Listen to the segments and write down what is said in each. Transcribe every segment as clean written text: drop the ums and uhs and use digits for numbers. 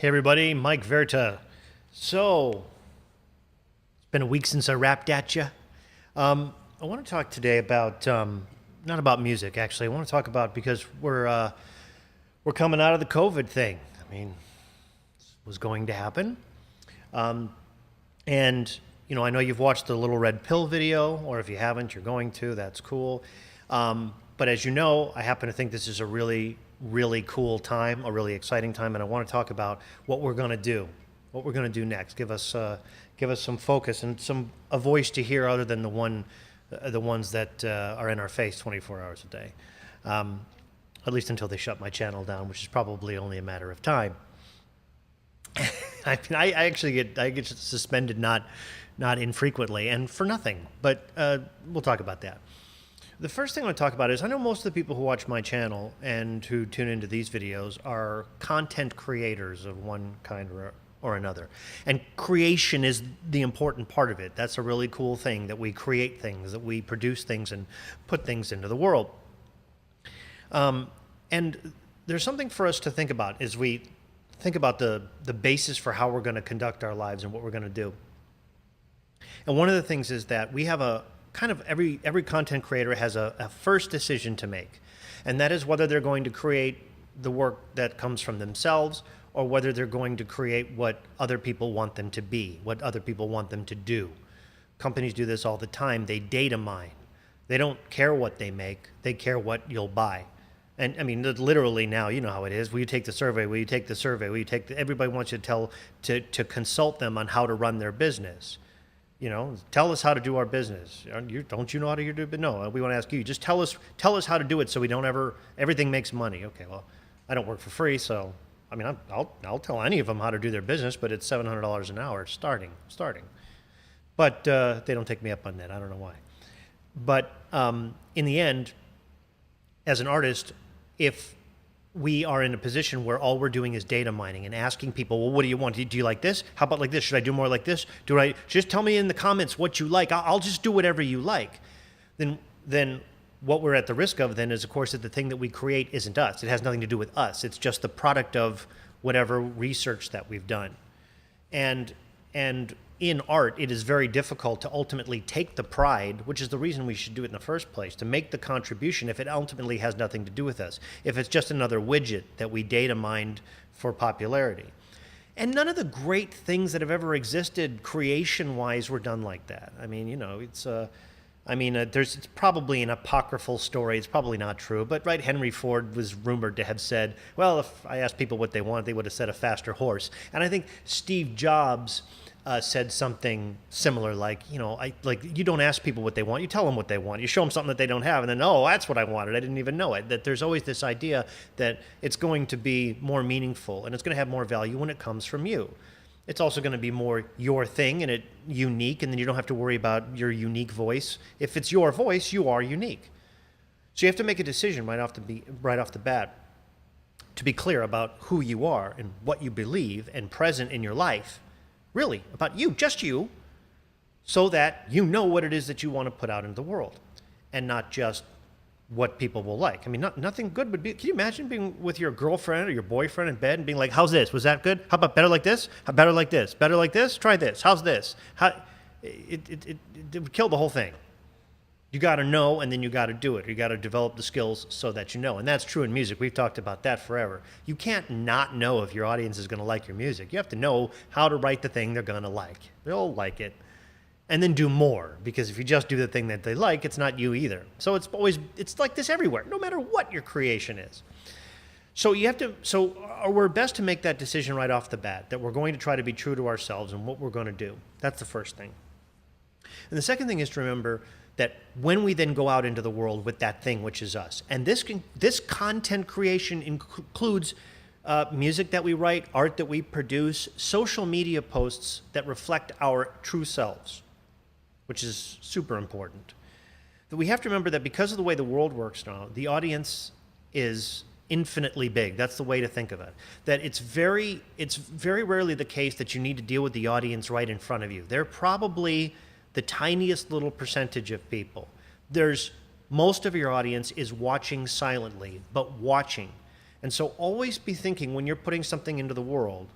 Hey everybody, Mike Verta. So, it's been a week since I rapped at you. I want to talk today about, not about music actually. I want to talk about, because we're coming out of the COVID thing. I mean, it was going to happen. And, you know, I know you've watched the Little Red Pill video, or if you haven't, you're going to, that's cool. But as you know, I happen to think this is a really cool time, a really exciting time, and I want to talk about what we're going to do, next. Give us some focus and a voice to hear other than the ones that are in our face 24 hours a day, at least until they shut my channel down, which is probably only a matter of time. I mean, I actually get suspended not infrequently and for nothing, but we'll talk about that. The first thing I want to talk about is, I know most of the people who watch my channel and who tune into these videos are content creators of one kind or another. And creation is the important part of it. That's a really cool thing, that we create things, that we produce things and put things into the world. And there's something for us to think about as we think about the basis for how we're going to conduct our lives and what we're going to do. And one of the things is that we have every content creator has a first decision to make, and that is whether they're going to create the work that comes from themselves, or whether they're going to create what other people want them to be, what other people want them to do. Companies do this all the time. They data mine. They don't care what they make. They care what you'll buy. And I mean, literally now, you know how it is. Will you take the survey? Will you take the survey? Will you take everybody wants you to consult them on how to run their business. You know, tell us how to do our business. Don't you know how to do it? But no, we want to ask you. Just tell us how to do it, so we don't everything makes money. Okay, well, I don't work for free, so I mean, I'll tell any of them how to do their business, but it's $700 an hour starting. But they don't take me up on that. I don't know why. But in the end, as an artist, if we are in a position where all we're doing is data mining and asking people, well, what do you want? Do you like this? How about like this? Should I do more like this? Just tell me in the comments what you like. I'll just do whatever you like. Then what we're at the risk of then is, of course, that the thing that we create isn't us. It has nothing to do with us. It's just the product of whatever research that we've done. And in art, it is very difficult to ultimately take the pride, which is the reason we should do it in the first place, to make the contribution if it ultimately has nothing to do with us, if it's just another widget that we data mined for popularity. And none of the great things that have ever existed creation-wise were done like that. I mean, you know, it's probably an apocryphal story. It's probably not true, but right, Henry Ford was rumored to have said, well, if I asked people what they want, they would have said a faster horse. And I think Steve Jobs said something similar, like, you know, you don't ask people what they want, you tell them what they want. You show them something that they don't have, and then, oh, that's what I wanted. I didn't even know it. That there's always this idea that it's going to be more meaningful and it's going to have more value when it comes from you. It's also going to be more your thing and unique, and then you don't have to worry about your unique voice. If it's your voice, you are unique. So you have to make a decision right off the bat to be clear about who you are and what you believe and present in your life. Really, about you, just you, so that you know what it is that you want to put out into the world, and not just what people will like. I mean, nothing good would be. Can you imagine being with your girlfriend or your boyfriend in bed and being like, how's this? Was that good? How about better like this? How better like this? Better like this? Try this. How's this? It would kill the whole thing. You got to know, and then you got to do it. You got to develop the skills so that you know. And that's true in music. We've talked about that forever. You can't not know if your audience is going to like your music. You have to know how to write the thing they're going to like. They'll like it. And then do more, because if you just do the thing that they like, it's not you either. So it's like this everywhere, no matter what your creation is. So we're best to make that decision right off the bat, that we're going to try to be true to ourselves and what we're going to do. That's the first thing. And the second thing is to remember that when we then go out into the world with that thing, which is us, and this content creation includes music that we write, art that we produce, social media posts that reflect our true selves, which is super important. That we have to remember that because of the way the world works now, the audience is infinitely big. That's the way to think of it. That it's very rarely the case that you need to deal with the audience right in front of you. They're probably the tiniest little percentage of people. Most of your audience is watching silently, but watching. And so always be thinking when you're putting something into the world,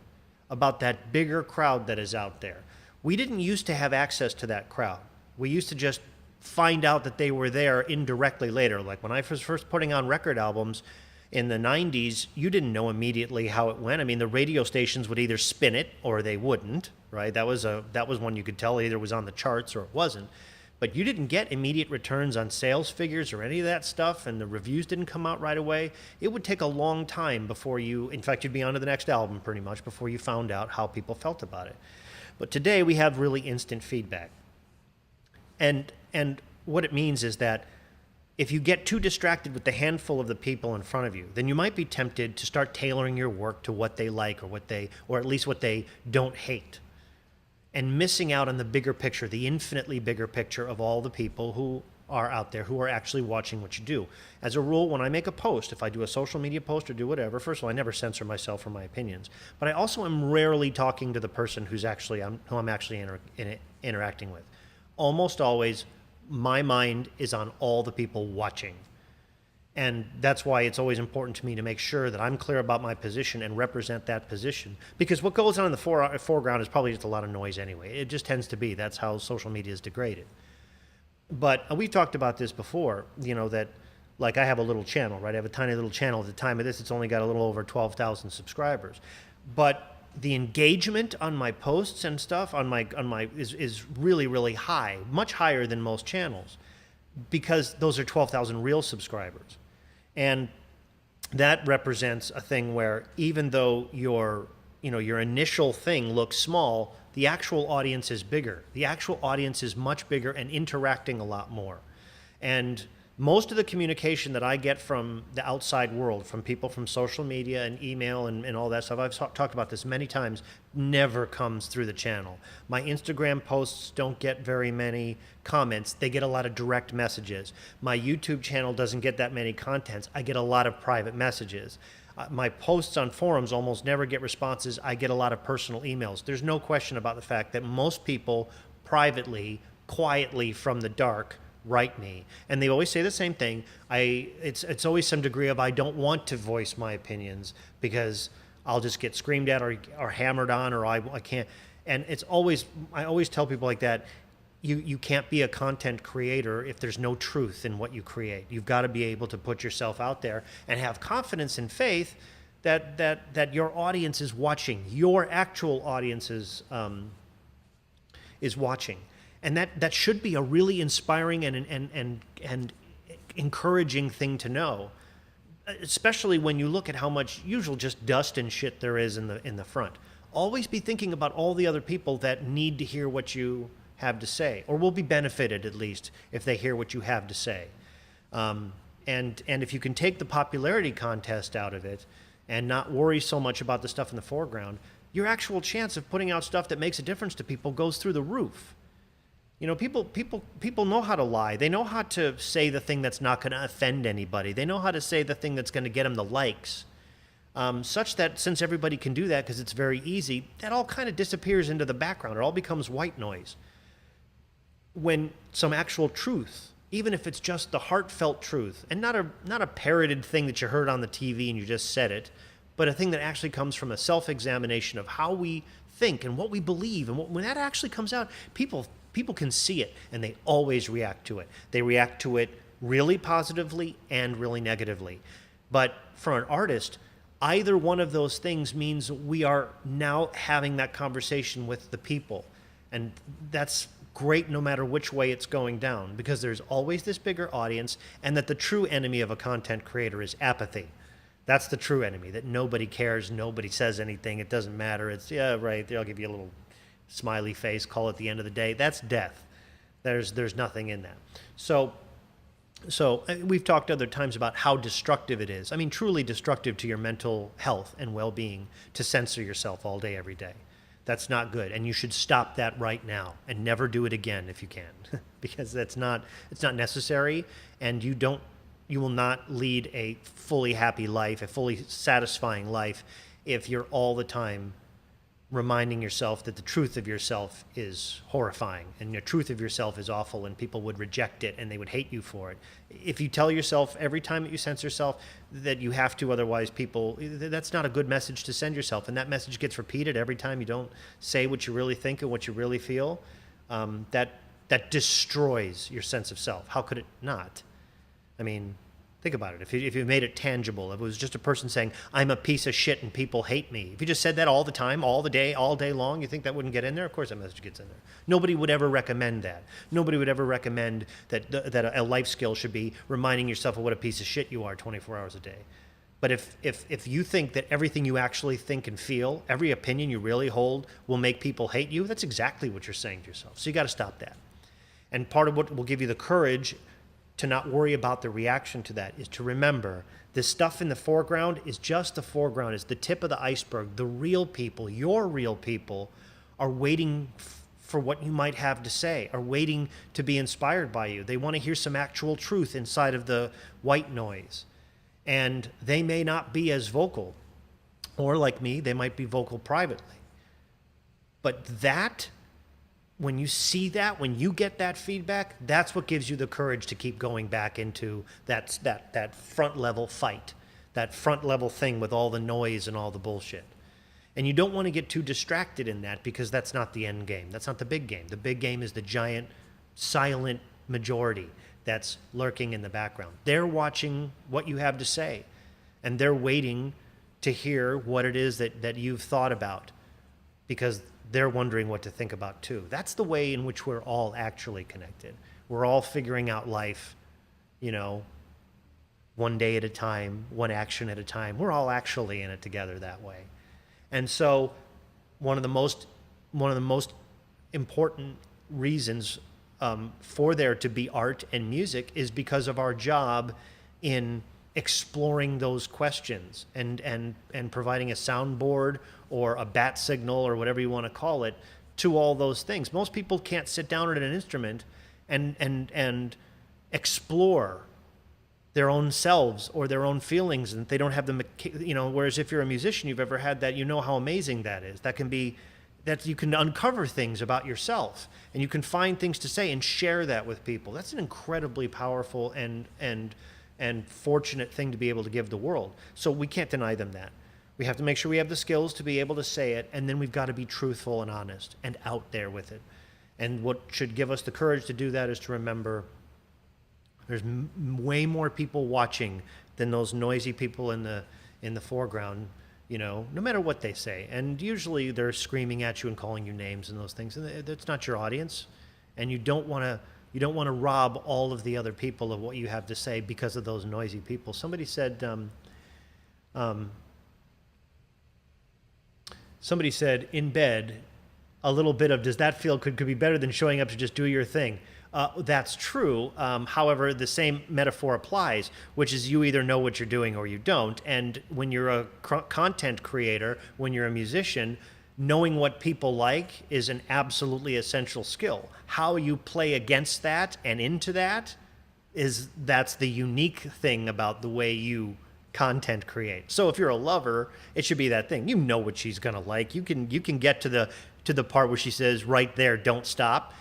about that bigger crowd that is out there. We didn't used to have access to that crowd. We used to just find out that they were there indirectly later. Like when I was first putting on record albums in the 90s, you didn't know immediately how it went. I mean, the radio stations would either spin it or they wouldn't, right? That was one you could tell either it was on the charts or it wasn't. But you didn't get immediate returns on sales figures or any of that stuff, and the reviews didn't come out right away. It would take a long time before in fact, you'd be on to the next album pretty much before you found out how people felt about it. But today we have really instant feedback. And what it means is that if you get too distracted with the handful of the people in front of you, then you might be tempted to start tailoring your work to what they like or at least what they don't hate, and missing out on the bigger picture, the infinitely bigger picture of all the people who are out there who are actually watching what you do. As a rule, when I make a post, if I do a social media post or do whatever, first of all, I never censor myself for my opinions, but I also am rarely talking to the person who I'm actually interacting with. Almost always, my mind is on all the people watching. And that's why it's always important to me to make sure that I'm clear about my position and represent that position. Because what goes on in the foreground is probably just a lot of noise anyway. It just tends to be. That's how social media is degraded. But we've talked about this before, that like I have a little channel, right? I have a tiny little channel. At the time of this, it's only got a little over 12,000 subscribers. But the engagement on my posts and stuff is really, really high, much higher than most channels, because those are 12,000 real subscribers. And that represents a thing where even though your initial thing looks small, the actual audience is bigger. The actual audience is much bigger and interacting a lot more. And most of the communication that I get from the outside world, from people from social media and email and all that stuff, I've talked about this many times, never comes through the channel. My Instagram posts don't get very many comments. They get a lot of direct messages. My YouTube channel doesn't get that many contents. I get a lot of private messages. My posts on forums almost never get responses. I get a lot of personal emails. There's no question about the fact that most people privately, quietly from the dark, write me, and they always say the same thing. It's always some degree of I don't want to voice my opinions because I'll just get screamed at or hammered on, or I can't. And I always tell people like that, you can't be a content creator if there's no truth in what you create. You've got to be able to put yourself out there and have confidence and faith that your audience is watching. Your actual audience is watching. And that should be a really inspiring and encouraging thing to know, especially when you look at how much usual just dust and shit there is in the front. Always be thinking about all the other people that need to hear what you have to say, or will be benefited at least if they hear what you have to say. And if you can take the popularity contest out of it and not worry so much about the stuff in the foreground, your actual chance of putting out stuff that makes a difference to people goes through the roof. People know how to lie. They know how to say the thing that's not going to offend anybody. They know how to say the thing that's going to get them the likes. Such that since everybody can do that because it's very easy, that all kind of disappears into the background. It all becomes white noise. When some actual truth, even if it's just the heartfelt truth, and not a parroted thing that you heard on the TV and you just said it, but a thing that actually comes from a self-examination of how we think and what we believe, and when that actually comes out, people can see it, and they always react to it. They react to it really positively and really negatively. But for an artist, either one of those things means we are now having that conversation with the people. And that's great no matter which way it's going down, because there's always this bigger audience, and that the true enemy of a content creator is apathy. That's the true enemy, that nobody cares, nobody says anything, it doesn't matter. It's, yeah, right, I'll give you a little smiley face, call it the end of the day. That's death. There's nothing in that. So we've talked other times about how destructive it is. I mean, truly destructive to your mental health and well-being to censor yourself all day, every day. That's not good, and you should stop that right now and never do it again if you can, because it's not necessary, and you will not lead a fully happy life, a fully satisfying life, if you're all the time reminding yourself that the truth of yourself is horrifying and the truth of yourself is awful and people would reject it and they would hate you for it. If you tell yourself every time that you censor yourself that you have to, otherwise people, that's not a good message to send yourself. And that message gets repeated every time you don't say what you really think and what you really feel. That destroys your sense of self. How could it not? I mean, think about it. If you made it tangible, if it was just a person saying, I'm a piece of shit and people hate me. If you just said that all the time, all day long, you think that wouldn't get in there? Of course that message gets in there. Nobody would ever recommend that. Nobody would ever recommend that a life skill should be reminding yourself of what a piece of shit you are 24 hours a day. But if you think that everything you actually think and feel, every opinion you really hold will make people hate you, that's exactly what you're saying to yourself. So you got to stop that. And part of what will give you the courage to not worry about the reaction to that is to remember the stuff in the foreground is just the foreground, is the tip of the iceberg. The real people, your real people, are waiting for what you might have to say, are waiting to be inspired by you. They want to hear some actual truth inside of the white noise. And they may not be as vocal, or like me, they might be vocal privately. But that, when you see that, when you get that feedback, that's what gives you the courage to keep going back into that front level fight, that front level thing with all the noise and all the bullshit. And you don't want to get too distracted in that because that's not the end game. That's not the big game. The big game is the giant, silent majority that's lurking in the background. They're watching what you have to say, and they're waiting to hear what it is that you've thought about, because they're wondering what to think about too. That's the way in which we're all actually connected. We're all figuring out life, one day at a time, one action at a time. We're all actually in it together that way. And so one of the most important reasons for there to be art and music is because of our job in exploring those questions and providing a soundboard or a bat signal or whatever you want to call it to all those things. Most people can't sit down at an instrument and explore their own selves or their own feelings, and they don't have the, whereas if you're a musician, you've ever had that, you know how amazing that is. That you can uncover things about yourself and you can find things to say and share that with people. That's an incredibly powerful and fortunate thing to be able to give the world. So we can't deny them that. We have to make sure we have the skills to be able to say it, and then we've got to be truthful and honest and out there with it. And what should give us the courage to do that is to remember there's way more people watching than those noisy people in the foreground, no matter what they say. And usually they're screaming at you and calling you names and those things, and that's not your audience. And you don't want to rob all of the other people of what you have to say because of those noisy people. Somebody said in bed, a little bit of does that feel could be better than showing up to just do your thing. That's true. However, the same metaphor applies, which is you either know what you're doing or you don't. And when you're a content creator, when you're a musician, knowing what people like is an absolutely essential skill. How you play against that and into that that's the unique thing about the way you content create. So if you're a lover, it should be that thing. You know what she's gonna like. You can get to the part where she says, right there, don't stop.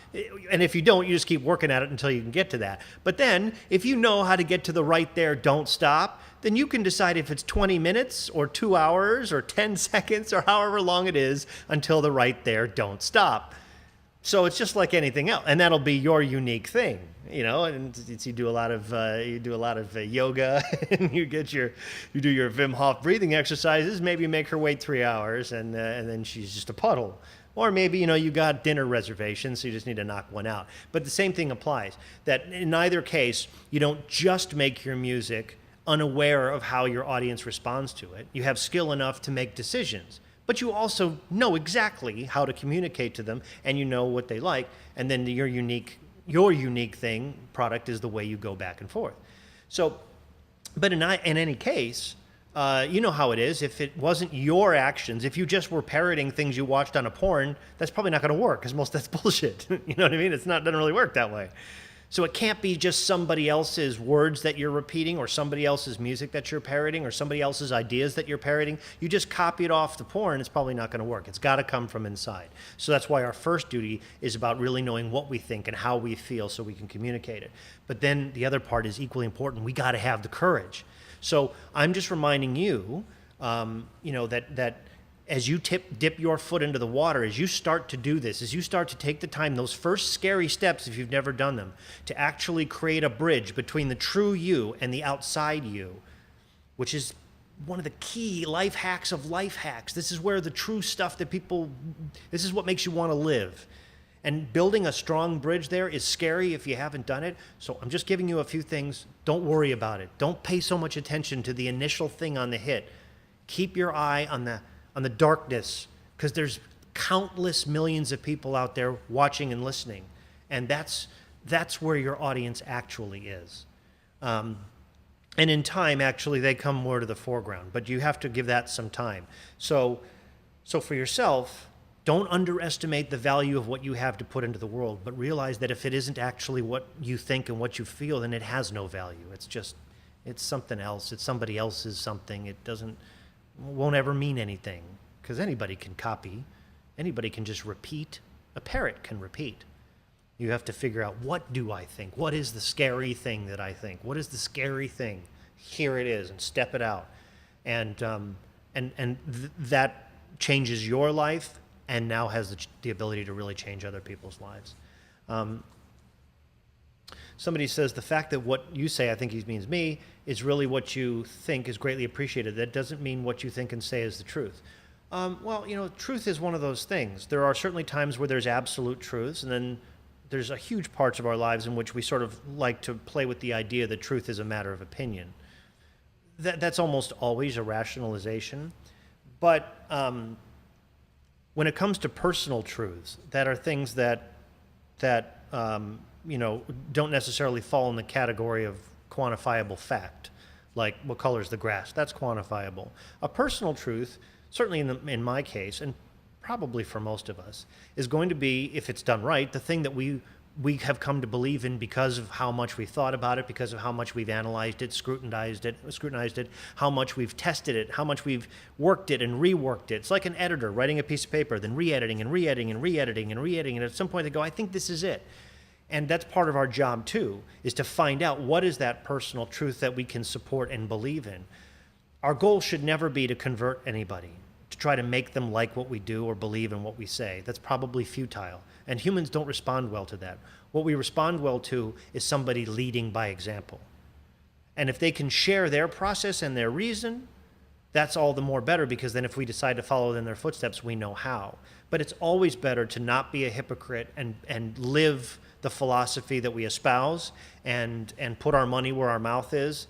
And if you don't, you just keep working at it until you can get to that. But then, if you know how to get to the right there, don't stop, then you can decide if it's 20 minutes or 2 hours or 10 seconds or however long it is until the right there, don't stop. So it's just like anything else, and that'll be your unique thing, And you do a lot of yoga, and you do your Wim Hof breathing exercises. Maybe you make her wait 3 hours, and then she's just a puddle. Or maybe, you got dinner reservations, so you just need to knock one out. But the same thing applies, that in either case, you don't just make your music unaware of how your audience responds to it. You have skill enough to make decisions, but you also know exactly how to communicate to them, and you know what they like, and then your unique product is the way you go back and forth. So, but in any case, you know how it is. If it wasn't your actions, if you just were parroting things you watched on a porn, that's probably not going to work because most of that's bullshit. You know what I mean? Doesn't really work that way. So it can't be just somebody else's words that you're repeating, or somebody else's music that you're parroting, or somebody else's ideas that you're parroting. You just copy it off the porn, it's probably not going to work. It's got to come from inside. So that's why our first duty is about really knowing what we think and how we feel so we can communicate it. But then the other part is equally important. We got to have the courage. So I'm just reminding you, that as you dip your foot into the water, as you start to do this, as you start to take the time, those first scary steps, if you've never done them, to actually create a bridge between the true you and the outside you, which is one of the key life hacks of life hacks. This is where the true stuff that this is what makes you want to live. And building a strong bridge there is scary if you haven't done it. So I'm just giving you a few things. Don't worry about it. Don't pay so much attention to the initial thing on the hit. Keep your eye on the darkness, because there's countless millions of people out there watching and listening. And that's where your audience actually is. And in time, actually, they come more to the foreground, but you have to give that some time. So for yourself, don't underestimate the value of what you have to put into the world, but realize that if it isn't actually what you think and what you feel, then it has no value. It's something else. It's somebody else's something. It won't ever mean anything, because anybody can copy. Anybody can just repeat. A parrot can repeat. You have to figure out, what do I think? What is the scary thing that I think? What is the scary thing? Here it is, and step it out. And that changes your life, and now has the ability to really change other people's lives. Somebody says, the fact that what you say, I think he means me, is really what you think is greatly appreciated. That doesn't mean what you think and say is the truth. Truth is one of those things. There are certainly times where there's absolute truths, and then there's a huge parts of our lives in which we sort of like to play with the idea that truth is a matter of opinion. That's almost always a rationalization. But when it comes to personal truths, that are things that don't necessarily fall in the category of quantifiable fact, like what color is the grass. That's quantifiable. A personal truth, certainly in my case, and probably for most of us, is going to be, if it's done right, the thing that we have come to believe in because of how much we've thought about it, because of how much we've analyzed it, scrutinized it, how much we've tested it, how much we've worked it and reworked it. It's like an editor writing a piece of paper, then re-editing and re-editing and re-editing and re-editing, and at some point they go, I think this is it. And that's part of our job too, is to find out what is that personal truth that we can support and believe in. Our goal should never be to convert anybody, to try to make them like what we do or believe in what we say. That's probably futile. And humans don't respond well to that. What we respond well to is somebody leading by example. And if they can share their process and their reason, that's all the more better, because then if we decide to follow in their footsteps, we know how. But it's always better to not be a hypocrite and live the philosophy that we espouse and put our money where our mouth is.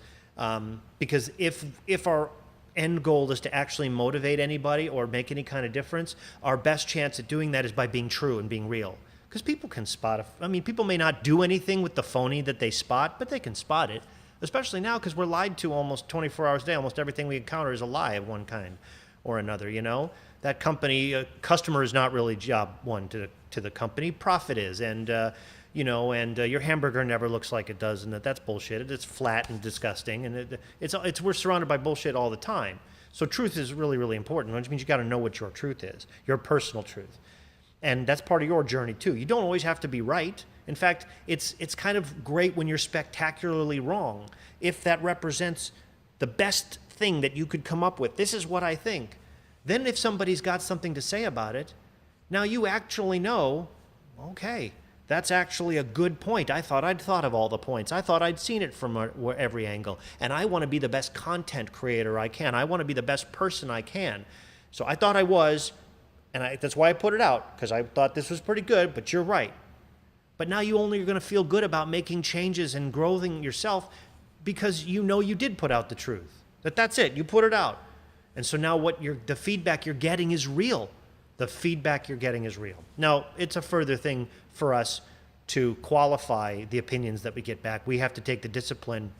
Because if our end goal is to actually motivate anybody or make any kind of difference, our best chance at doing that is by being true and being real. Because people can spot people may not do anything with the phony that they spot, but they can spot it. Especially now, because we're lied to almost 24 hours a day. Almost everything we encounter is a lie of one kind or another, That company, customer is not really job one to the company. Profit is. And your hamburger never looks like it does, and that's bullshit. It's flat and disgusting, and we're surrounded by bullshit all the time. So truth is really, really important, which means you got to know what your truth is, your personal truth. And that's part of your journey too. You don't always have to be right. In fact, it's kind of great when you're spectacularly wrong, if that represents the best thing that you could come up with. This is what I think. Then if somebody's got something to say about it, now you actually know, okay, that's actually a good point. I thought I'd thought of all the points. I thought I'd seen it from every angle. And I want to be the best content creator I can. I want to be the best person I can. So I thought I was, and that's why I put it out, because I thought this was pretty good, but you're right. But now you only are going to feel good about making changes and growing yourself because you know you did put out the truth. That's it. You put it out. And so now the feedback you're getting is real. The feedback you're getting is real. Now, it's a further thing for us to qualify the opinions that we get back. We have to take the discipline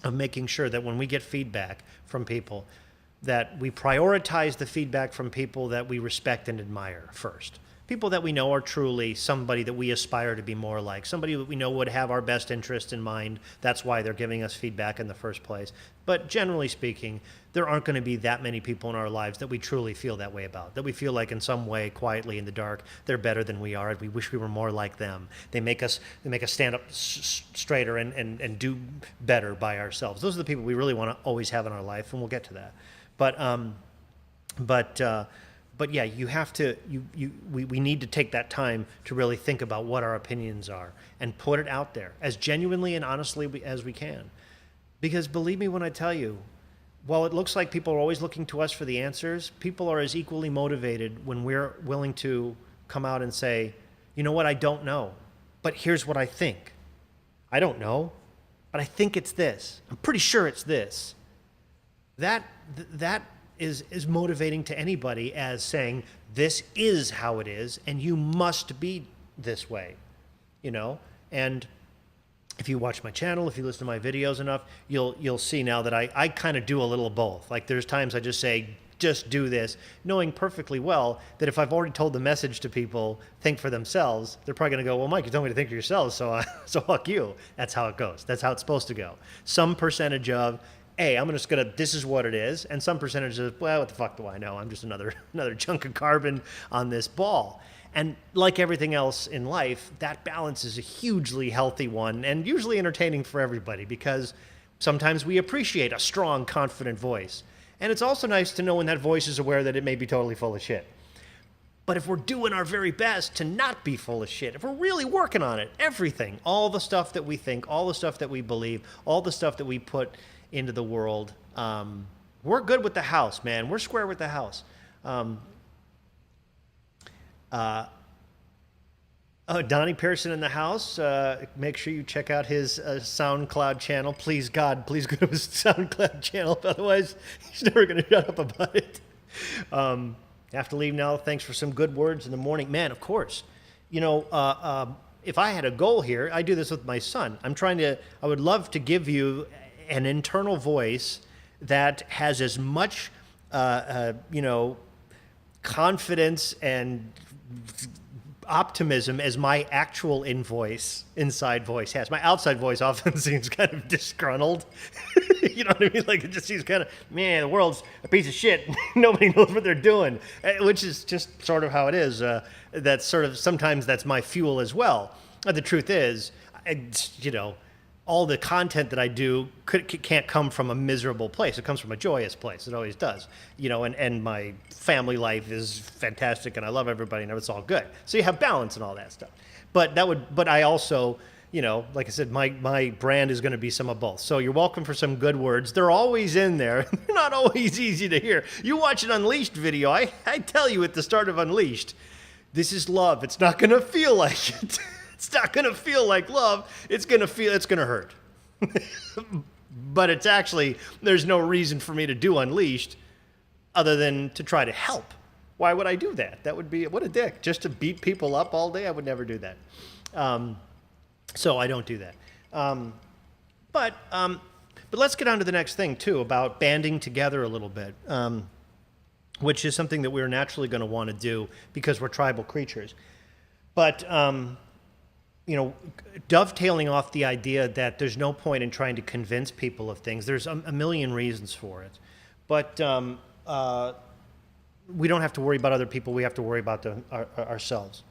of making sure that when we get feedback from people, that we prioritize the feedback from people that we respect and admire first. people that we know are truly somebody that we aspire to be more like, somebody that we know would have our best interest in mind. That's why they're giving us feedback in the first place. But generally speaking, there aren't going to be that many people in our lives that we truly feel that way about, that we feel like in some way, quietly in the dark, they're better than we are, and we wish we were more like them. They make us stand up straighter and do better by ourselves. Those are the people we really want to always have in our life, and we'll get to that. But yeah, you have to. We need to take that time to really think about what our opinions are and put it out there as genuinely and honestly as we can. Because believe me when I tell you, while it looks like people are always looking to us for the answers, people are as equally motivated when we're willing to come out and say, you know what, I don't know, but here's what I think. I don't know, but I think it's this. I'm pretty sure it's this. That is motivating to anybody as saying, this is how it is, and you must be this way, you know? And if you watch my channel, if you listen to my videos enough, you'll see now that I kind of do a little of both. Like there's times I just say, just do this, knowing perfectly well that if I've already told the message to people, think for themselves, they're probably going to go, well, Mike, you told me to think for yourselves, so fuck you. That's how it goes. That's how it's supposed to go. Some percentage of, hey, I'm just going to, this is what it is, and some percentage of, well, what the fuck do I know? I'm just another chunk of carbon on this ball. And like everything else in life, that balance is a hugely healthy one and usually entertaining for everybody because sometimes we appreciate a strong, confident voice. And it's also nice to know when that voice is aware that it may be totally full of shit. But if we're doing our very best to not be full of shit, if we're really working on it, everything, all the stuff that we think, all the stuff that we believe, all the stuff that we put into the world, we're good with the house, man. We're square with the house. Donnie Pearson in the house. Make sure you check out his SoundCloud channel. Please, God, please go to his SoundCloud channel. Otherwise, he's never going to shut up about it. Have to leave now. Thanks for some good words in the morning. Man, of course. You know, if I had a goal here, I do this with my son. I would love to give you an internal voice that has as much, confidence and optimism as my actual inside voice has. My outside voice often seems kind of disgruntled. You know what I mean? Like it just seems kind of, man, the world's a piece of shit. Nobody knows what they're doing, which is just sort of how it is. That's sort of, sometimes that's my fuel as well. The truth is, all the content that I do can't come from a miserable place. It comes from a joyous place. It always does. And my family life is fantastic, and I love everybody, and it's all good. So you have balance and all that stuff. But I also, like I said, my brand is going to be some of both. So you're welcome for some good words. They're always in there. They're not always easy to hear. You watch an Unleashed video. I tell you at the start of Unleashed, this is love. It's not going to feel like it. It's not going to feel like love. It's going to hurt. But it's actually, there's no reason for me to do Unleashed other than to try to help. Why would I do that? That would be, what a dick. Just to beat people up all day? I would never do that. So I don't do that. But let's get on to the next thing, too, about banding together a little bit, which is something that we're naturally going to want to do because we're tribal creatures. But dovetailing off the idea that there's no point in trying to convince people of things. There's a million reasons for it. But we don't have to worry about other people. We have to worry about ourselves.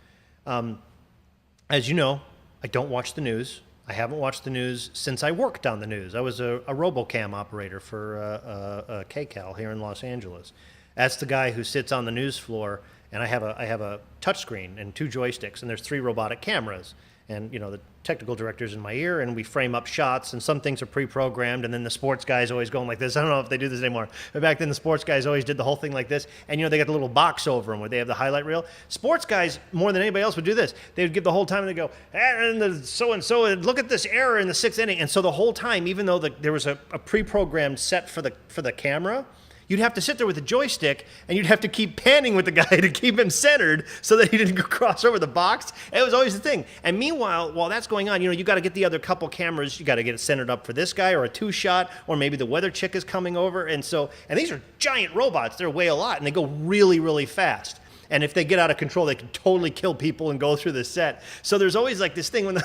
As you know, I don't watch the news. I haven't watched the news since I worked on the news. I was a RoboCam operator for KCAL here in Los Angeles. That's the guy who sits on the news floor, and I have a touchscreen and 2 joysticks, and there's 3 robotic cameras. And, the technical director's in my ear, and we frame up shots, and some things are pre-programmed, and then the sports guy's always going like this. I don't know if they do this anymore. But back then, the sports guys always did the whole thing like this. And, they got the little box over them where they have the highlight reel. Sports guys, more than anybody else, would do this. They would give the whole time, and they'd go, and the so-and-so, and look at this error in the 6th inning. And so the whole time, even though there was a pre-programmed set for the camera, you'd have to sit there with a joystick, and you'd have to keep panning with the guy to keep him centered so that he didn't cross over the box. It was always the thing. And meanwhile, while that's going on, you got to get the other couple cameras. You got to get it centered up for this guy or a 2-shot, or maybe the weather chick is coming over. And these are giant robots. They weigh a lot, and they go really, really fast. And if they get out of control, they can totally kill people and go through the set. So there's always like this thing when the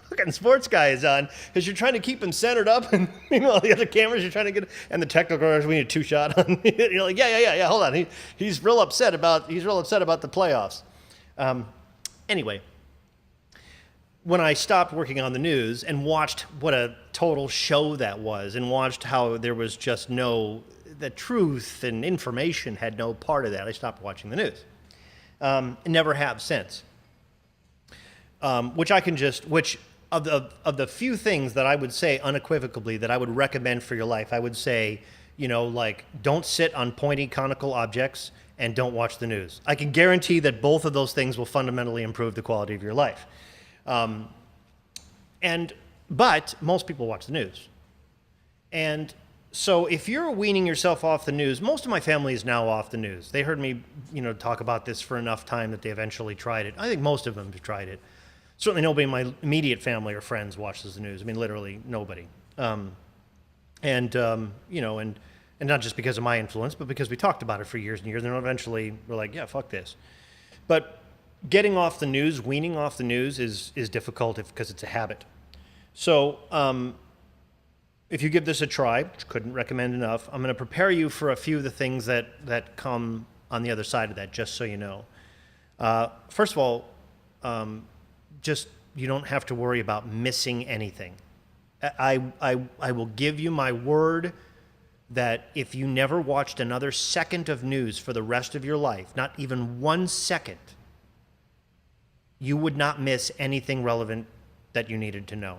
fucking sports guy is on, because you're trying to keep him centered up, and meanwhile the other cameras you're trying to get, and the technical guys, we need a 2-shot on. You're like, yeah, hold on. He's real upset about the playoffs. Anyway, when I stopped working on the news and watched what a total show that was, and watched how there was just the truth and information had no part of that, I stopped watching the news. And never have since. Which of the few things that I would say unequivocally that I would recommend for your life, I would say, like, don't sit on pointy conical objects and don't watch the news. I can guarantee that both of those things will fundamentally improve the quality of your life. But most people watch the news. And so if you're weaning yourself off the news, most of my family is now off the news. They heard me, talk about this for enough time that they eventually tried it. I think most of them have tried it. Certainly nobody in my immediate family or friends watches the news. I mean, literally nobody. And not just because of my influence, but because we talked about it for years and years, and eventually we're like, yeah, fuck this. But getting off the news, weaning off the news is difficult because it's a habit. So if you give this a try, which couldn't recommend enough, I'm going to prepare you for a few of the things that come on the other side of that, just so you know. First of all, just you don't have to worry about missing anything. I will give you my word that if you never watched another second of news for the rest of your life, not even 1 second, you would not miss anything relevant that you needed to know.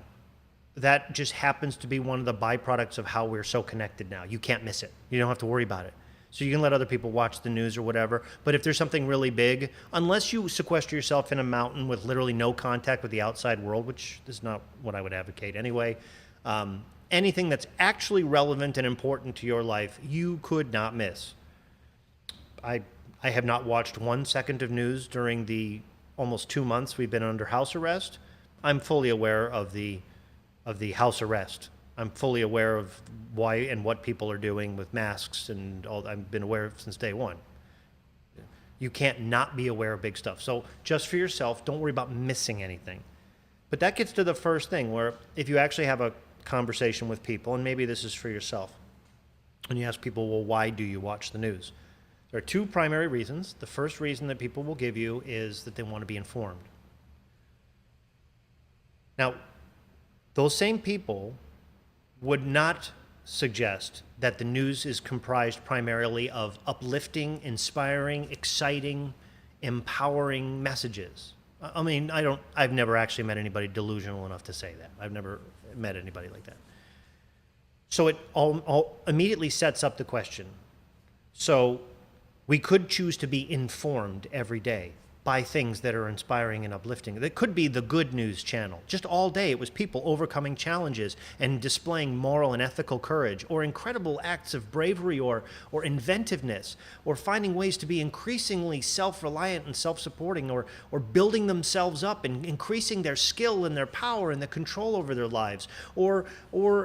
That just happens to be one of the byproducts of how we're so connected now. You can't miss it. You don't have to worry about it. So you can let other people watch the news or whatever, but if there's something really big, unless you sequester yourself in a mountain with literally no contact with the outside world, which is not what I would advocate anyway, anything that's actually relevant and important to your life, you could not miss. I have not watched 1 second of news during the almost 2 months we've been under house arrest. I'm fully aware of the house arrest. I'm fully aware of why and what people are doing with masks and all. I've been aware since day one. You can't not be aware of big stuff. So just for yourself, don't worry about missing anything. But that gets to the first thing, where if you actually have a conversation with people, and maybe this is for yourself, and you ask people, well, why do you watch the news? There are two primary reasons. The first reason that people will give you is that they want to be informed. Now, those same people would not suggest that the news is comprised primarily of uplifting, inspiring, exciting, empowering messages. I mean, I've never actually met anybody delusional enough to say that. I've never met anybody like that. So it all immediately sets up the question. So we could choose to be informed every day by things that are inspiring and uplifting. That could be the Good News Channel. Just all day it was people overcoming challenges and displaying moral and ethical courage, or incredible acts of bravery or inventiveness, or finding ways to be increasingly self-reliant and self-supporting, or building themselves up and increasing their skill and their power and the control over their lives, or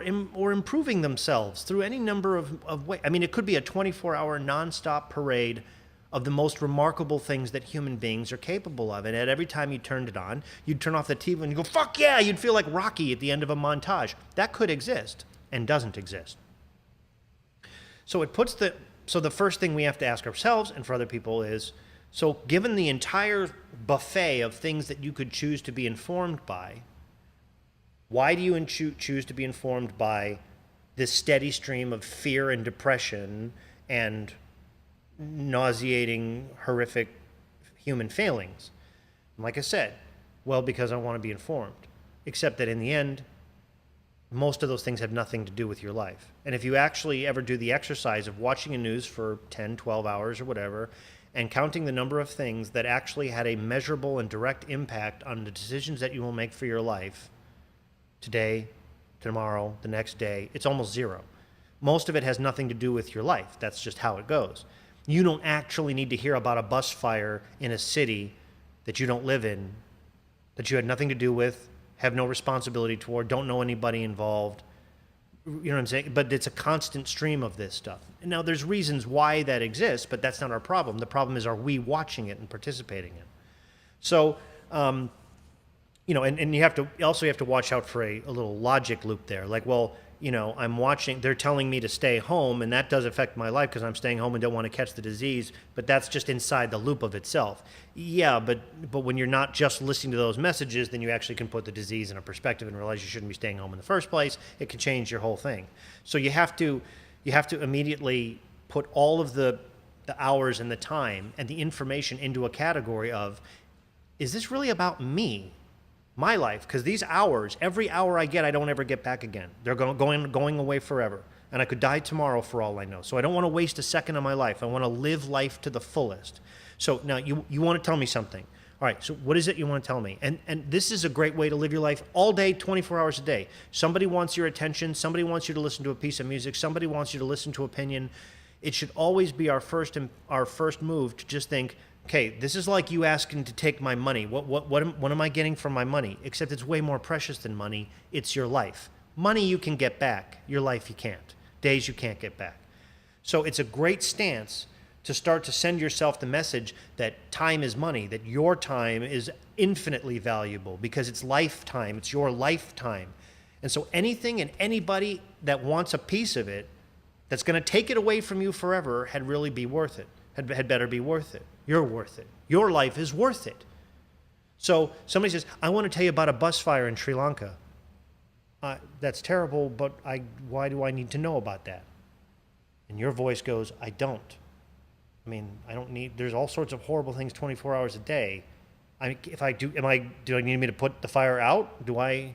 improving themselves through any number of ways. I mean, it could be a 24-hour nonstop parade of the most remarkable things that human beings are capable of. And at every time you turned it on, you'd turn off the TV and you go, fuck yeah, you'd feel like Rocky at the end of a montage. That could exist and doesn't exist. So the first thing we have to ask ourselves and for other people is, so given the entire buffet of things that you could choose to be informed by, why do you choose to be informed by this steady stream of fear and depression and nauseating, horrific human failings? And like I said, well, because I want to be informed. Except that in the end, most of those things have nothing to do with your life. And if you actually ever do the exercise of watching the news for 10, 12 hours or whatever, and counting the number of things that actually had a measurable and direct impact on the decisions that you will make for your life, today, tomorrow, the next day, it's almost zero. Most of it has nothing to do with your life. That's just how it goes. You don't actually need to hear about a bus fire in a city that you don't live in, that you had nothing to do with, have no responsibility toward, don't know anybody involved. You know what I'm saying? But it's a constant stream of this stuff. Now, there's reasons why that exists, but that's not our problem. The problem is, are we watching it and participating in it? So, and you also have to watch out for a little logic loop there. Like, well, I'm watching, they're telling me to stay home, and that does affect my life because I'm staying home and don't want to catch the disease, but that's just inside the loop of itself. Yeah, but when you're not just listening to those messages, then you actually can put the disease in a perspective and realize you shouldn't be staying home in the first place. It can change your whole thing. So you have to immediately put all of the hours and the time and the information into a category of, is this really about me? My life, because these hours, every hour I get, I don't ever get back again. They're going away forever. And I could die tomorrow for all I know. So I don't want to waste a second of my life. I want to live life to the fullest. So now you want to tell me something. All right, so what is it you want to tell me? And this is a great way to live your life all day, 24 hours a day. Somebody wants your attention. Somebody wants you to listen to a piece of music. Somebody wants you to listen to opinion. It should always be our first move to just think, okay, this is like you asking to take my money. What am I getting from my money? Except it's way more precious than money. It's your life. Money you can get back. Your life you can't. Days you can't get back. So it's a great stance to start to send yourself the message that time is money, that your time is infinitely valuable because it's lifetime. It's your lifetime. And so anything and anybody that wants a piece of it that's going to take it away from you forever had really be worth it. Had better be worth it. You're worth it. Your life is worth it. So somebody says, I want to tell you about a bus fire in Sri Lanka. That's terrible, but why do I need to know about that? And your voice goes, I don't. I mean, I don't need, there's all sorts of horrible things 24 hours a day. Do I need me to put the fire out? No, I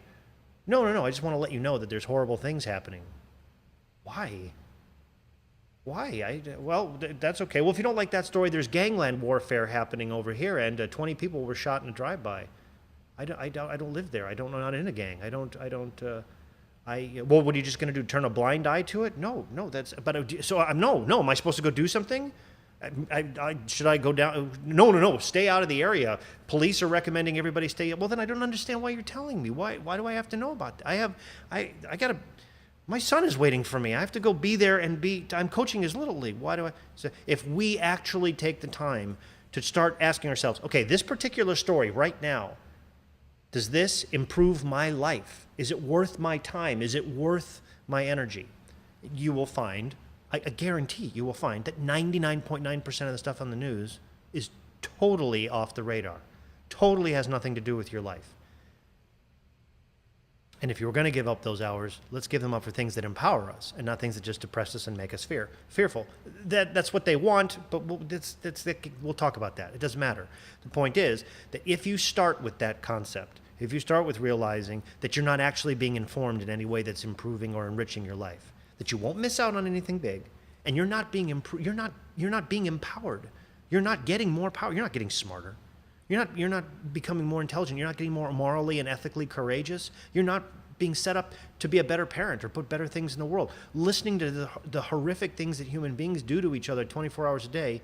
just want to let you know that there's horrible things happening. Why? Well, that's okay. Well, if you don't like that story, there's gangland warfare happening over here, and 20 people were shot in a drive-by. I don't live there. I'm not in a gang. Well, what are you just going to do? Turn a blind eye to it? No. Am I supposed to go do something? Should I go down? No. Stay out of the area. Police are recommending everybody stay. Well, then I don't understand why you're telling me. Why do I have to know about that? I gotta. My son is waiting for me. I have to go be there and I'm coaching his little league. So if we actually take the time to start asking ourselves, okay, this particular story right now, does this improve my life? Is it worth my time? Is it worth my energy? You will find, I guarantee you will find that 99.9% of the stuff on the news is totally off the radar. Totally has nothing to do with your life. And if you were going to give up those hours, let's give them up for things that empower us and not things that just depress us and make us fearful. That's what they want, but we'll talk about that. It doesn't matter. The point is that if you start with that concept, if you start with realizing that you're not actually being informed in any way that's improving or enriching your life, that you won't miss out on anything big, and you're not being empowered. You're not getting more power. You're not getting smarter. You're not becoming more intelligent. You're not getting more morally and ethically courageous. You're not being set up to be a better parent or put better things in the world. Listening to the horrific things that human beings do to each other 24 hours a day,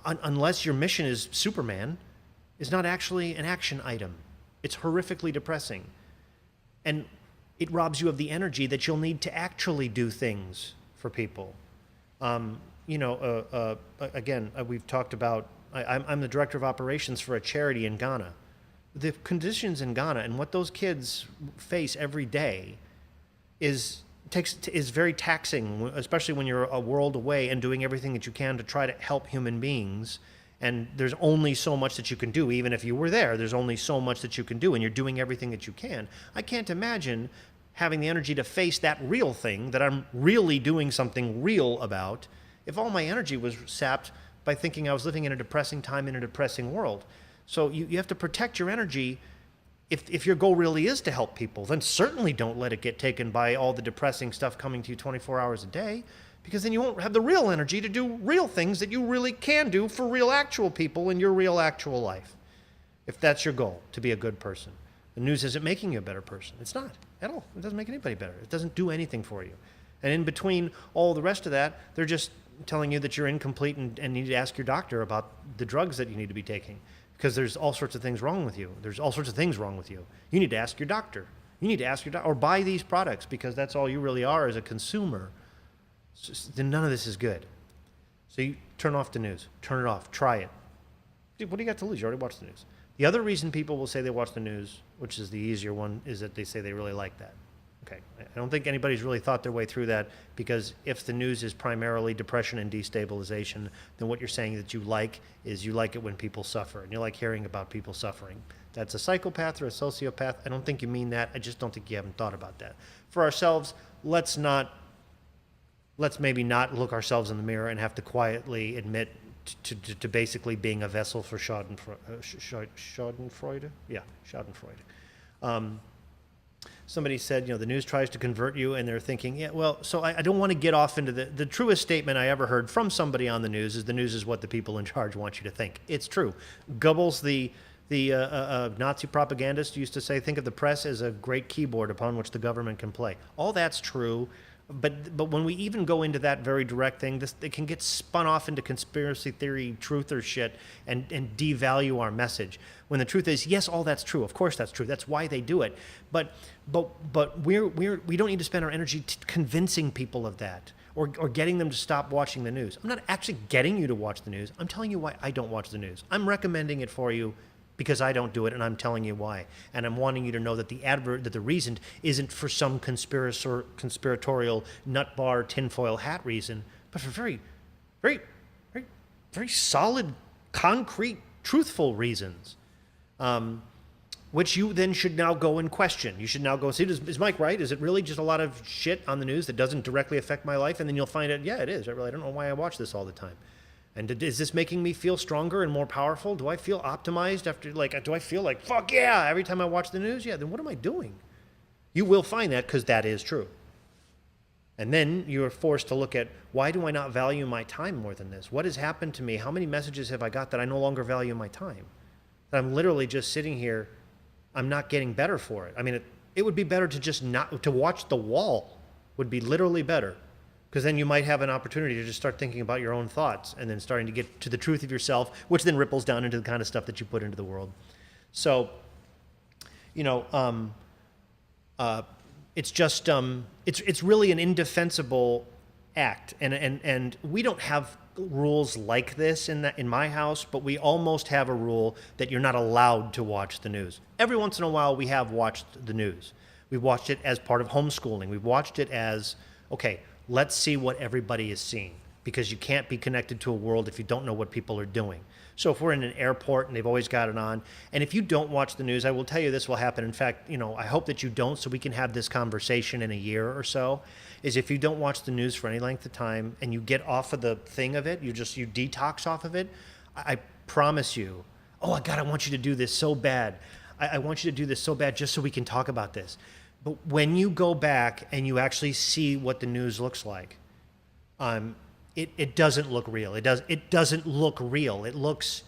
unless your mission is Superman, is not actually an action item. It's horrifically depressing. And it robs you of the energy that you'll need to actually do things for people. Again, we've talked about, I'm the director of operations for a charity in Ghana. The conditions in Ghana and what those kids face every day is very taxing, especially when you're a world away and doing everything that you can to try to help human beings. And there's only so much that you can do. Even if you were there's only so much that you can do, and you're doing everything that you can. I can't imagine having the energy to face that real thing that I'm really doing something real about if all my energy was sapped by thinking I was living in a depressing time in a depressing world. So you have to protect your energy. If your goal really is to help people, then certainly don't let it get taken by all the depressing stuff coming to you 24 hours a day, because then you won't have the real energy to do real things that you really can do for real actual people in your real actual life. If that's your goal, to be a good person. The news isn't making you a better person. It's not at all. It doesn't make anybody better. It doesn't do anything for you. And in between all the rest of that, they're just telling you that you're incomplete and need to ask your doctor about the drugs that you need to be taking, because there's all sorts of things wrong with you. There's all sorts of things wrong with you. You need to ask your doctor. You need to ask your doctor, or buy these products because that's all you really are as a consumer. Then none of this is good. So you turn off the news. Turn it off. Try it. Dude, what do you got to lose? You already watched the news. The other reason people will say they watch the news, which is the easier one, is that they say they really like that. Okay, I don't think anybody's really thought their way through that, because if the news is primarily depression and destabilization, then what you're saying that you like is you like it when people suffer, and you like hearing about people suffering. That's a psychopath or a sociopath. I don't think you mean that. I just don't think you haven't thought about that. For ourselves, let's maybe not look ourselves in the mirror and have to quietly admit to basically being a vessel for Schadenfreude? Yeah, Schadenfreude. Somebody said, the news tries to convert you, and they're thinking, yeah, well, so I don't want to get off into the truest statement I ever heard from somebody on the news is what the people in charge want you to think. It's true. Goebbels, the Nazi propagandist, used to say, think of the press as a great keyboard upon which the government can play. All that's true. But when we even go into that very direct thing, it can get spun off into conspiracy theory, truther shit, and devalue our message. When the truth is, yes, all that's true. Of course, that's true. That's why they do it. But we don't need to spend our energy convincing people of that, or getting them to stop watching the news. I'm not actually getting you to watch the news. I'm telling you why I don't watch the news. I'm recommending it for you because I don't do it, and I'm telling you why. And I'm wanting you to know that the reason isn't for some conspiratorial nut bar tinfoil hat reason, but for very, very, very, very solid, concrete, truthful reasons, which you then should now go and question. You should now go see, is Mike right? Is it really just a lot of shit on the news that doesn't directly affect my life? And then you'll find out, yeah, it is. I don't know why I watch this all the time. And is this making me feel stronger and more powerful? Do I feel optimized do I feel like, fuck yeah, every time I watch the news? Yeah, then what am I doing? You will find that, because that is true. And then you're forced to look at, why do I not value my time more than this? What has happened to me? How many messages have I got that I no longer value my time? That I'm literally just sitting here, I'm not getting better for it. I mean, it would be better to just to watch The Wall would be literally better. Because then you might have an opportunity to just start thinking about your own thoughts, and then starting to get to the truth of yourself, which then ripples down into the kind of stuff that you put into the world. So, it's just it's really an indefensible act, and we don't have rules like this in my house, but we almost have a rule that you're not allowed to watch the news. Every once in a while, we have watched the news. We've watched it as part of homeschooling. We've watched it as, okay, let's see what everybody is seeing, because you can't be connected to a world if you don't know what people are doing. So if we're in an airport and they've always got it on, and if you don't watch the news, I will tell you this will happen. In fact, I hope that you don't, so we can have this conversation in a year or so, is if you don't watch the news for any length of time and you get off of the thing of it, you detox off of it, I promise you, oh, God, I want you to do this so bad. I want you to do this so bad just so we can talk about this. But when you go back and you actually see what the news looks like, it doesn't look real. It doesn't look real. It looks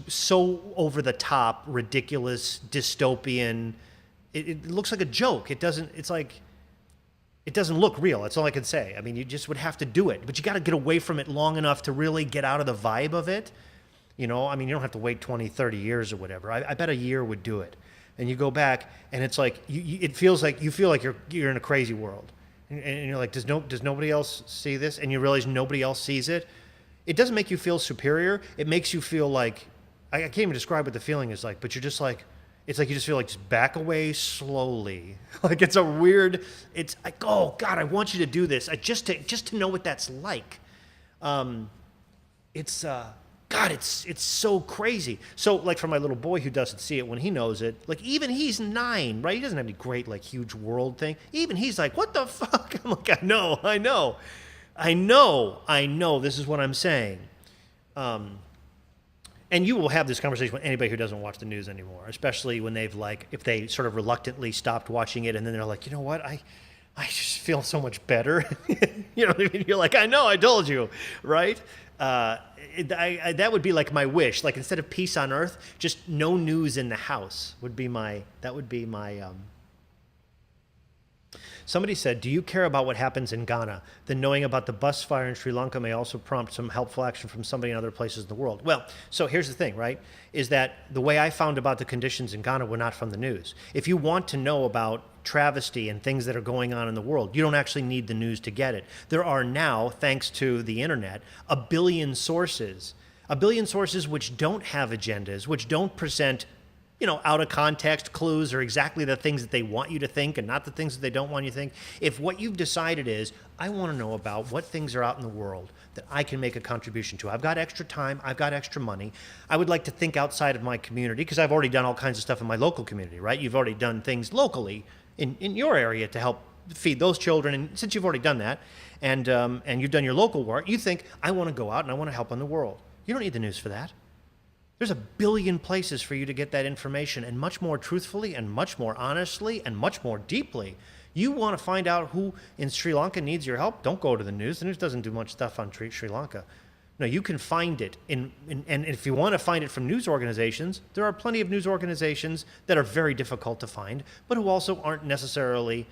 so over the top, ridiculous, dystopian. It looks like a joke. It doesn't look real. That's all I can say. I mean, you just would have to do it, but you got to get away from it long enough to really get out of the vibe of it. You don't have to wait 20, 30 years or whatever. I bet a year would do it. And you go back, and it's like it feels like you feel like you're in a crazy world, and you're like, does nobody else see this? And you realize nobody else sees it. It doesn't make you feel superior. It makes you feel like, I can't even describe what the feeling is like, but you're just like, it's like you just feel like just back away slowly. Like it's like, oh God, I want you to do this. Just to know what that's like. God, it's so crazy. So, like, for my little boy who doesn't see it when he knows it, like, even he's 9, right? He doesn't have any great, like, huge world thing. Even he's like, what the fuck? I'm like, I know. This is what I'm saying. And you will have this conversation with anybody who doesn't watch the news anymore, especially when if they sort of reluctantly stopped watching it, and then they're like, you know what? I just feel so much better. You know what I mean? You're like, I know, I told you, right? That would be like my wish. Like, instead of peace on earth, just no news in the house would be my. Somebody said, do you care about what happens in Ghana? Then knowing about the bus fire in Sri Lanka may also prompt some helpful action from somebody in other places in the world. Well, so here's the thing, right? Is that the way I found about the conditions in Ghana were not from the news. If you want to know about travesty and things that are going on in the world, you don't actually need the news to get it. There are now, thanks to the internet, a billion sources which don't have agendas, which don't present, out of context clues or exactly the things that they want you to think and not the things that they don't want you to think. If what you've decided is, I want to know about what things are out in the world that I can make a contribution to. I've got extra time, I've got extra money. I would like to think outside of my community because I've already done all kinds of stuff in my local community, right? You've already done things locally in your area to help feed those children. And since you've already done that and you've done your local work, you think, I want to go out and I want to help in the world. You don't need the news for that. There's a billion places for you to get that information, and much more truthfully and much more honestly and much more deeply. You want to find out who in Sri Lanka needs your help? Don't go to the news. The news doesn't do much stuff on Sri Lanka. No, you can find it. And if you want to find it from news organizations, there are plenty of news organizations that are very difficult to find, but who also aren't necessarily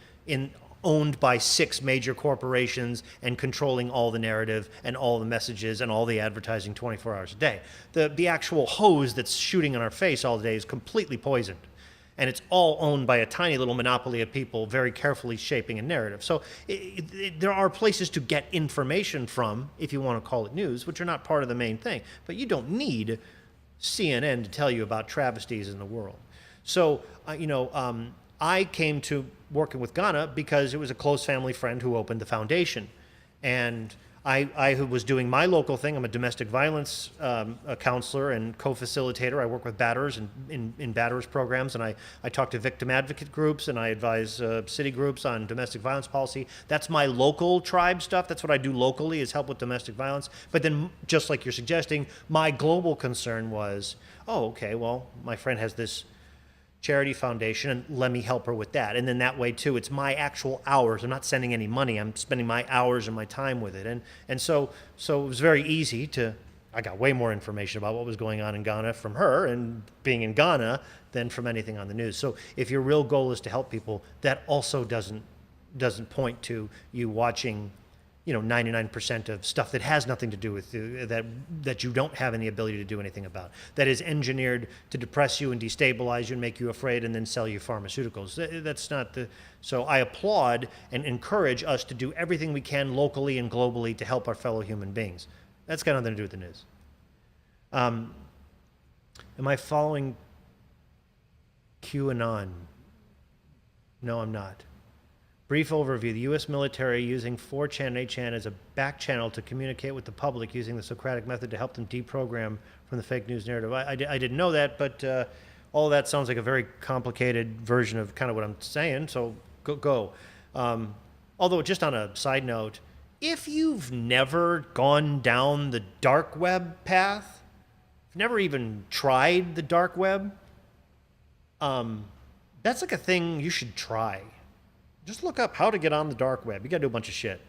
owned by 6 major corporations and controlling all the narrative and all the messages and all the advertising 24 hours a day. The actual hose that's shooting in our face all day is completely poisoned. And it's all owned by a tiny little monopoly of people very carefully shaping a narrative. So there are places to get information from, if you want to call it news, which are not part of the main thing. But you don't need CNN to tell you about travesties in the world. So, I came to working with Ghana because it was a close family friend who opened the foundation. And I was doing my local thing. I'm a domestic violence counselor and co-facilitator. I work with batterers in batterers programs, and I talk to victim advocate groups, and I advise city groups on domestic violence policy. That's my local tribe stuff. That's what I do locally, is help with domestic violence. But then, just like you're suggesting, my global concern was, my friend has this charity foundation, and let me help her with that. And then that way too, it's my actual hours. I'm not sending any money. I'm spending my hours and my time with it. And so it was very easy I got way more information about what was going on in Ghana from her and being in Ghana than from anything on the news. So if your real goal is to help people, that also doesn't point to you watching 99% of stuff that has nothing to do with you, that you don't have any ability to do anything about, that is engineered to depress you and destabilize you and make you afraid and then sell you pharmaceuticals. That's not so I applaud and encourage us to do everything we can locally and globally to help our fellow human beings. That's got nothing to do with the news. Am I following QAnon? No, I'm not. Brief overview. The U.S. military using 4chan and 8chan as a back channel to communicate with the public using the Socratic method to help them deprogram from the fake news narrative. I didn't know that, but all of that sounds like a very complicated version of kind of what I'm saying, so go. Although, just on a side note, if you've never gone down the dark web path, if you've never even tried the dark web, that's like a thing you should try. Just look up how to get on the dark web. You got to do a bunch of shit.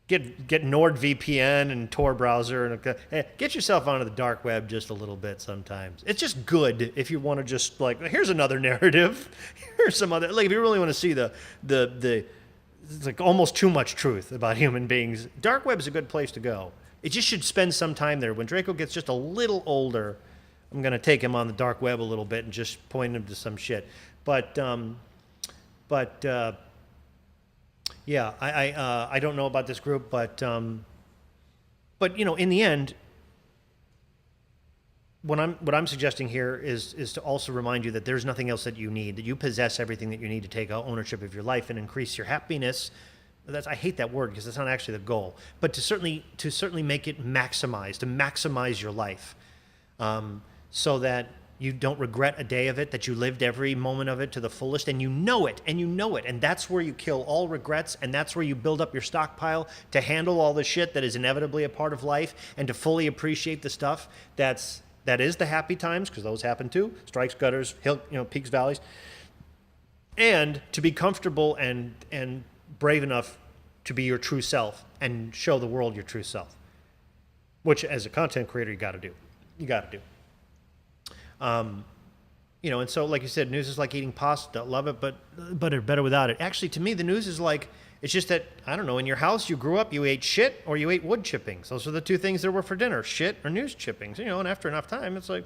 Get NordVPN and Tor browser and get yourself onto the dark web just a little bit sometimes. It's just good if you want to just here's another narrative. Here's some other if you really want to see the it's like almost too much truth about human beings. Dark web is a good place to go. It just should spend some time there. When Draco gets just a little older, I'm going to take him on the dark web a little bit and just point him to some shit. But yeah, I don't know about this group, but in the end, what I'm suggesting here is to also remind you that there's nothing else that you need, that you possess everything that you need to take ownership of your life and increase your happiness. I hate that word because that's not actually the goal, but to certainly make it maximized, to maximize your life, so that you don't regret a day of it, that you lived every moment of it to the fullest, and you know it, and that's where you kill all regrets, and that's where you build up your stockpile to handle all the shit that is inevitably a part of life, and to fully appreciate the stuff that is the happy times, because those happen too, strikes, gutters, peaks, valleys, and to be comfortable and brave enough to be your true self and show the world your true self, which as a content creator you got to do. And so, like you said, news is like eating pasta. Love it, but it's better without it. Actually, to me, the news is like, it's just that, I don't know, in your house, you grew up, you ate shit or you ate wood chippings. Those are the two things there were for dinner, shit or news chippings. And after enough time, it's like,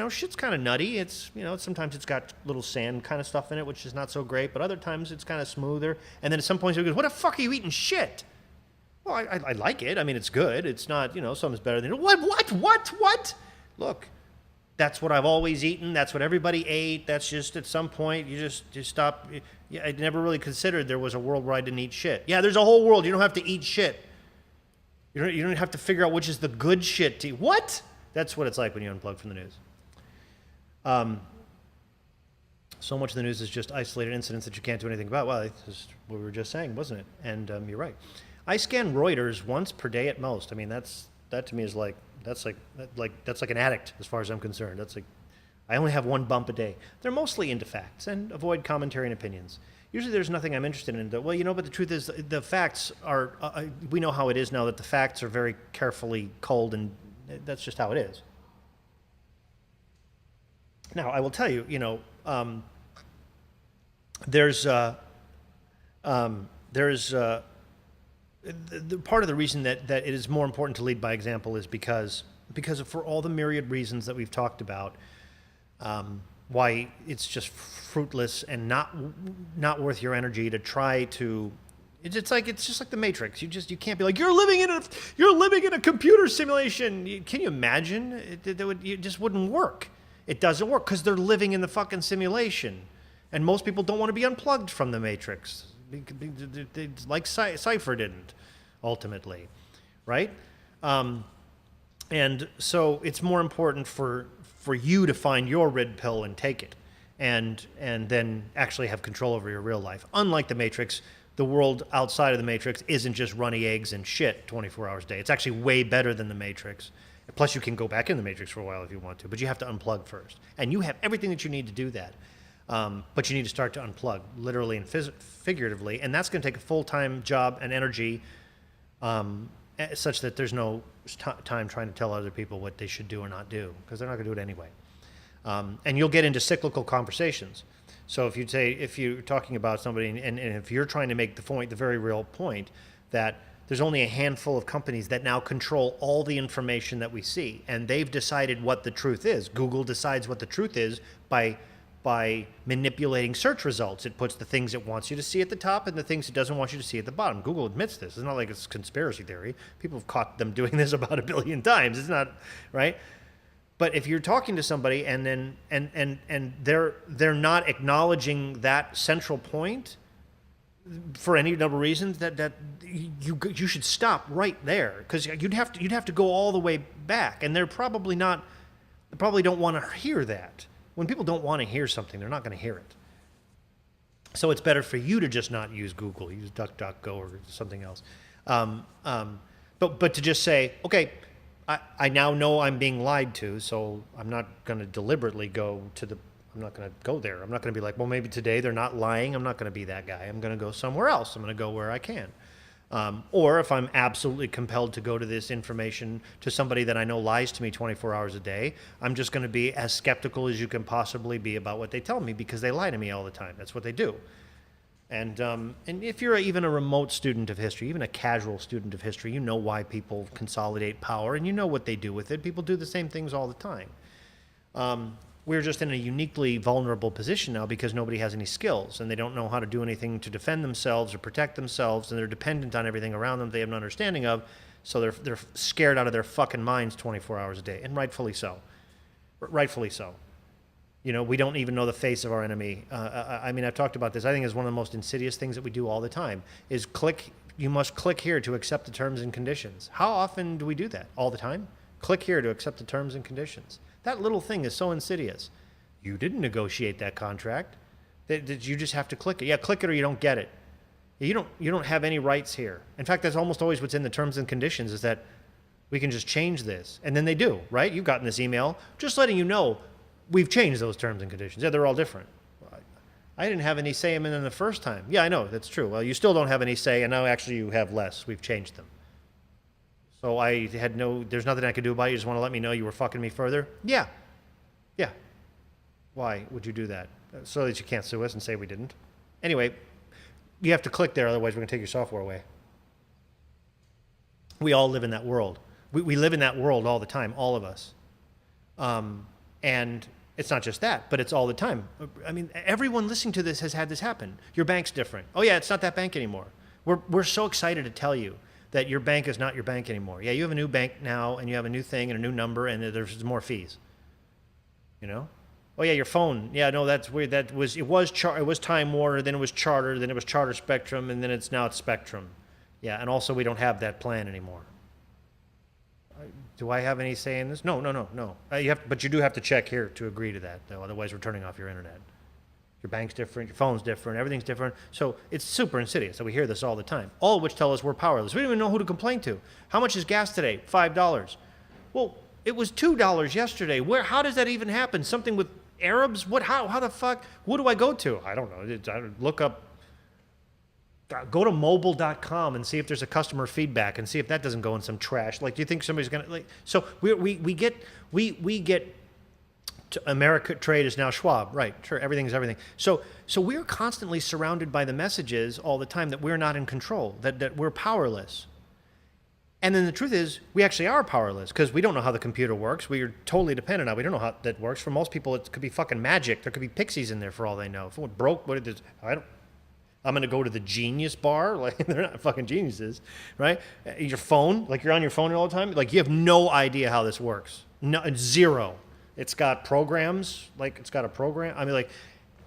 shit's kind of nutty. It's, sometimes it's got little sand kind of stuff in it, which is not so great, but other times it's kind of smoother. And then at some point, you go, what the fuck are you eating shit? Well, I like it. I mean, it's good. It's not, something's better than, what? Look. That's what I've always eaten. That's what everybody ate. That's just at some point you just stop. Yeah, I never really considered there was a world where I didn't eat shit. Yeah, there's a whole world. You don't have to eat shit. You don't have to figure out which is the good shit to eat. What? That's what it's like when you unplug from the news. So much of the news is just isolated incidents that you can't do anything about. Well, that's what we were just saying, wasn't it? And you're right. I scan Reuters once per day at most. I mean, that to me is like. That's like an addict as far as I'm concerned. That's like, I only have one bump a day. They're mostly into facts and avoid commentary and opinions. Usually there's nothing I'm interested in. But the truth is the facts are, we know how it is now that the facts are very carefully culled, and that's just how it is. Now, I will tell you, there's the part of the reason that it is more important to lead by example is because for all the myriad reasons that we've talked about, why it's just fruitless and not worth your energy to try to. It's just like the Matrix. You can't be like, you're living in a computer simulation. Can you imagine? It just wouldn't work. It doesn't work because they're living in the fucking simulation, and most people don't want to be unplugged from the Matrix. Like Cypher didn't, ultimately, right? And so it's more important for you to find your red pill and take it, and then actually have control over your real life. Unlike the Matrix, the world outside of the Matrix isn't just runny eggs and shit 24 hours a day. It's actually way better than the Matrix. Plus, you can go back in the Matrix for a while if you want to, but you have to unplug first. And you have everything that you need to do that. But you need to start to unplug, literally and figuratively, and that's going to take a full-time job and energy, such that there's no time trying to tell other people what they should do or not do, because they're not going to do it anyway. And you'll get into cyclical conversations. So if you're talking about somebody, and if you're trying to make the very real point that there's only a handful of companies that now control all the information that we see, and they've decided what the truth is. Google decides what the truth is by manipulating search results. It puts the things it wants you to see at the top and the things it doesn't want you to see at the bottom. Google admits this. It's not like it's conspiracy theory. People have caught them doing this about 1 billion times. It's not, right? But if you're talking to somebody and then and they're not acknowledging that central point for any number of reasons, that you should stop right there, because you'd have to go all the way back, and they probably don't want to hear that. When people don't want to hear something, they're not going to hear it. So it's better for you to just not use Google, use DuckDuckGo or something else. But to just say, okay, I now know I'm being lied to, so I'm not going to deliberately I'm not going to go there. I'm not going to be like, well, maybe today they're not lying. I'm not going to be that guy. I'm going to go somewhere else. I'm going to go where I can. Or if I'm absolutely compelled to go to this information to somebody that I know lies to me 24 hours a day, I'm just going to be as skeptical as you can possibly be about what they tell me, because they lie to me all the time. That's what they do. And if you're even a remote student of history, even a casual student of history, you know why people consolidate power, and you know what they do with it. People do the same things all the time. We're just in a uniquely vulnerable position now because nobody has any skills, and they don't know how to do anything to defend themselves or protect themselves, and they're dependent on everything around them they have no understanding of, so they're scared out of their fucking minds 24 hours a day, and rightfully so. Rightfully so. We don't even know the face of our enemy. I mean, I've talked about this. I think it's one of the most insidious things that we do all the time is you must click here to accept the terms and conditions. How often do we do that? All the time? Click here to accept the terms and conditions. That little thing is so insidious. You didn't negotiate that contract. You just have to click it. Yeah, click it or you don't get it. You don't have any rights here. In fact, that's almost always what's in the terms and conditions, is that we can just change this. And then they do, right? You've gotten this email just letting you know we've changed those terms and conditions. Yeah, they're all different. I didn't have any say in them the first time. Yeah, I know, that's true. Well, you still don't have any say, and now actually you have less. We've changed them. So there's nothing I could do about it. You just want to let me know you were fucking me further? Yeah. Why would you do that? So that you can't sue us and say we didn't. Anyway, you have to click there, otherwise we're going to take your software away. We all live in that world. We live in that world all the time, all of us. And it's not just that, but it's all the time. I mean, everyone listening to this has had this happen. Your bank's different. Oh yeah, it's not that bank anymore. We're so excited to tell you that your bank is not your bank anymore. Yeah, you have a new bank now, and you have a new thing and a new number, and there's more fees. You know? Oh yeah, your phone. Yeah, no, that's weird. It was Time Warner, then it was Charter, then it was Charter Spectrum, and then it's Spectrum. Yeah, and also we don't have that plan anymore. Do I have any say in this? No. But you do have to check here to agree to that, though. Otherwise, we're turning off your internet. Your bank's different, your phone's different, everything's different. So it's super insidious. So we hear this all the time. All of which tell us we're powerless. We don't even know who to complain to. How much is gas today? $5. Well, it was $2 yesterday. How does that even happen? Something with Arabs? How the fuck? Who do I go to? I don't know. I look up, go to mobile.com and see if there's a customer feedback and see if that doesn't go in some trash. Like, do you think somebody's going to, so we get to America Trade is now Schwab, right? Sure, everything is everything. So we're constantly surrounded by the messages all the time that we're not in control, that we're powerless. And then the truth is, we actually are powerless because we don't know how the computer works. We are totally dependent on it. We don't know how that works. For most people, it could be fucking magic. There could be pixies in there for all they know. If it broke, I'm going to go to the Genius bar. Like, they're not fucking geniuses, right? Your phone, like you're on your phone all the time. Like, you have no idea how this works. No, it's zero. It's got programs. Like, it's got a program. I mean, like,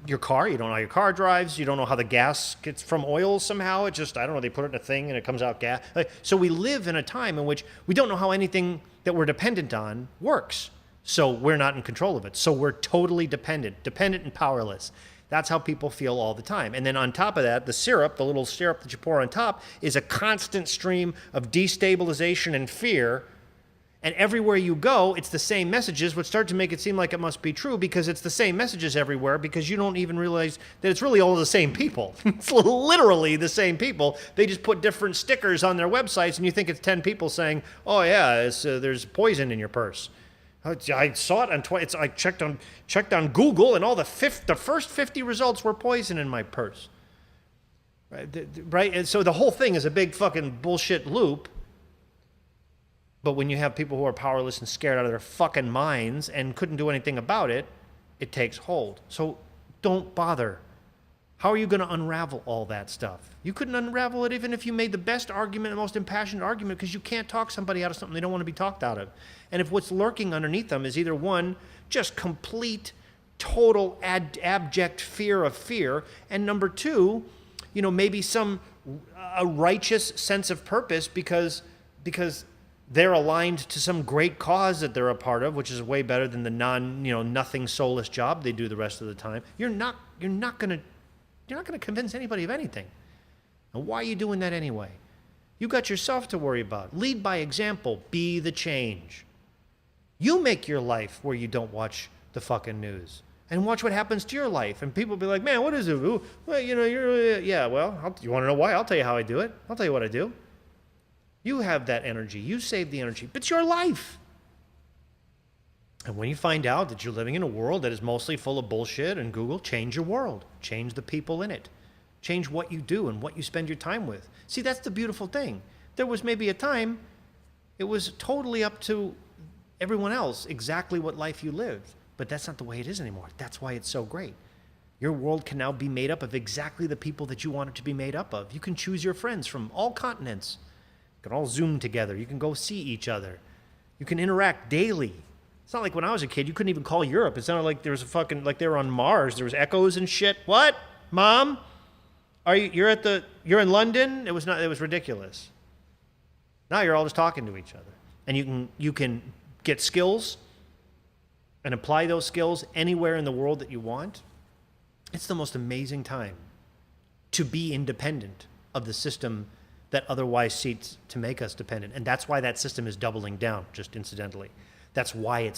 your car, you don't know how your car drives. You don't know how the gas gets from oil somehow. It just, I don't know, they put it in a thing and it comes out gas. Like, so we live in a time in which we don't know how anything that we're dependent on works. So we're not in control of it. So we're totally dependent and powerless. That's how people feel all the time. And then on top of that, the syrup, the little syrup that you pour on top, is a constant stream of destabilization and fear. And everywhere you go, it's the same messages, which start to make it seem like it must be true because it's the same messages everywhere because you don't even realize that it's really all the same people. It's literally the same people. They just put different stickers on their websites and you think it's 10 people saying, oh yeah, there's poison in your purse. I saw it on I checked on Google and all the first 50 results were poison in my purse. Right? And so the whole thing is a big fucking bullshit loop. But when you have people who are powerless and scared out of their fucking minds and couldn't do anything about it, it takes hold. So don't bother. How are you going to unravel all that stuff? You couldn't unravel it even if you made the best argument, the most impassioned argument, because you can't talk somebody out of something they don't want to be talked out of. And if what's lurking underneath them is either one, just complete, total, abject fear of fear, and number two, maybe a righteous sense of purpose because they're aligned to some great cause that they're a part of, which is way better than the nothing soulless job they do the rest of the time. You're not going to convince anybody of anything. And why are you doing that anyway? You got yourself to worry about. Lead by example. Be the change. You make your life where you don't watch the fucking news. And watch what happens to your life. And people will be like, man, what is it? Well, you want to know why? I'll tell you how I do it. I'll tell you what I do. You have that energy. You save the energy. But it's your life. And when you find out that you're living in a world that is mostly full of bullshit and Google, change your world. Change the people in it. Change what you do and what you spend your time with. See, that's the beautiful thing. There was maybe a time it was totally up to everyone else exactly what life you lived. But that's not the way it is anymore. That's why it's so great. Your world can now be made up of exactly the people that you want it to be made up of. You can choose your friends from all continents. You can all Zoom together. You can go see each other. You can interact daily. It's not like when I was a kid, you couldn't even call Europe. It sounded like there was like they were on Mars. There was echoes and shit. What? Mom? You're in London? It was ridiculous. Now you're all just talking to each other. And you can get skills and apply those skills anywhere in the world that you want. It's the most amazing time to be independent of the system that otherwise seeks to make us dependent. And that's why that system is doubling down, just incidentally. That's why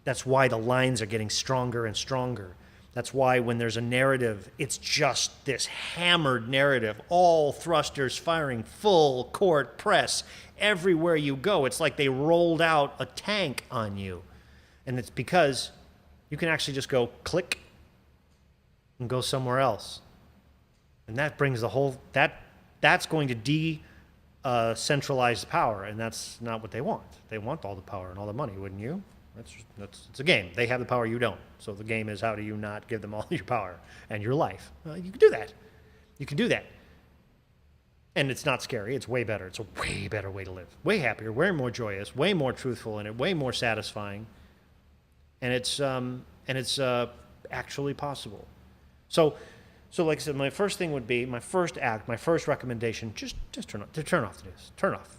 the lines are getting stronger and stronger. That's why when there's a narrative, it's just this hammered narrative, all thrusters firing full court press everywhere you go. It's like they rolled out a tank on you. And it's because You can actually just go click and go somewhere else. And that brings the whole, that's going to decentralize the power, and that's not what they want. They want all the power and all the money, wouldn't you? It's a game. They have the power, you don't. So the game is, how do you not give them all your power and your life? You can do that. You can do that. And it's not scary. It's way better. It's a way better way to live. Way happier, way more joyous, way more truthful in it, way more satisfying. And it's actually possible. So like I said, my first thing would be, my first act, my first recommendation, just turn off this. Turn off.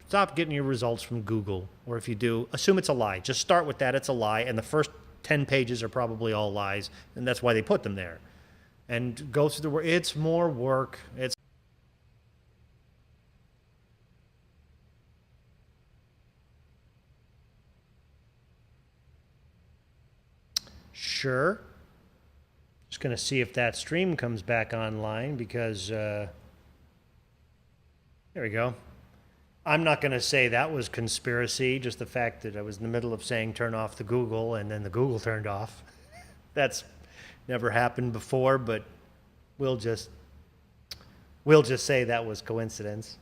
Stop getting your results from Google. Or if you do, assume it's a lie. Just start with that. It's a lie. And the first 10 pages are probably all lies. And that's why they put them there. And go through the work. It's more work. It's sure. Just going to see if that stream comes back online, because there we go. I'm not going to say that was conspiracy, just the fact that I was in the middle of saying turn off the Google and then the Google turned off. That's never happened before, but we'll just say that was coincidence.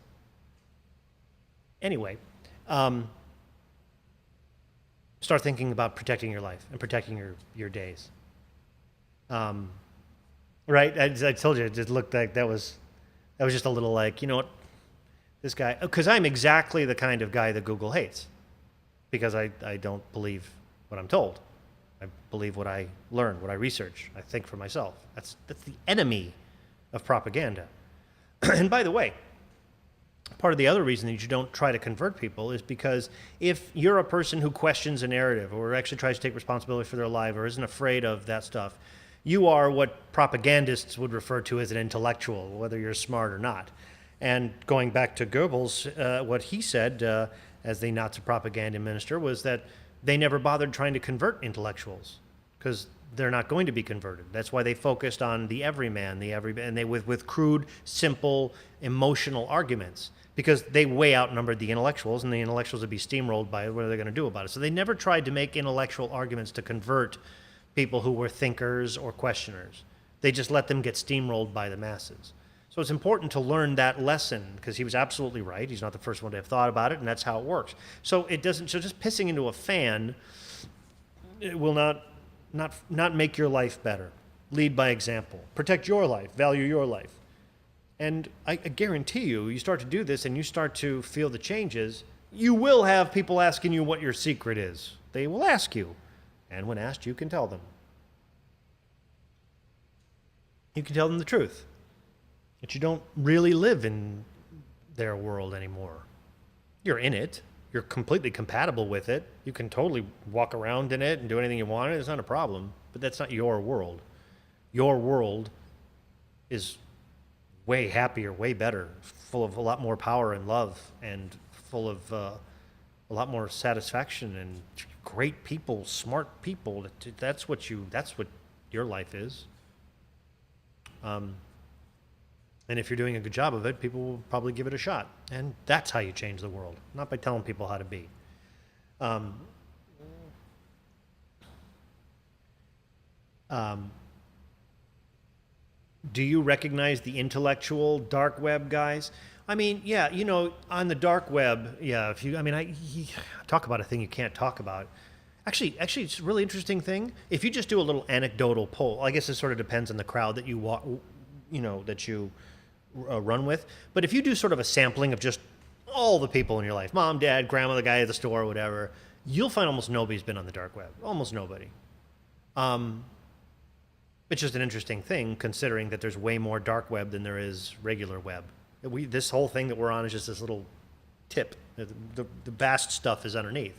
Anyway, start thinking about protecting your life and protecting your days. Right? I told you, it just looked like that was just a little like, you know what? This guy, because I'm exactly the kind of guy that Google hates, because I don't believe what I'm told. I believe what I learn, what I research. I think for myself. That's the enemy of propaganda. And by the way, part of the other reason that you don't try to convert people is because if you're a person who questions a narrative or actually tries to take responsibility for their life or isn't afraid of that stuff, you are what propagandists would refer to as an intellectual, whether you're smart or not. And going back to Goebbels, what he said as the Nazi propaganda minister was that they never bothered trying to convert intellectuals because they're not going to be converted. That's why they focused on the everyman, and they with crude, simple, emotional arguments, because they way outnumbered the intellectuals, and the intellectuals would be steamrolled by what are they going to do about it. So they never tried to make intellectual arguments to convert people who were thinkers or questioners. They just let them get steamrolled by the masses. So it's important to learn that lesson, because he was absolutely right. He's not the first one to have thought about it, and that's how it works. So just pissing into a fan, it will not make your life better. Lead by example. Protect your life. Value your life. And I guarantee you start to do this and you start to feel the changes, you will have people asking you what your secret is. They will ask you. And when asked, you can tell them. You can tell them the truth. That you don't really live in their world anymore. You're in it. You're completely compatible with it. You can totally walk around in it and do anything you want. It's not a problem. But that's not your world. Your world is way happier, way better, full of a lot more power and love, and full of a lot more satisfaction and great people, smart people. That's what your life is. And if you're doing a good job of it, people will probably give it a shot. And that's how you change the world, not by telling people how to be. Do you recognize the intellectual dark web guys? I mean, yeah, on the dark web, yeah, talk about a thing you can't talk about. Actually, it's a really interesting thing. If you just do a little anecdotal poll, I guess it sort of depends on the crowd that you run with. But if you do sort of a sampling of just all the people in your life, mom, dad, grandma, the guy at the store, whatever, you'll find almost nobody's been on the dark web. Almost nobody. It's just an interesting thing, considering that there's way more dark web than there is regular web. This whole thing that we're on is just this little tip. The vast stuff is underneath.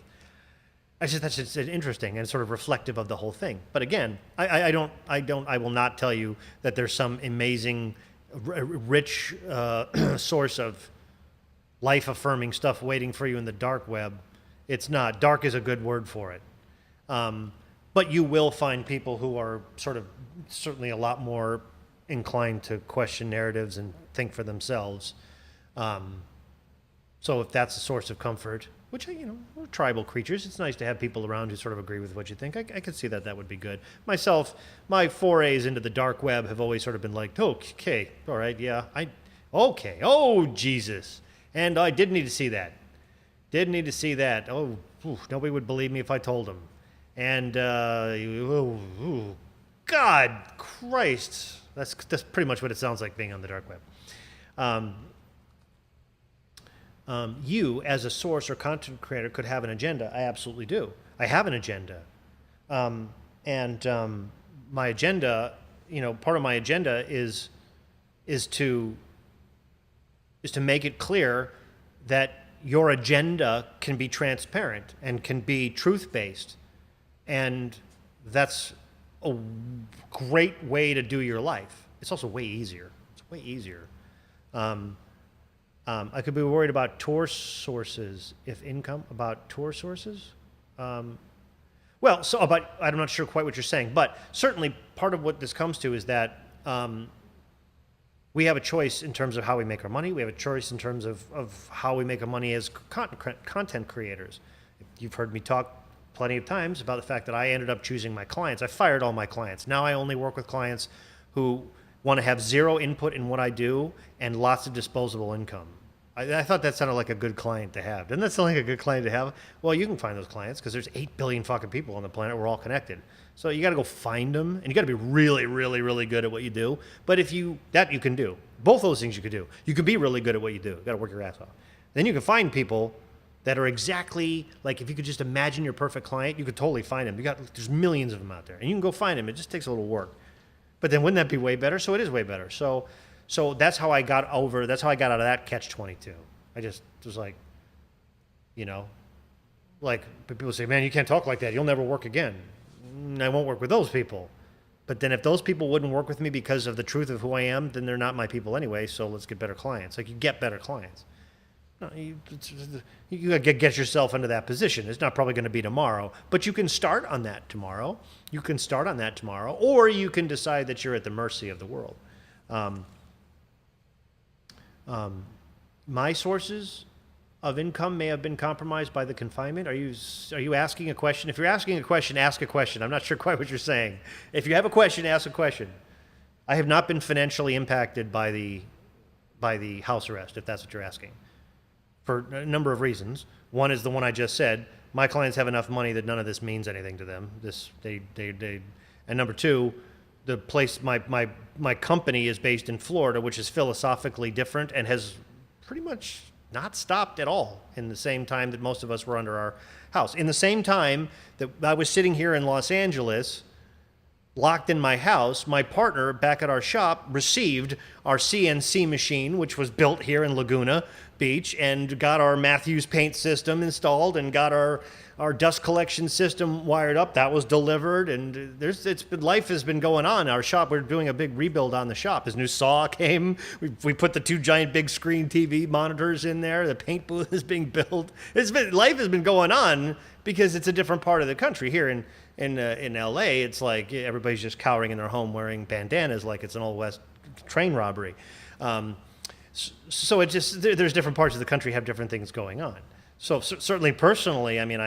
That's just interesting and sort of reflective of the whole thing. But again, I will not tell you that there's some amazing, rich source of life-affirming stuff waiting for you in the dark web. It's not. Dark is a good word for it. But you will find people who are certainly a lot more inclined to question narratives and think for themselves. So if that's a source of comfort, which, we're tribal creatures, it's nice to have people around who sort of agree with what you think. I could see that would be good. Myself, my forays into the dark web have always sort of been like, okay, all right, yeah, okay, oh, Jesus. And I did need to see that. Didn't need to see that. Oh, nobody would believe me if I told them. And, God Christ. That's pretty much what it sounds like being on the dark web. You, as a source or content creator, could have an agenda. I absolutely do. I have an agenda. My agenda, part of my agenda is to make it clear that your agenda can be transparent and can be truth-based. And that's a great way to do your life. It's also way easier. It's way easier. I could be worried about tour sources about tour sources. I'm not sure quite what you're saying, but certainly part of what this comes to is that we have a choice in terms of how we make our money. We have a choice in terms of how we make our money as content creators. You've heard me talk plenty of times about the fact that I ended up choosing my clients. I fired all my clients. Now I only work with clients who want to have zero input in what I do and lots of disposable income. I thought that sounded like a good client to have. Doesn't that sound like a good client to have? Well, you can find those clients because there's 8 billion fucking people on the planet. We're all connected. So you got to go find them, and you got to be really, really, really good at what you do. But you can do. Both those things you could do. You can be really good at what you do. You got to work your ass off. Then you can find people that are exactly like, if you could just imagine your perfect client, you could totally find them. There's millions of them out there, and you can go find them. It just takes a little work. But then wouldn't that be way better? So it is way better. So that's how I got out of that catch-22. I just was like, like people say, man, you can't talk like that. You'll never work again. I won't work with those people. But then if those people wouldn't work with me because of the truth of who I am, then they're not my people anyway, so let's get better clients. Like, you get better clients. No, you got to get yourself into that position. It's not probably going to be tomorrow, but you can start on that tomorrow. Or you can decide that you're at the mercy of the world. My sources of income may have been compromised by the confinement. Are you asking a question? If you're asking a question, ask a question. I'm not sure quite what you're saying. If you have a question, ask a question. I have not been financially impacted by the house arrest, if that's what you're asking, for a number of reasons. One is the one I just said. My clients have enough money that none of this means anything to them. And number two, the place my company is based in Florida, which is philosophically different and has pretty much not stopped at all in the same time that most of us were under our house. In the same time that I was sitting here in Los Angeles, locked in my house, my partner back at our shop received our CNC machine, which was built here in Laguna Beach, and got our Matthews paint system installed and got our dust collection system wired up. That was delivered, and life has been going on. Our shop, we're doing a big rebuild on the shop. His new saw came. We put the 2 giant big screen TV monitors in there. The paint booth is being built. Life has been going on because it's a different part of the country. Here in LA, it's like everybody's just cowering in their home wearing bandanas like it's an Old West train robbery. So there's different parts of the country have different things going on. So certainly personally, I mean,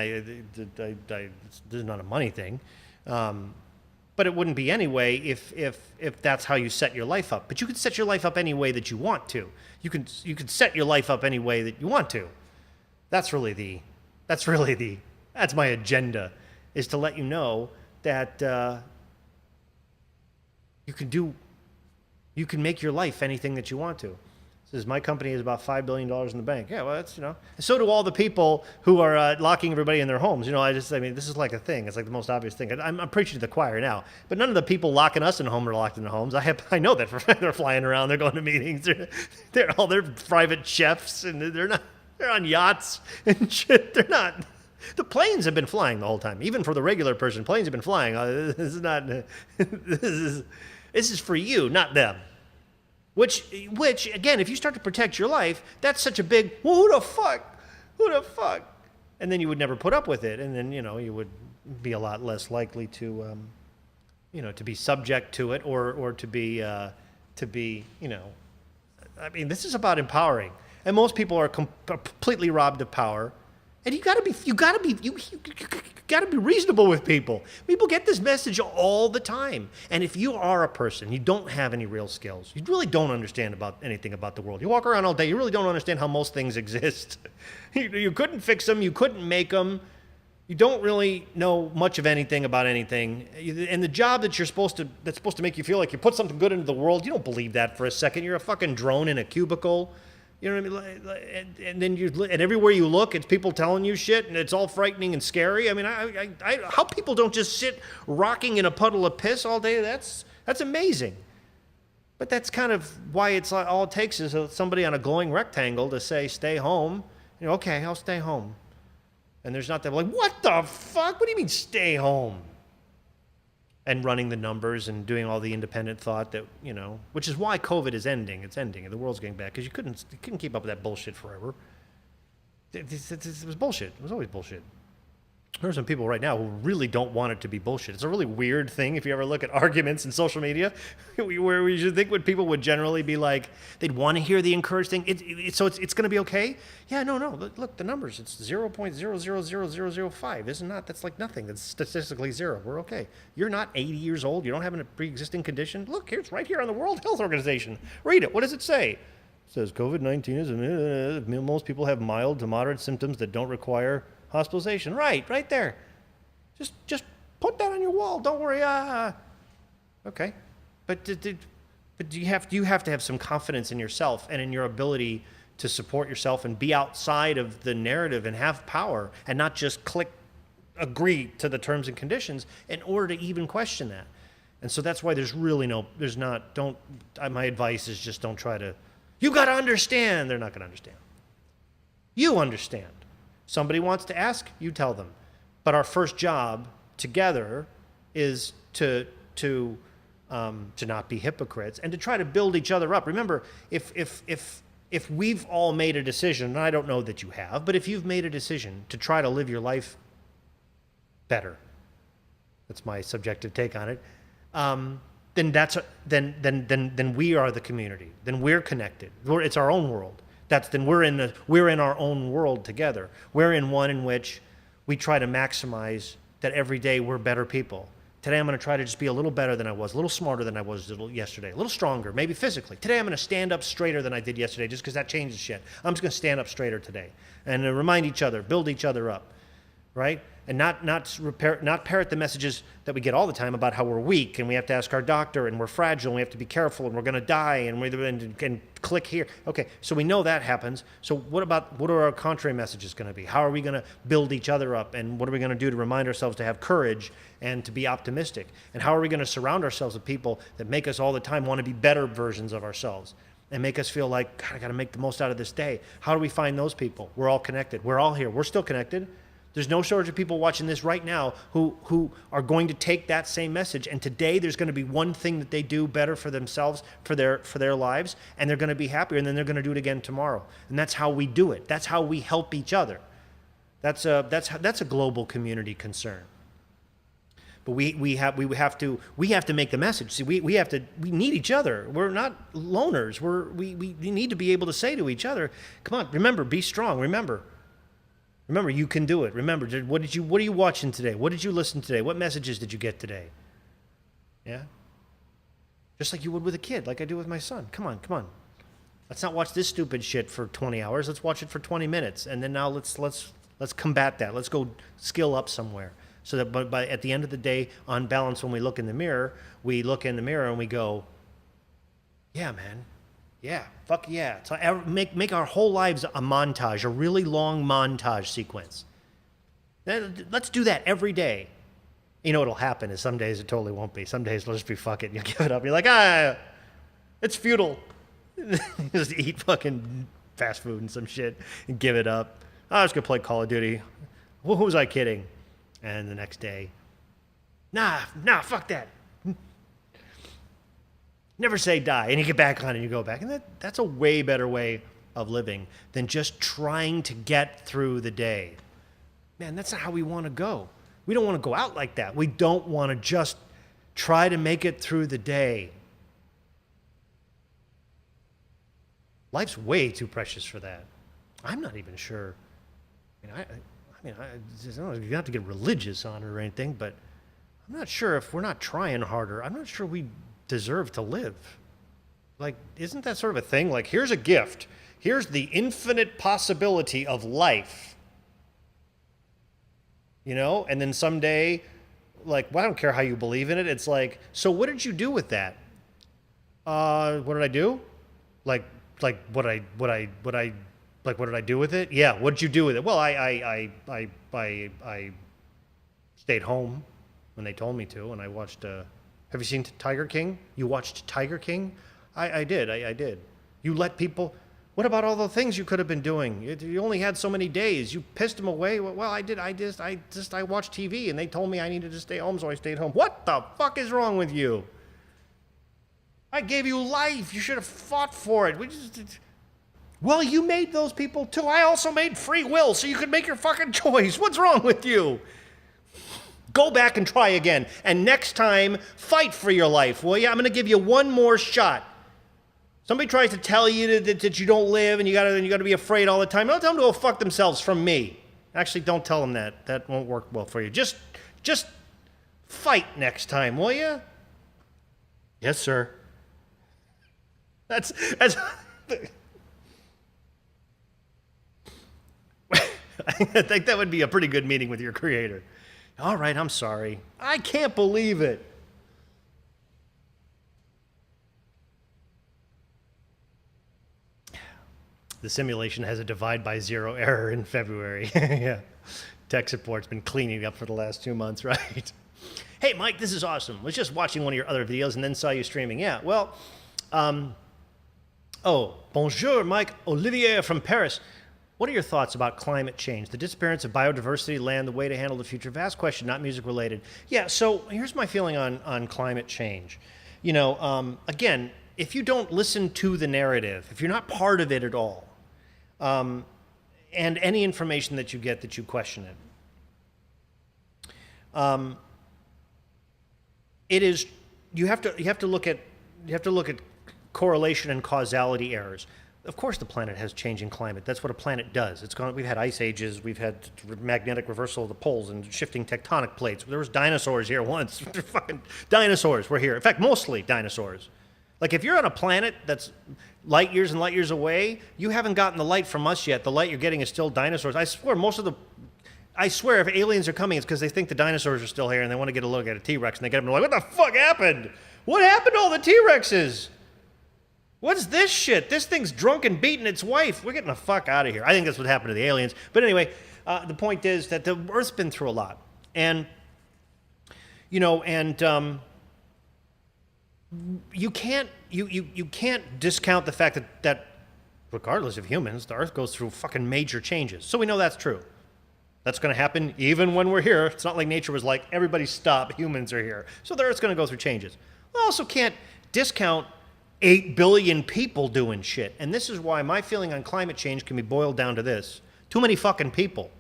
this is not a money thing, but it wouldn't be anyway if that's how you set your life up. But you can set your life up any way that you want to. You can set your life up any way that you want to. That's my agenda, is to let you know that you can make your life anything that you want to. Says my company is about $5 billion in the bank. Yeah, well, that's, so do all the people who are locking everybody in their homes. This is like a thing. It's like the most obvious thing. I'm preaching to the choir now, but none of the people locking us in home are locked in their homes. I know that they're flying around. They're going to meetings. They're private chefs, and they're on yachts and shit. They're not. The planes have been flying the whole time. Even for the regular person, planes have been flying. This is for you, not them. Which again, if you start to protect your life, that's such a big, well, who the fuck? And then you would never put up with it, and then you would be a lot less likely to to be subject to it, or to be this is about empowering. and most people are completely robbed of power. And you gotta be reasonable with people. People get this message all the time. And if you are a person, you don't have any real skills, you really don't understand anything about the world. You walk around all day, you really don't understand how most things exist. You couldn't fix them, you couldn't make them. You don't really know much of anything about anything. And the job that's supposed to make you feel like you put something good into the world, you don't believe that for a second. You're a fucking drone in a cubicle. You know what I mean? And then and everywhere you look, it's people telling you shit, and it's all frightening and scary. I mean, how people don't just sit rocking in a puddle of piss all day, that's amazing. But that's kind of why it's like all it takes is somebody on a glowing rectangle to say, stay home. You know, okay, I'll stay home. And there's not that, like, what the fuck? What do you mean stay home? And running the numbers and doing all the independent thought that, you know, which is why COVID is ending. It's ending, and the world's getting back, because you couldn't keep up with that bullshit forever. It was bullshit. It was always bullshit. There are some people right now who really don't want it to be bullshit. It's a really weird thing if you ever look at arguments in social media, where we should think what people would generally be like, they'd want to hear the encouraged thing. So it's going to be okay? Yeah, no. Look, the numbers, it's 0.000005. That's like nothing. That's statistically zero. We're okay. You're not 80 years old. You don't have a pre-existing condition. Look, it's right here on the World Health Organization. Read it. What does it say? It says COVID-19 is, most people have mild to moderate symptoms that don't require hospitalization. Right there. Just put that on your wall. Don't worry. Okay. But you have to have some confidence in yourself and in your ability to support yourself and be outside of the narrative and have power and not just agree to the terms and conditions in order to even question that. And so that's why my advice is just don't try to, you got to understand. They're not going to understand. You understand. Somebody wants to ask, you tell them. But our first job together is to not be hypocrites and to try to build each other up. Remember, if we've all made a decision, and I don't know that you have, but if you've made a decision to try to live your life better, that's my subjective take on it, then we are the community. Then we're connected. It's our own world. Then we're in our own world together. We're in one in which we try to maximize that every day we're better people. Today I'm going to try to just be a little better than I was, a little smarter than I was yesterday, a little stronger, maybe physically. Today I'm going to stand up straighter than I did yesterday, just because that changes shit. I'm just going to stand up straighter today and remind each other, build each other up, right? And not parrot the messages that we get all the time about how we're weak and we have to ask our doctor and we're fragile and we have to be careful and we're going to die and click here. Okay, so we know that happens. So what are our contrary messages going to be? How are we going to build each other up? And what are we going to do to remind ourselves to have courage and to be optimistic? And how are we going to surround ourselves with people that make us all the time want to be better versions of ourselves and make us feel like, God, I got to make the most out of this day? How do we find those people? We're all connected. We're all here. We're still connected. There's no shortage of people watching this right now who are going to take that same message. And today there's going to be one thing that they do better for themselves, for their lives, and they're going to be happier, and then they're going to do it again tomorrow. And that's how we do it. That's how we help each other. That's a global community concern. But we have to make the message. See, we need each other. We're not loners. We need to be able to say to each other, come on, remember, be strong. Remember, you can do it. Remember, what are you watching today? What did you listen to today? What messages did you get today? Yeah? Just like you would with a kid, like I do with my son. Come on. Let's not watch this stupid shit for 20 hours. Let's watch it for 20 minutes. And then now let's combat that. Let's go skill up somewhere. So that by at the end of the day, on balance, when we look in the mirror and we go, yeah, man. Yeah, fuck yeah. So make our whole lives a montage, a really long montage sequence. Let's do that every day. You know what'll happen is some days it totally won't be. Some days it'll just be fuck it. You'll give it up. You're like, it's futile. Just eat fucking fast food and some shit and give it up. I was going to play Call of Duty. Who was I kidding? And the next day, nah, fuck that. Never say die, and you get back on and you go back. And that's a way better way of living than just trying to get through the day. Man, that's not how we want to go. We don't want to go out like that. We don't want to just try to make it through the day. Life's way too precious for that. I'm not even sure. I don't you have to get religious on it or anything, but I'm not sure if we're not trying harder. I'm not sure we deserve to live. Like, isn't that sort of a thing? Like, here's a gift. Here's the infinite possibility of life. You know? And then someday, like, well, I don't care how you believe in it. It's like, so what did you do with that? What did I do? What did I do with it? Yeah, what did you do with it? Well, I stayed home when they told me to, and I watched, have you seen Tiger King? You watched Tiger King? I did. You let people, what about all the things you could have been doing? You only had so many days. You pissed them away. Well, I did. I watched TV, and they told me I needed to stay home, so I stayed home. What the fuck is wrong with you? I gave you life. You should have fought for it. Well, you made those people too. I also made free will so you could make your fucking choice. What's wrong with you? Go back and try again. And next time, fight for your life, will you? I'm going to give you one more shot. Somebody tries to tell you that you don't live and you got to be afraid all the time. Don't tell them to go fuck themselves from me. Actually, don't tell them that. That won't work well for you. Just fight next time, will you? Yes, sir. That's I think that would be a pretty good meeting with your creator. All right, I'm sorry. I can't believe it. The simulation has a divide by zero error in February. Yeah. Tech support's been cleaning up for the last 2 months, right? Hey, Mike, this is awesome. Was just watching one of your other videos and then saw you streaming. Yeah, well, bonjour, Mike. Olivier from Paris. What are your thoughts about climate change, the disappearance of biodiversity, land, the way to handle the future? Vast question, not music related. Yeah, so here's my feeling on climate change. You know, again, if you don't listen to the narrative, if you're not part of it at all, and any information that you get that you question it, it is you have to look at correlation and causality errors. Of course, the planet has changing climate. That's what a planet does. We've had ice ages. We've had magnetic reversal of the poles and shifting tectonic plates. There was dinosaurs here once. Fucking dinosaurs were here. In fact, mostly dinosaurs. Like, if you're on a planet that's light years and light years away, you haven't gotten the light from us yet. The light you're getting is still dinosaurs. I swear if aliens are coming, it's because they think the dinosaurs are still here and they want to get a look at a T-Rex, and they get up and they're like, what the fuck happened? What happened to all the T-Rexes? What's this shit? This thing's drunk and beating its wife. We're getting the fuck out of here. I think that's what happened to the aliens. But anyway, the point is that the Earth's been through a lot. And, you know, you can't discount the fact that regardless of humans, the Earth goes through fucking major changes. So we know that's true. That's going to happen even when we're here. It's not like nature was like, everybody stop, humans are here. So the Earth's going to go through changes. We also can't discount 8 billion people doing shit. And this is why my feeling on climate change can be boiled down to this. Too many fucking people.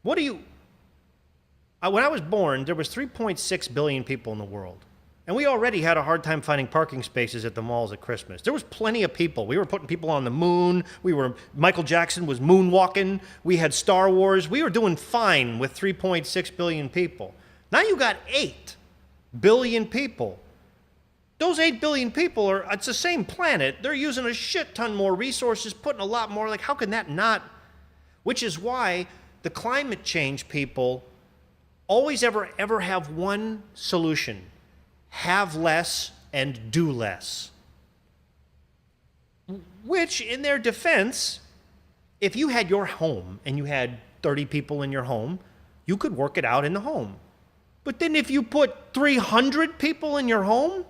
When I was born, there was 3.6 billion people in the world. And we already had a hard time finding parking spaces at the malls at Christmas. There was plenty of people. We were putting people on the moon. Michael Jackson was moonwalking. We had Star Wars. We were doing fine with 3.6 billion people. Now you got 8 billion people. Those 8 billion people it's the same planet. They're using a shit ton more resources, putting a lot more, like, how can that not? Which is why the climate change people always ever have one solution. Have less and do less. Which, in their defense, if you had your home and you had 30 people in your home, you could work it out in the home. But then if you put 300 people in your home,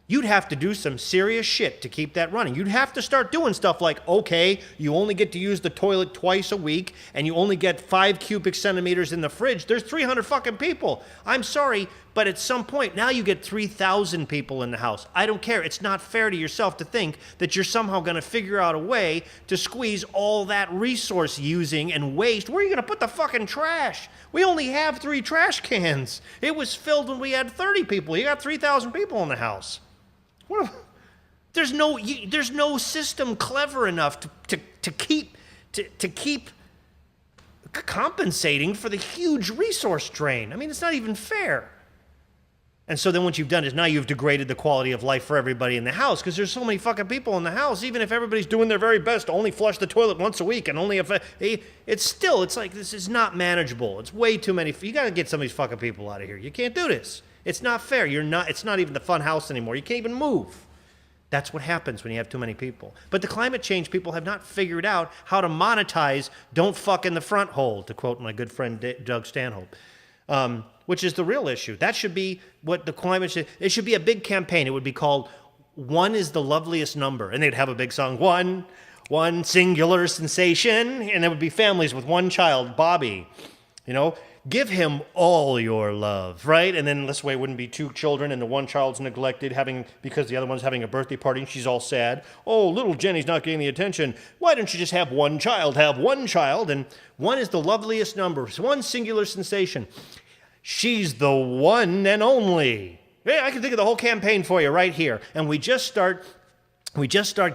you'd have to do some serious shit to keep that running. You'd have to start doing stuff like, okay, you only get to use the toilet twice a week, and you only get 5 cubic centimeters in the fridge. There's 300 fucking people. I'm sorry, but at some point, now you get 3,000 people in the house. I don't care. It's not fair to yourself to think that you're somehow going to figure out a way to squeeze all that resource using and waste. Where are you going to put the fucking trash? We only have 3 trash cans. It was filled when we had 30 people. You got 3,000 people in the house. There's no system clever enough to keep compensating for the huge resource drain. I mean, it's not even fair. And so then what you've done is now you've degraded the quality of life for everybody in the house because there's so many fucking people in the house. Even if everybody's doing their very best to only flush the toilet once a week and only if it's like this is not manageable. It's way too many. You got to get some of these fucking people out of here. You can't do this. It's not fair. It's not even the fun house anymore. You can't even move. That's what happens when you have too many people. But the climate change people have not figured out how to monetize "don't fuck in the front hole," to quote my good friend Doug Stanhope. Which is the real issue. That should be what the climate should. It should be a big campaign. It would be called "One is the Loveliest Number," and they'd have a big song, one singular sensation, and there would be families with one child, Bobby. Give him all your love, right? And then this way it wouldn't be two children and the one child's neglected because the other one's having a birthday party and she's all sad. Oh, little Jenny's not getting the attention. Why don't you just have one child? Have one child, and one is the loveliest number. It's one singular sensation. She's the one and only. Yeah, I can think of the whole campaign for you right here. And we just start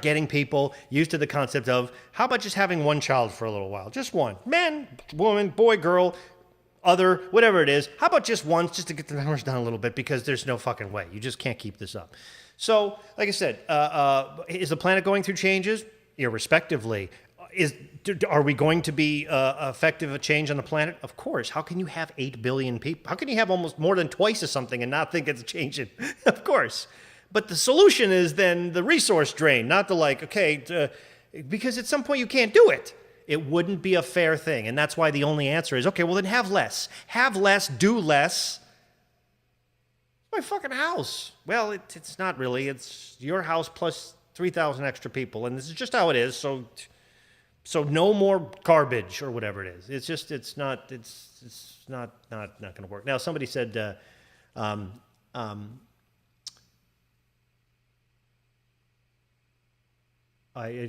getting people used to the concept of, how about just having one child for a little while? Just one. Man, woman, boy, girl, other, whatever it is. How about just once, just to get the numbers down a little bit, because there's no fucking way. You just can't keep this up. So, like I said, is the planet going through changes? Irrespectively. Are we going to be effective a change on the planet? Of course. How can you have 8 billion people? How can you have almost more than twice of something and not think it's changing? Of course. But the solution is then the resource drain, not because at some point you can't do it. It wouldn't be a fair thing. And that's why the only answer is, okay, well then have less. Have less, do less. My fucking house. Well, it's not really. It's your house plus 3,000 extra people. And this is just how it is. So no more garbage or whatever it is. It's not going to work. Now, somebody said, I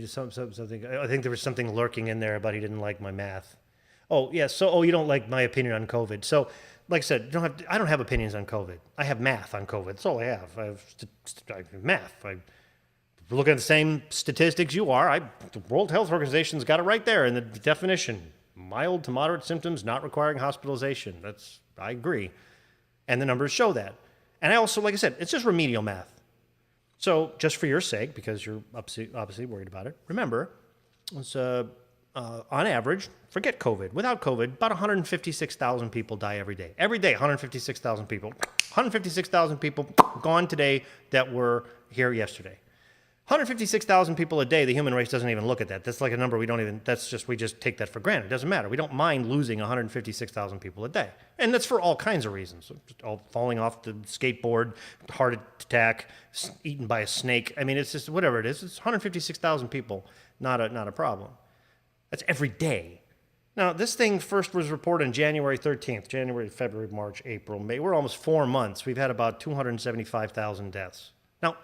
think there was something lurking in there about he didn't like my math. Oh, yeah. So, you don't like my opinion on COVID. So, like I said, I don't have opinions on COVID. I have math on COVID. That's all I have. I have math. We're looking at the same statistics you are. The World Health Organization's got it right there in the definition. Mild to moderate symptoms not requiring hospitalization. I agree. And the numbers show that. And I also, like I said, it's just remedial math. So just for your sake, because you're obviously worried about it, remember, it's, on average, forget COVID. Without COVID, about 156,000 people die every day. Every day, 156,000 people. 156,000 people gone today that were here yesterday. 156,000 people a day, the human race doesn't even look at that. That's like a number we just take that for granted. It doesn't matter. We don't mind losing 156,000 people a day. And that's for all kinds of reasons. All falling off the skateboard, heart attack, eaten by a snake. I mean, it's just whatever it is. It's 156,000 people, not a problem. That's every day. Now, this thing first was reported on January 13th, January, February, March, April, May. We're almost 4 months. We've had about 275,000 deaths. Now,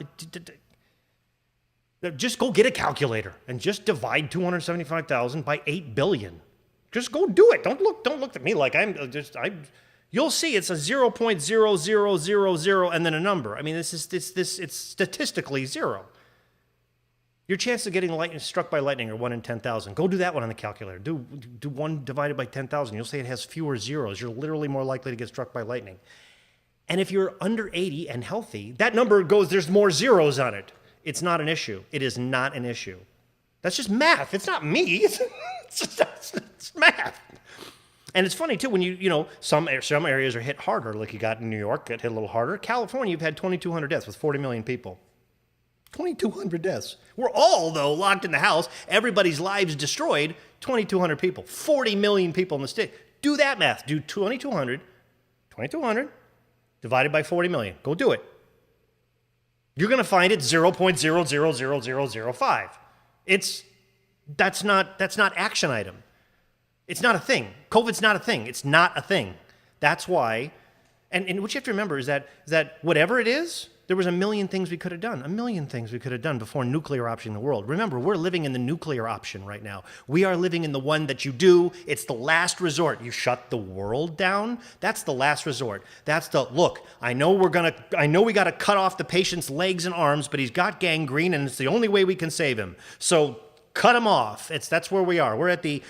just go get a calculator and just divide 275,000 by 8 billion. Just go do it. Don't look at me like you'll see it's a 0.0000 and then a number. I mean, it's statistically zero. Your chance of getting struck by lightning are 1 in 10,000. Go do that one on the calculator. Do 1 divided by 10,000. You'll see it has fewer zeros. You're literally more likely to get struck by lightning. And if you're under 80 and healthy, that number there's more zeros on it. It's not an issue. It is not an issue. That's just math. It's not me. It's math. And it's funny, too, when some areas are hit harder, like you got in New York, got hit a little harder. California, you've had 2,200 deaths with 40 million people. 2,200 deaths. We're all, though, locked in the house. Everybody's lives destroyed. 2,200 people. 40 million people in the state. Do that math. Do 2,200 divided by 40 million. Go do it. You're going to find it 0.000005. That's not action item. It's not a thing. COVID's not a thing. It's not a thing. That's why, and what you have to remember is that whatever it is, there was a million things we could have done, before nuclear optioning the world. Remember, we're living in the nuclear option right now. We are living in the one that you do. It's the last resort. You shut the world down. That's the last resort. That's the, look, I know we got to cut off the patient's legs and arms, but he's got gangrene and it's the only way we can save him. So cut him off. That's where we are. We're at the,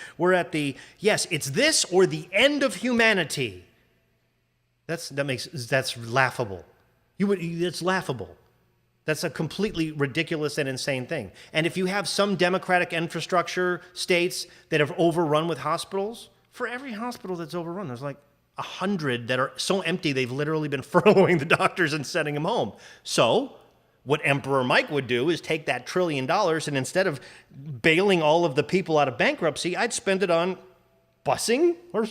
yes, it's this or the end of humanity. That's laughable. It's laughable. That's a completely ridiculous and insane thing. And if you have some democratic infrastructure states that have overrun with hospitals, for every hospital that's overrun, there's like 100 that are so empty they've literally been furloughing the doctors and sending them home. So what Emperor Mike would do is take that $1 trillion and instead of bailing all of the people out of bankruptcy, I'd spend it on busing or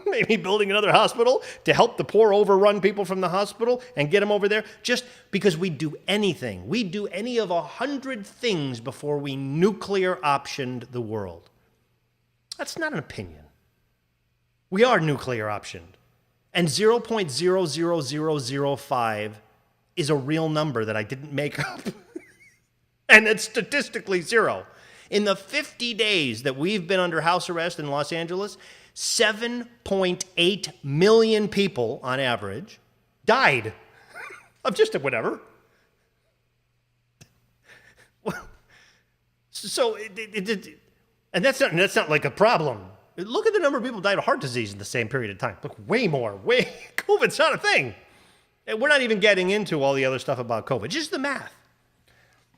maybe building another hospital to help the poor overrun people from the hospital and get them over there. Just because we'd do anything. We'd do any of 100 things before we nuclear optioned the world. That's not an opinion. We are nuclear optioned. And 0.00005 is a real number that I didn't make up. And it's statistically zero. In the 50 days that we've been under house arrest in Los Angeles, 7.8 million people on average died of just whatever. So, and that's not like a problem. Look at the number of people who died of heart disease in the same period of time. Look, way more. COVID's not a thing. And we're not even getting into all the other stuff about COVID, just the math.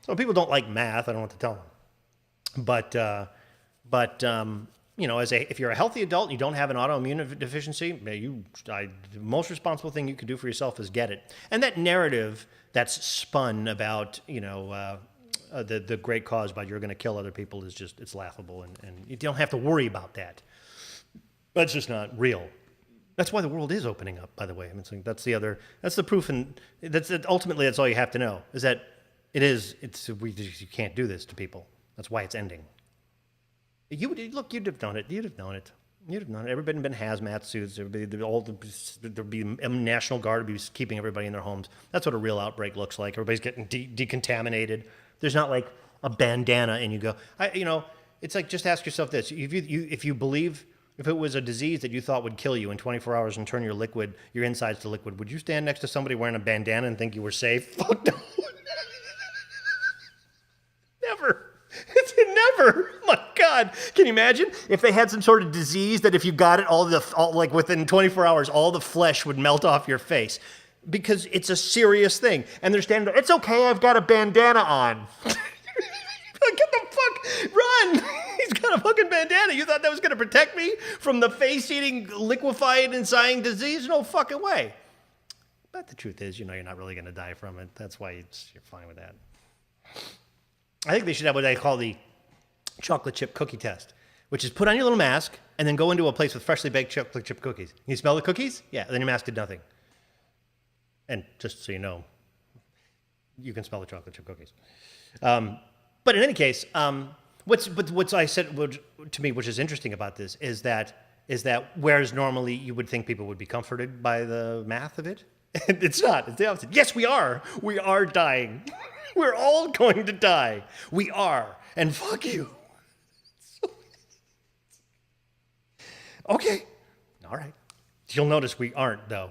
So people don't like math. I don't know what to tell them. But you know, if you're a healthy adult and you don't have an autoimmune deficiency, the most responsible thing you can do for yourself is get it. And that narrative that's spun about, you know, the great cause by you're going to kill other people is just, it's laughable. And you don't have to worry about that. That's just not real. That's why the world is opening up, by the way. I mean, that's the proof, and ultimately that's all you have to know, is that you can't do this to people. That's why it's ending. You'd have known it. Everybody had been hazmat suits. There'd be a National Guard would be keeping everybody in their homes. That's what a real outbreak looks like. Everybody's getting decontaminated. There's not like a bandana and you go, it's like, just ask yourself this. If you believe, if it was a disease that you thought would kill you in 24 hours and turn your insides to liquid, would you stand next to somebody wearing a bandana and think you were safe? Fuck no. Never. Never. My God. Can you imagine if they had some sort of disease that if you got it, like within 24 hours, all the flesh would melt off your face? Because it's a serious thing. And they're standing there, it's okay, I've got a bandana on. Get the fuck, run. He's got a fucking bandana. You thought that was going to protect me from the face-eating, liquefied, insane disease? No fucking way. But the truth is, you know, you're not really going to die from it. That's why you're fine with that. I think they should have what they call the chocolate chip cookie test, which is put on your little mask and then go into a place with freshly baked chocolate chip cookies. You smell the cookies? Yeah, then your mask did nothing. And just so you know, you can smell the chocolate chip cookies. But in any case, what's I said to me, which is interesting about this, is that whereas normally you would think people would be comforted by the math of it, it's not. It's the opposite. Yes, we are. We are dying. We're all going to die. We are. And fuck you. Okay. All right. You'll notice we aren't, though.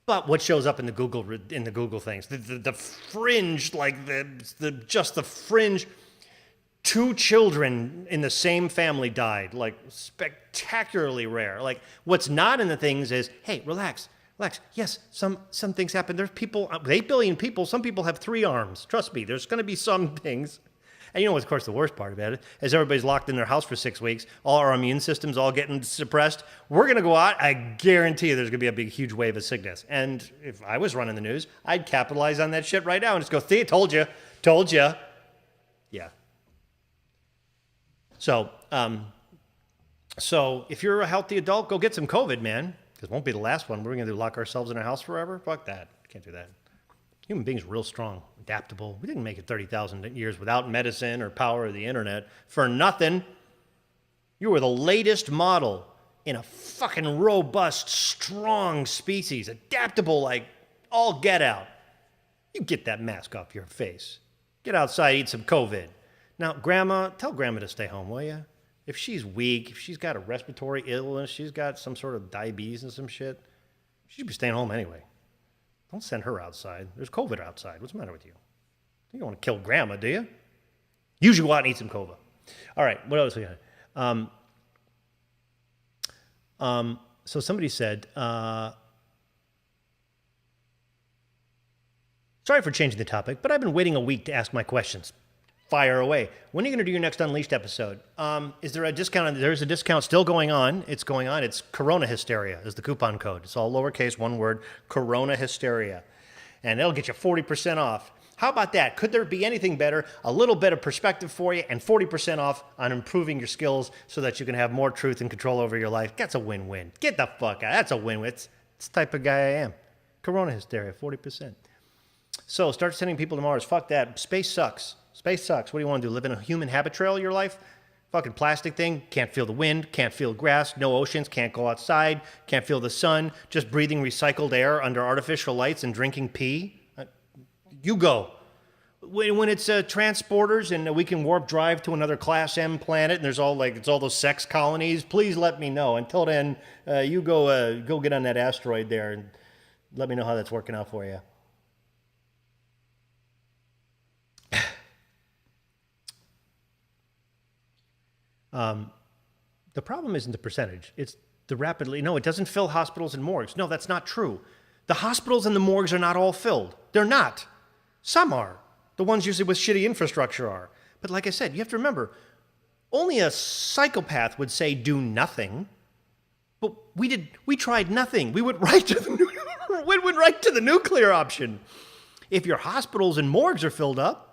But what shows up in the Google things, the fringe, like the fringe. 2 children in the same family died, like spectacularly rare. Like what's not in the things is, hey, relax. Yes, some things happen. There's people, 8 billion people. Some people have 3 arms. Trust me, there's going to be some things. And you know, of course, the worst part about it is everybody's locked in their house for 6 weeks. All our immune systems all getting suppressed. We're going to go out. I guarantee you there's going to be a big, huge wave of sickness. And if I was running the news, I'd capitalize on that shit right now and just go, see, told you. Yeah. So if you're a healthy adult, go get some COVID, man. Because it won't be the last one. We're going to lock ourselves in our house forever? Fuck that. Can't do that. Human beings are real strong, adaptable. We didn't make it 30,000 years without medicine or power of the internet for nothing. You were the latest model in a fucking robust, strong species, adaptable like all get out. You get that mask off your face. Get outside, eat some COVID. Now, Grandma, tell Grandma to stay home, will you? If she's weak, if she's got a respiratory illness, she's got some sort of diabetes and some shit, she should be staying home anyway. Don't send her outside. There's COVID outside. What's the matter with you? You don't want to kill Grandma, do you? You should go out and eat some COVID. All right, what else we got? So somebody said, sorry for changing the topic, but I've been waiting a week to ask my questions. Fire away. When are you going to do your next Unleashed episode? Is there a discount? There's a discount still going on. It's going on. It's Corona Hysteria is the coupon code. It's all lowercase, one word, Corona Hysteria. And that'll get you 40% off. How about that? Could there be anything better? A little bit of perspective for you and 40% off on improving your skills so that you can have more truth and control over your life. That's a win-win. Get the fuck out. That's a win-win. It's the type of guy I am. Corona Hysteria, 40%. So start sending people to Mars. Fuck that. Space sucks. Space sucks. What do you want to do? Live in a human habit trail your life? Fucking plastic thing. Can't feel the wind. Can't feel grass. No oceans. Can't go outside. Can't feel the sun. Just breathing recycled air under artificial lights and drinking pee. You go. When it's transporters and we can warp drive to another Class M planet and there's all it's all those sex colonies, please let me know. Until then, you go get on that asteroid there and let me know how that's working out for you. The problem isn't the percentage. It's the rapidly... No, it doesn't fill hospitals and morgues. No, that's not true. The hospitals and the morgues are not all filled. They're not. Some are. The ones usually with shitty infrastructure are. But like I said, you have to remember, only a psychopath would say do nothing. But we tried nothing. We went right to the nuclear option. If your hospitals and morgues are filled up,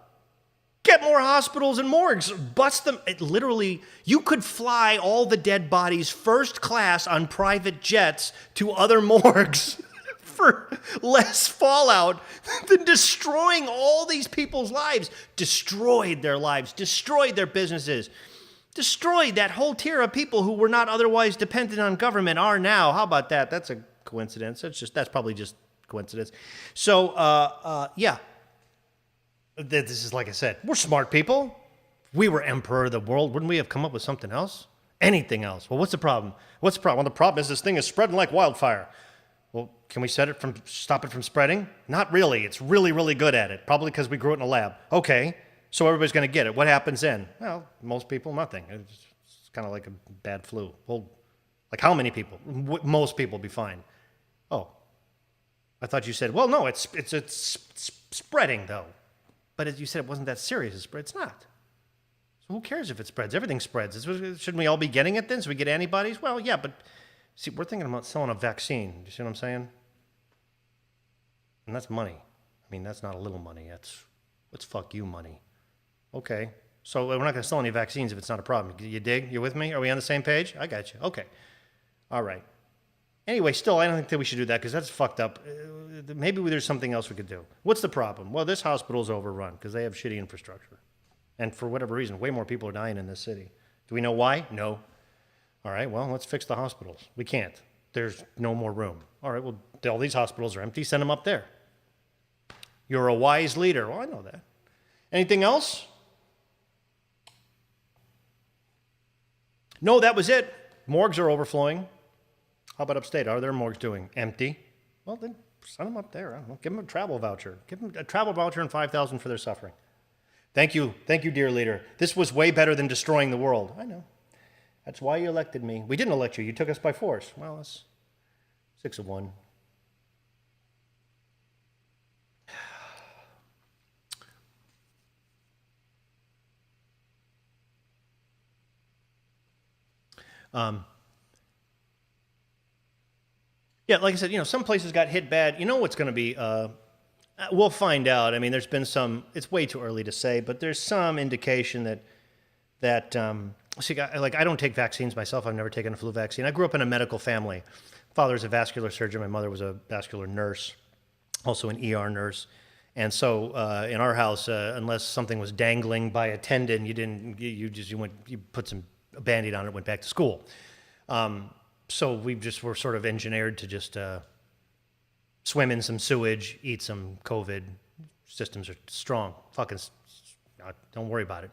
get more hospitals and morgues. Bust them. Literally, you could fly all the dead bodies first class on private jets to other morgues for less fallout than destroying all these people's lives. Destroyed their lives, destroyed their businesses, destroyed that whole tier of people who were not otherwise dependent on government are now. How about that? That's a coincidence. That's probably just coincidence. So, yeah. This is like I said, we're smart people. We were emperor of the world. Wouldn't we have come up with something else? Anything else? Well, what's the problem? What's the problem? Well, the problem is this thing is spreading like wildfire. Well, can we stop it from spreading? Not really. It's really, really good at it. Probably because we grew it in a lab. Okay, so everybody's going to get it. What happens then? Well, most people, nothing. It's kind of like a bad flu. Well, like how many people? Most people be fine. Oh, I thought you said, well, no, it's spreading though. But as you said, it wasn't that serious. It's not. So who cares if it spreads? Everything spreads. Shouldn't we all be getting it then so we get antibodies? Well, yeah, but see, we're thinking about selling a vaccine. You see what I'm saying? And that's money. I mean, that's not a little money. That's fuck you money. Okay. So we're not going to sell any vaccines if it's not a problem. You dig? You with me? Are we on the same page? I got you. Okay. All right. Anyway, still, I don't think that we should do that because that's fucked up. Maybe there's something else we could do. What's the problem? Well, this hospital's overrun because they have shitty infrastructure. And for whatever reason, way more people are dying in this city. Do we know why? No. All right, well, let's fix the hospitals. We can't. There's no more room. All right, well, all these hospitals are empty. Send them up there. You're a wise leader. Well, I know that. Anything else? No, that was it. Morgues are overflowing. How about upstate? Are their morgues doing? Empty. Well, then send them up there. I don't know. Give them a travel voucher. Give them a travel voucher and $5,000 for their suffering. Thank you, dear leader. This was way better than destroying the world. I know. That's why you elected me. We didn't elect you. You took us by force. Well, it's 6 of 1. Yeah, like I said, some places got hit bad. You know what's going to be? We'll find out. I mean, there's been some. It's way too early to say, but there's some indication that. See, like I don't take vaccines myself. I've never taken a flu vaccine. I grew up in a medical family. Father's a vascular surgeon. My mother was a vascular nurse, also an ER nurse. And so in our house, unless something was dangling by a tendon, you put a Band-Aid on it, went back to school. So we just were sort of engineered to just swim in some sewage, eat some COVID, systems are strong. Fucking, don't worry about it.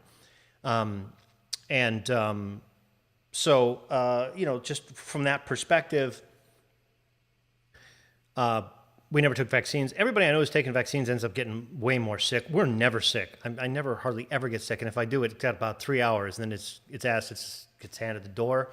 Just from that perspective, we never took vaccines. Everybody I know who's taken vaccines ends up getting way more sick. We're never sick. I never hardly ever get sick. And if I do, it's got about 3 hours, and then it gets handed the door.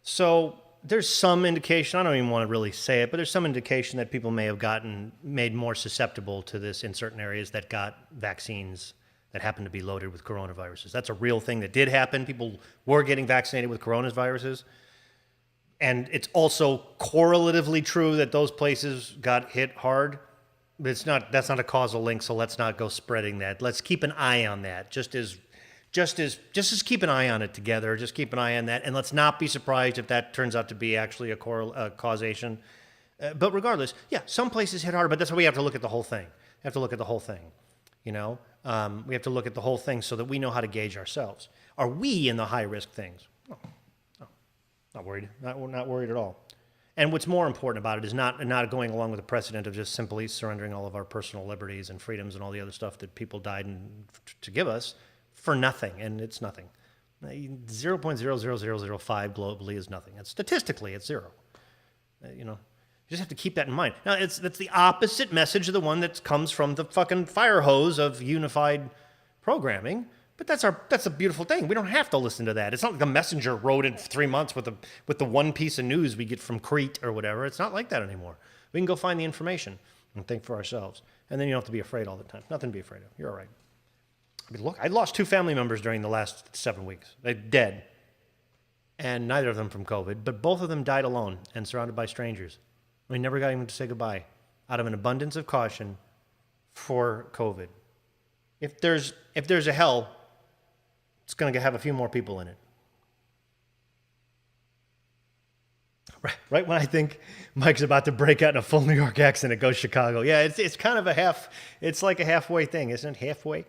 So there's some indication, I don't even want to really say it, but there's some indication that people may have gotten made more susceptible to this in certain areas that got vaccines that happened to be loaded with coronaviruses. That's a real thing that did happen. People were getting vaccinated with coronaviruses. And it's also correlatively true that those places got hit hard. But that's not a causal link, so let's not go spreading that. Let's keep an eye on that. Just as keep an eye on it together. Just keep an eye on that, and let's not be surprised if that turns out to be actually a causation. But regardless, yeah, some places hit harder, but that's why we have to look at the whole thing. We have to look at the whole thing. We have to look at the whole thing so that we know how to gauge ourselves. Are we in the high risk things? No. Not worried. Not worried at all. And what's more important about it is not going along with the precedent of just simply surrendering all of our personal liberties and freedoms and all the other stuff that people died to give us for nothing. And it's nothing. 0.00005 globally is nothing. Statistically, it's zero. You just have to keep that in mind. Now, that's the opposite message of the one that comes from the fucking fire hose of unified programming. But that's a beautiful thing. We don't have to listen to that. It's not like the messenger wrote in 3 months with the one piece of news we get from Crete or whatever. It's not like that anymore. We can go find the information and think for ourselves. And then you don't have to be afraid all the time. Nothing to be afraid of. You're all right. I mean, look, I lost 2 family members during the last 7 weeks. They're dead. And neither of them from COVID, but both of them died alone and surrounded by strangers. We never got even to say goodbye out of an abundance of caution for COVID. If there's a hell, it's going to have a few more people in it. Right when I think Mike's about to break out in a full New York accent, it goes Chicago. Yeah, it's kind of it's like a halfway thing, isn't it? Halfway.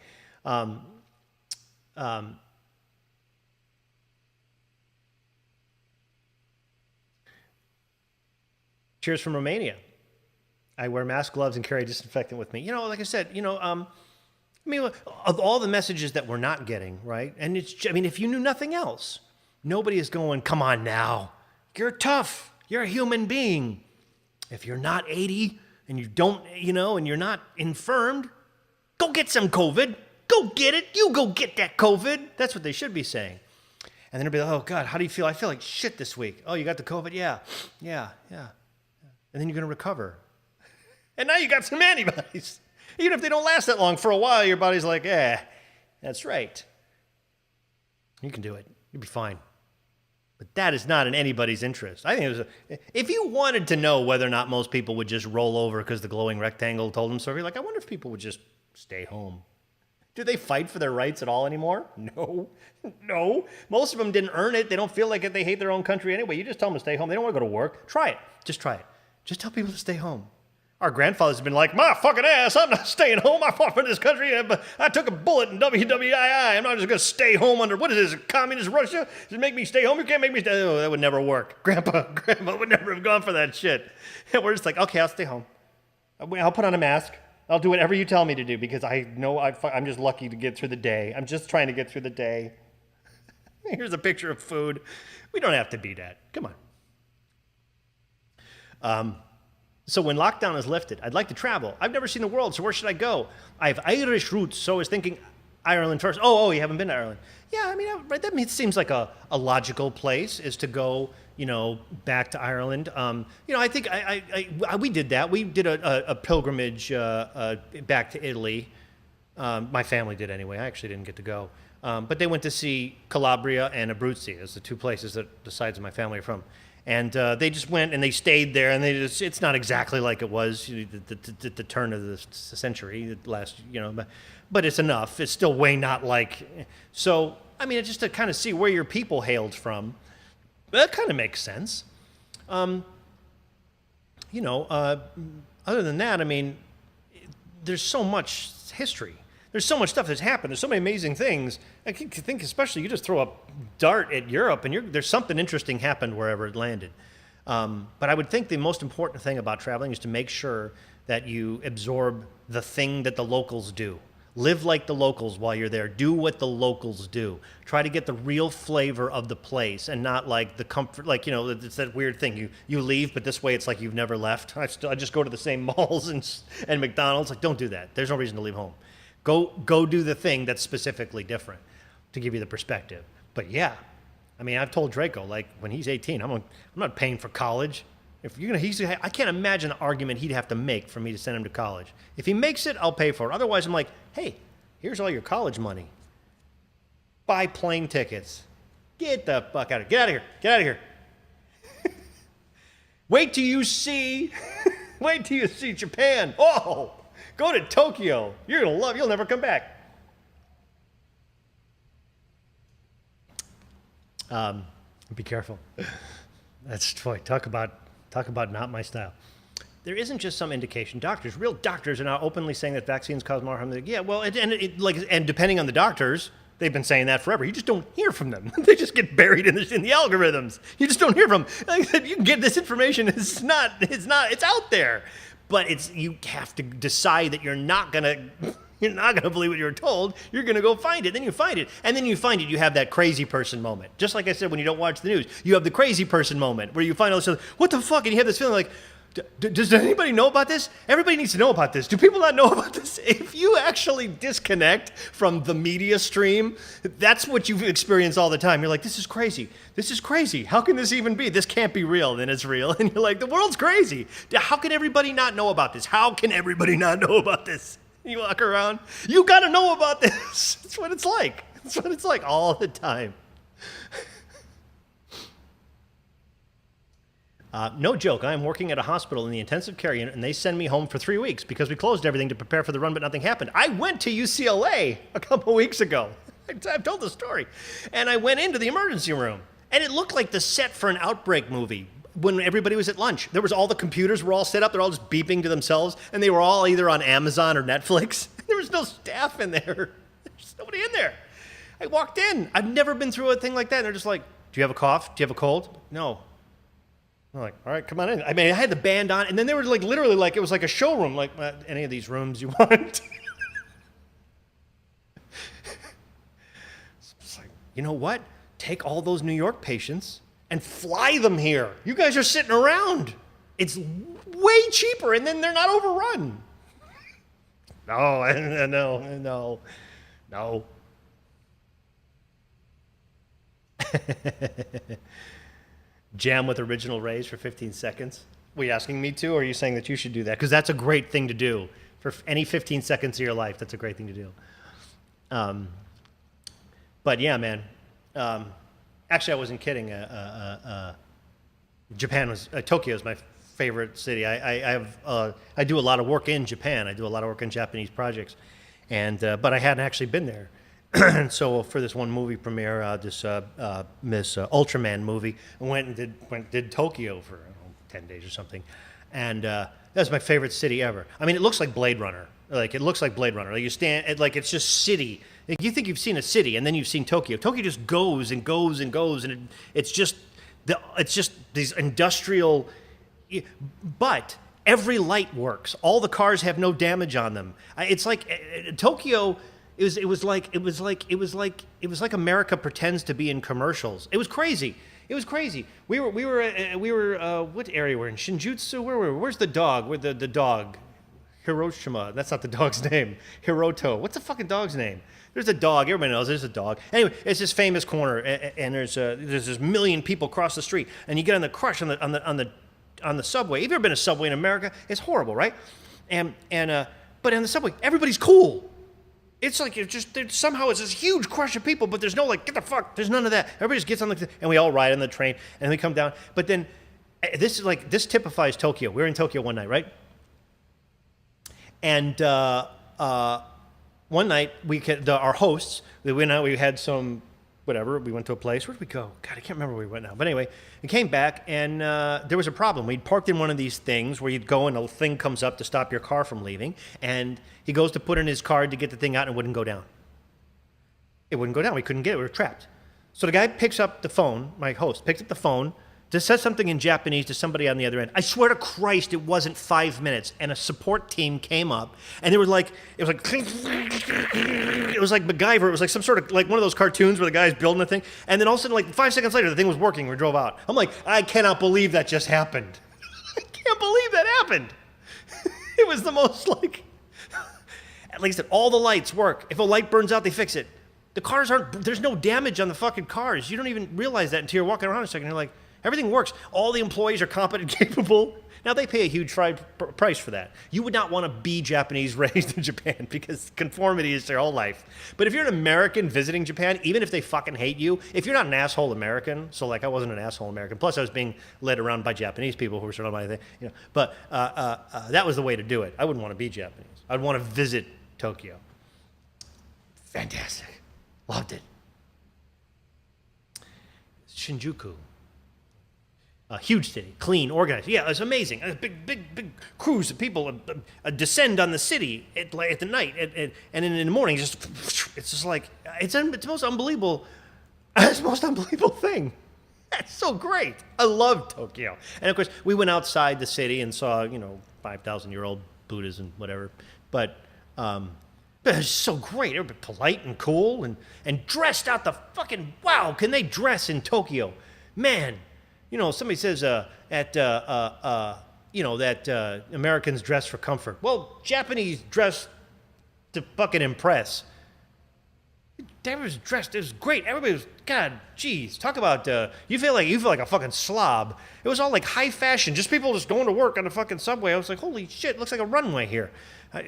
Cheers from Romania. I wear mask, gloves, and carry disinfectant with me. Like I said, of all the messages that we're not getting, right? And if you knew nothing else, nobody is going, come on now. You're tough. You're a human being. If you're not 80 and you don't, and you're not infirmed, go get some COVID. Go get it. You go get that COVID. That's what they should be saying. And then they'll be like, oh, God, how do you feel? I feel like shit this week. Oh, you got the COVID? Yeah. And then you're going to recover. And now you got some antibodies. Even if they don't last that long, for a while, your body's like, that's right. You can do it. You'll be fine. But that is not in anybody's interest. I think if you wanted to know whether or not most people would just roll over because the glowing rectangle told them so, you're like, I wonder if people would just stay home. Do they fight for their rights at all anymore? No. Most of them didn't earn it. They don't feel like it. They hate their own country anyway. You just tell them to stay home. They don't want to go to work. Try it. Just try it. Just tell people to stay home. Our grandfathers have been like, my fucking ass, I'm not staying home. I fought for this country. I took a bullet in WWII. I'm not just going to stay home under, what is this, communist Russia? Just make me stay home? You can't make me stay. Oh, that would never work. Grandma would never have gone for that shit. And we're just like, okay, I'll stay home. I'll put on a mask. I'll do whatever you tell me to do because I know I'm just lucky to get through the day. I'm just trying to get through the day. Here's a picture of food. We don't have to be that. Come on. So when lockdown is lifted, I'd like to travel. I've never seen the world, so where should I go? I have Irish roots, so I was thinking Ireland first. Oh, you haven't been to Ireland. Yeah, right, that seems like a logical place is to go, back to Ireland. I think we did that. We did a pilgrimage back to Italy. My family did anyway. I actually didn't get to go. But they went to see Calabria and Abruzzi. Those are the two places that the sides of my family are from. And they just went and they stayed there, and it's not exactly like it was the turn of the century, but it's enough. It's still way not like, so, just to kind of see where your people hailed from, that kind of makes sense. Other than that, there's so much history. There's so much stuff that's happened. There's so many amazing things. I think especially you just throw a dart at Europe and there's something interesting happened wherever it landed. But I would think the most important thing about traveling is to make sure that you absorb the thing that the locals do. Live like the locals while you're there. Do what the locals do. Try to get the real flavor of the place and not like the comfort, like, you know, it's that weird thing. You leave, but this way it's like you've never left. I just go to the same malls and McDonald's. Like, don't do that. There's no reason to leave home. Go do the thing that's specifically different to give you the perspective. But yeah, I mean, I've told Draco, like, when he's 18, I'm not paying for college. If you're gonna, I can't imagine the argument he'd have to make for me to send him to college. If he makes it, I'll pay for it. Otherwise, I'm like, hey, here's all your college money. Buy plane tickets. Get the fuck out of here. Get out of here. Get out of here. Wait till you see Japan. Oh, go to Tokyo. You're gonna love. You'll never come back. Be careful. That's boy. Talk about not my style. There isn't just some indication. Real doctors are now openly saying that vaccines cause more harm. Yeah, well, and depending on the doctors, they've been saying that forever. You just don't hear from them. They just get buried in the algorithms. You just don't hear from them. Like I said, you can get this information. It's out there. But you have to decide that you're not gonna believe what you're told. You're gonna go find it. Then you find it. And then you find it, you have that crazy person moment. Just like I said, when you don't watch the news, you have the crazy person moment where you find all this stuff, what the fuck? And you have this feeling like, does anybody know about this? Everybody needs to know about this. Do people not know about this? If you actually disconnect from the media stream, that's what you experience all the time. You're like, this is crazy. This is crazy. How can this even be? This can't be real. Then it's real. And you're like, the world's crazy. How can everybody not know about this? How can everybody not know about this? You walk around, you got to know about this. That's what it's like. That's what it's like all the time. No joke, I am working at a hospital in the intensive care unit, and they send me home for 3 weeks because we closed everything to prepare for the run, but nothing happened. I went to UCLA a couple weeks ago. I've told the story. And I went into the emergency room, and it looked like the set for an outbreak movie when everybody was at lunch. There was all the computers were all set up. They're all just beeping to themselves, and they were all either on Amazon or Netflix. There was no staff in there. There's nobody in there. I walked in. I've never been through a thing like that. And they're just like, do you have a cough? Do you have a cold? No. I'm like, all right, come on in. I mean, I had the band on, and then they were like, literally, like, it was like a showroom, like, any of these rooms you want. It's like, you know what? Take all those New York patients and fly them here. You guys are sitting around. It's way cheaper, and then they're not overrun. No. Jam with original rays for 15 seconds. Were you asking me to, or are you saying that you should do that? Because that's a great thing to do. For any 15 seconds of your life, that's a great thing to do. But yeah, man. Actually, I wasn't kidding. Tokyo is my favorite city. I do a lot of work in Japan. I do a lot of work in Japanese projects, but I hadn't actually been there. And so for this one movie premiere, this Miss Ultraman movie, I went and did Tokyo for 10 days or something, and that's my favorite city ever. I mean, it looks like Blade Runner. Like it looks like Blade Runner. Like you stand, like it's just city. Like you think you've seen a city, and then you've seen Tokyo. Tokyo just goes and goes and goes, and it's just these industrial. But every light works. All the cars have no damage on them. It's like Tokyo. It was like America pretends to be in commercials. It was crazy. We were what area we're in? Shinjutsu? Where were we? Where's the dog? Where the dog? Hiroshima. That's not the dog's name. Hiroto. What's the fucking dog's name? There's a dog. Everybody knows there's a dog. Anyway, it's this famous corner, and there's this million people across the street, and you get on the crush on the subway. Have you ever been to a subway in America? It's horrible, right? But on the subway, everybody's cool. It's like somehow it's this huge crush of people, but there's no like, get the fuck, there's none of that. Everybody just gets on and we all ride on the train, and we come down. But then, this typifies Tokyo. We were in Tokyo one night, right? And one night, our hosts, we went out, we had some, whatever, we went to a place. Where did we go? God, I can't remember where we went now. But anyway, we came back, and there was a problem. We'd parked in one of these things where you'd go and a thing comes up to stop your car from leaving, and he goes to put in his card to get the thing out, and it wouldn't go down. It wouldn't go down. We couldn't get it. We were trapped. So the guy picks up the phone, my host, picks up the phone, to say something in Japanese to somebody on the other end. I swear to Christ, it wasn't 5 minutes, and a support team came up, and it was like MacGyver. It was like some sort of like one of those cartoons where the guy's building a thing, and then all of a sudden, like 5 seconds later, the thing was working. We drove out. I'm like, I cannot believe that just happened. I can't believe that happened. It was the most like I said, all the lights work. If a light burns out, they fix it. The cars there's no damage on the fucking cars. You don't even realize that until you're walking around a second. You're like, everything works. All the employees are competent, capable. Now, they pay a huge price for that. You would not want to be Japanese raised in Japan because conformity is their whole life. But if you're an American visiting Japan, even if they fucking hate you, if you're not an asshole American, so like I wasn't an asshole American, plus I was being led around by Japanese people who were sort of my thing, but that was the way to do it. I wouldn't want to be Japanese. I'd want to visit Tokyo. Fantastic. Loved it. Shinjuku. A huge city, clean, organized. Yeah, it's amazing. A big cruise of people descend on the city at the night, and in the morning, it's just like it's the most unbelievable. It's the most unbelievable thing. That's so great. I love Tokyo, and of course, we went outside the city and saw 5,000-year-old Buddhas and whatever, but it's so great. Everybody polite and cool and dressed out the fucking wow. Can they dress in Tokyo, man? Somebody says that Americans dress for comfort. Well, Japanese dress to fucking impress. Everybody was dressed. It was great. Everybody was, God, geez. Talk about, you feel like a fucking slob. It was all like high fashion. Just people just going to work on the fucking subway. I was like, holy shit, looks like a runway here. I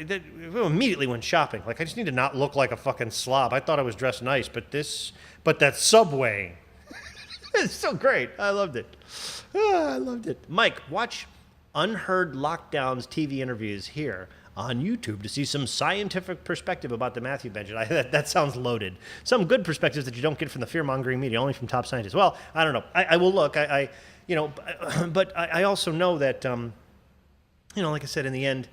immediately went shopping. Like, I just need to not look like a fucking slob. I thought I was dressed nice, but that subway. It's so great. I loved it. I loved it. Mike, watch Unheard Lockdown's TV interviews here on YouTube to see some scientific perspective about the Matthew Benjamin. That sounds loaded. Some good perspectives that you don't get from the fear-mongering media, only from top scientists. Well, I don't know. I will look. But I also know that, like I said, in the end,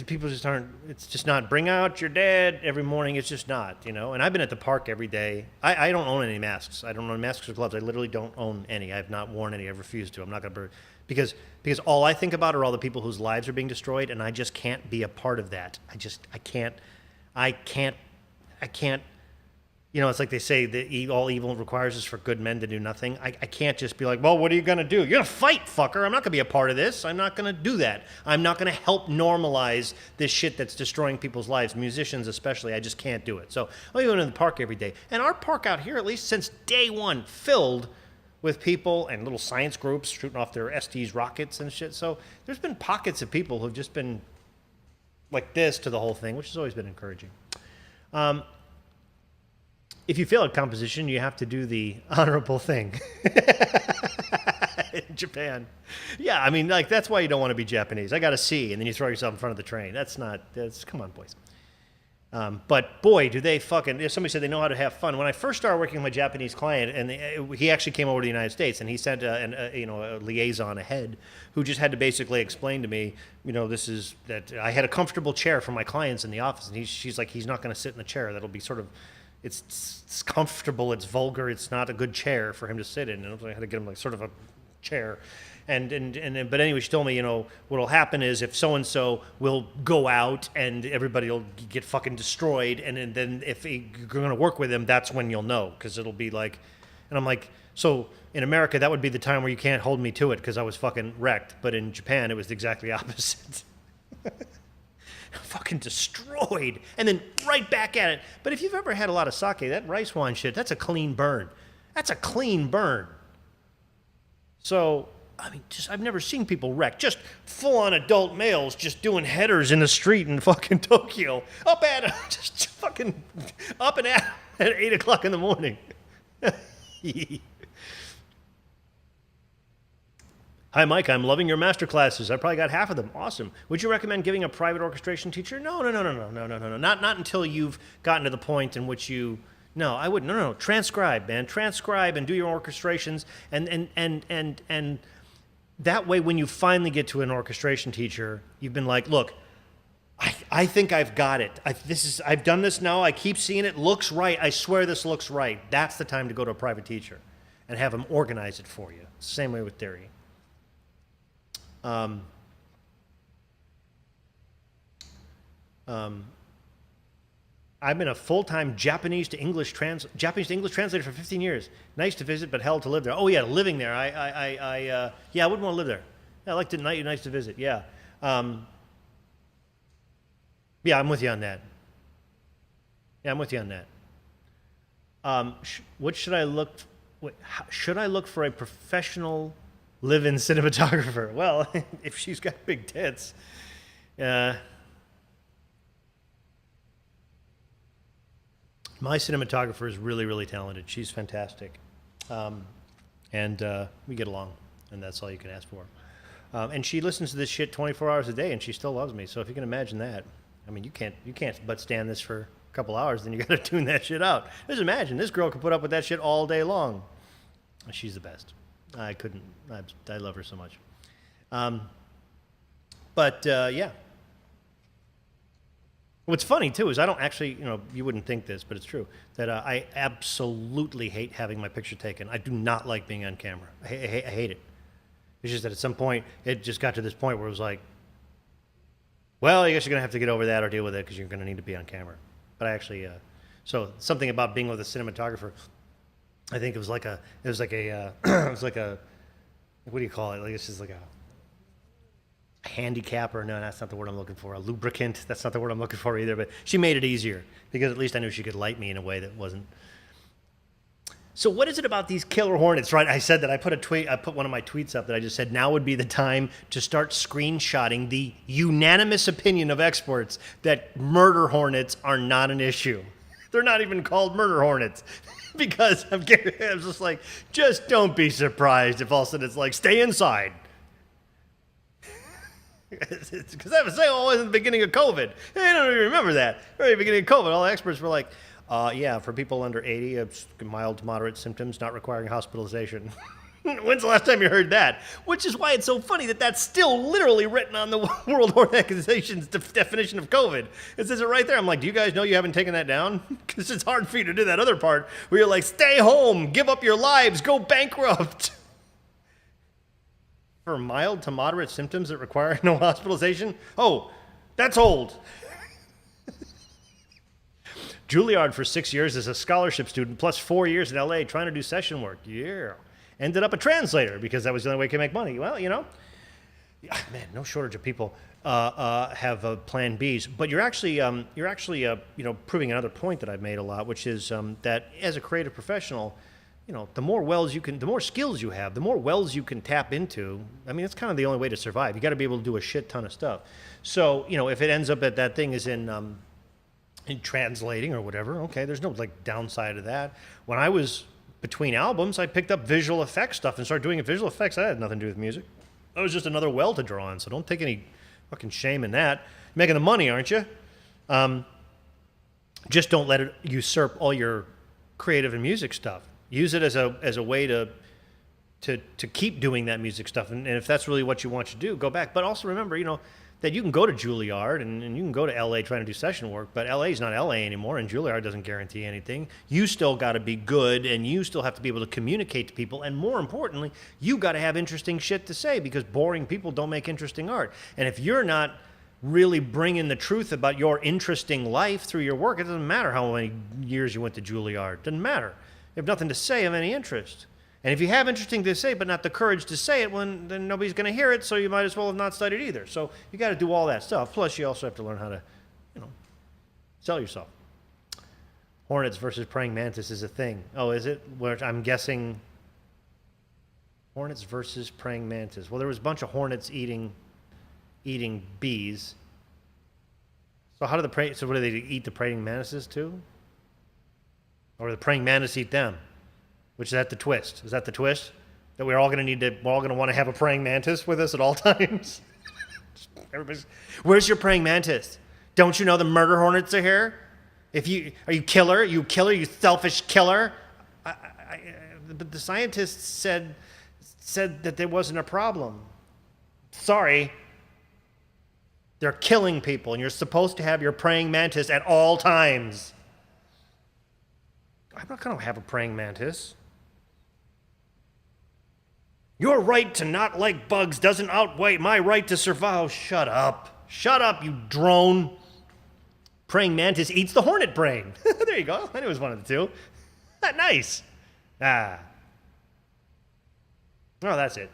people just aren't, it's just not, bring out your dad every morning. It's just not, and I've been at the park every day. I don't own any masks. I don't own masks or gloves. I literally don't own any. I have not worn any. I've refused to. I'm not going to, because all I think about are all the people whose lives are being destroyed, and I just can't be a part of that. I can't, it's like they say that all evil requires is for good men to do nothing. I can't just be like, well, what are you going to do? You're going to fight, fucker. I'm not going to be a part of this. I'm not going to do that. I'm not going to help normalize this shit that's destroying people's lives, musicians especially. I just can't do it. So I'm going to the park every day. And our park out here, at least since day one, filled with people and little science groups shooting off their STs rockets and shit. So there's been pockets of people who've just been like this to the whole thing, which has always been encouraging. If you fail at composition, you have to do the honorable thing in Japan. Yeah, I mean, like, that's why you don't want to be Japanese. I got a C, and then you throw yourself in front of the train. Come on, boys. But boy, do they fucking, if somebody said they know how to have fun. When I first started working with my Japanese client, and he actually came over to the United States, and he sent a liaison ahead who just had to basically explain to me, this is that I had a comfortable chair for my clients in the office, and she's like, he's not going to sit in the chair. That'll be sort of, it's comfortable, it's vulgar, it's not a good chair for him to sit in. And I had to get him like sort of a chair. But anyway, she told me, what'll happen is if so-and-so will go out and everybody will get fucking destroyed, and then if you're going to work with him, that's when you'll know, because it'll be like, and I'm like, so in America, that would be the time where you can't hold me to it because I was fucking wrecked. But in Japan, it was exactly opposite. Fucking destroyed, and then right back at it. But if you've ever had a lot of sake, that rice wine shit, that's a clean burn. That's a clean burn. So, I mean, I've never seen people wreck. Just full-on adult males just doing headers in the street in fucking Tokyo. Just fucking up and at 8 o'clock in the morning. Hi, Mike. I'm loving your master classes. I probably got half of them. Awesome. Would you recommend giving a private orchestration teacher? No. Not until you've gotten to the point in which you. No, I wouldn't. No. Transcribe, man. Transcribe and do your orchestrations, and that way, when you finally get to an orchestration teacher, you've been like, look, I think I've got it. I've done this now. I keep seeing it. Looks right. I swear this looks right. That's the time to go to a private teacher and have them organize it for you. Same way with theory. I've been a full-time Japanese to English translator for 15 years. Nice to visit, but hell to live there. Oh yeah, living there. Yeah, I wouldn't want to live there. Yeah, I like to nice to visit. Yeah. Yeah, I'm with you on that. Yeah, I'm with you on that. What should I look? Should I look for a professional live-in cinematographer? Well, if she's got big tits. My cinematographer is really, really talented. She's fantastic. And we get along, and that's all you can ask for. And she listens to this shit 24 hours a day, and she still loves me. So if you can imagine that, I mean, you can't but stand this for a couple hours, then you got to tune that shit out. Just imagine, this girl can put up with that shit all day long. She's the best. I love her so much. Yeah. What's funny, too, is I don't actually, you wouldn't think this, but it's true, that I absolutely hate having my picture taken. I do not like being on camera. I hate it. It's just that at some point, it just got to this point where it was like, well, I guess you're going to have to get over that or deal with it because you're going to need to be on camera. But I actually, so something about being with a cinematographer, I think it was like a, what do you call it? Like, it's just like a handicap, or no, that's not the word I'm looking for. A lubricant, that's not the word I'm looking for either. But she made it easier because at least I knew she could light me in a way that wasn't. So what is it about these killer hornets, right? I said that I put one of my tweets up that I just said, now would be the time to start screenshotting the unanimous opinion of experts that murder hornets are not an issue. They're not even called murder hornets because I was just like, just don't be surprised if all of a sudden it's like, stay inside. Because I was saying, it was in the beginning of COVID. I don't even remember that. Very beginning of COVID, all the experts were like, yeah, for people under 80, it's mild to moderate symptoms, not requiring hospitalization. When's the last time you heard that? Which is why it's so funny that that's still literally written on the World Health Organization's definition of COVID. It says it right there. I'm like, do you guys know you haven't taken that down? Because it's hard for you to do that other part where you're like, stay home, give up your lives, go bankrupt. For mild to moderate symptoms that require no hospitalization? Oh, that's old. Juilliard for 6 years as a scholarship student, plus 4 years in LA trying to do session work. Yeah. Ended up a translator because that was the only way I could make money. Well, man, no shortage of people have plan Bs. But you're actually proving another point that I've made a lot, which is that as a creative professional, the more skills you have, the more wells you can tap into. I mean, it's kind of the only way to survive. You got to be able to do a shit ton of stuff. So, if it ends up that thing is in translating or whatever, okay, there's no downside to that. When I was between albums, I picked up visual effects stuff and started doing visual effects. That had nothing to do with music. That was just another well to draw on. So don't take any fucking shame in that. You're making the money, aren't you? Just don't let it usurp all your creative and music stuff. Use it as a way to keep doing that music stuff. And if that's really what you want to do, go back. But also remember, that you can go to Juilliard and you can go to LA trying to do session work, but LA is not LA anymore, and Juilliard doesn't guarantee anything. You still got to be good, and you still have to be able to communicate to people, and more importantly, you got to have interesting shit to say, because boring people don't make interesting art. And if you're not really bringing the truth about your interesting life through your work, it doesn't matter how many years you went to Juilliard. It doesn't matter. You have nothing to say of any interest. And if you have interesting to say, but not the courage to say it, then nobody's going to hear it, so you might as well have not studied either. So you got to do all that stuff. Plus, you also have to learn how to, sell yourself. Hornets versus praying mantis is a thing. Oh, is it? Where I'm guessing hornets versus praying mantis. Well, there was a bunch of hornets eating bees. So what do they eat the praying mantises too? Or the praying mantis eat them? Which is that the twist? Is that the twist? That we're all going to want to have a praying mantis with us at all times? Where's your praying mantis? Don't you know the murder hornets are here? Are you killer? You selfish killer? But the scientists said that there wasn't a problem. Sorry. They're killing people, and you're supposed to have your praying mantis at all times. I'm not going to have a praying mantis. Your right to not like bugs doesn't outweigh my right to survive. Oh, shut up. Shut up, you drone. Praying mantis eats the hornet brain. There you go. I knew it was one of the two. Nice. Oh, that's it.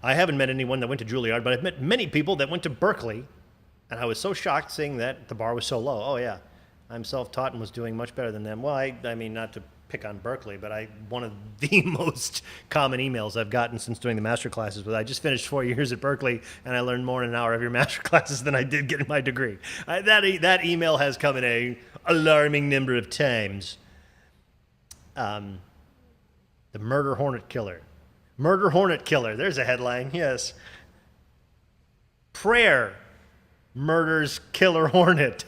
I haven't met anyone that went to Juilliard, but I've met many people that went to Berkeley, and I was so shocked seeing that the bar was so low. Oh, yeah. I'm self-taught and was doing much better than them. Well, I mean, not to pick on Berkeley, but one of the most common emails I've gotten since doing the master classes was, I just finished 4 years at Berkeley, and I learned more in an hour of your master classes than I did getting my degree. That email has come in a alarming number of times. The murder hornet killer. Murder hornet killer. There's a headline, yes. Prayer murders killer hornet.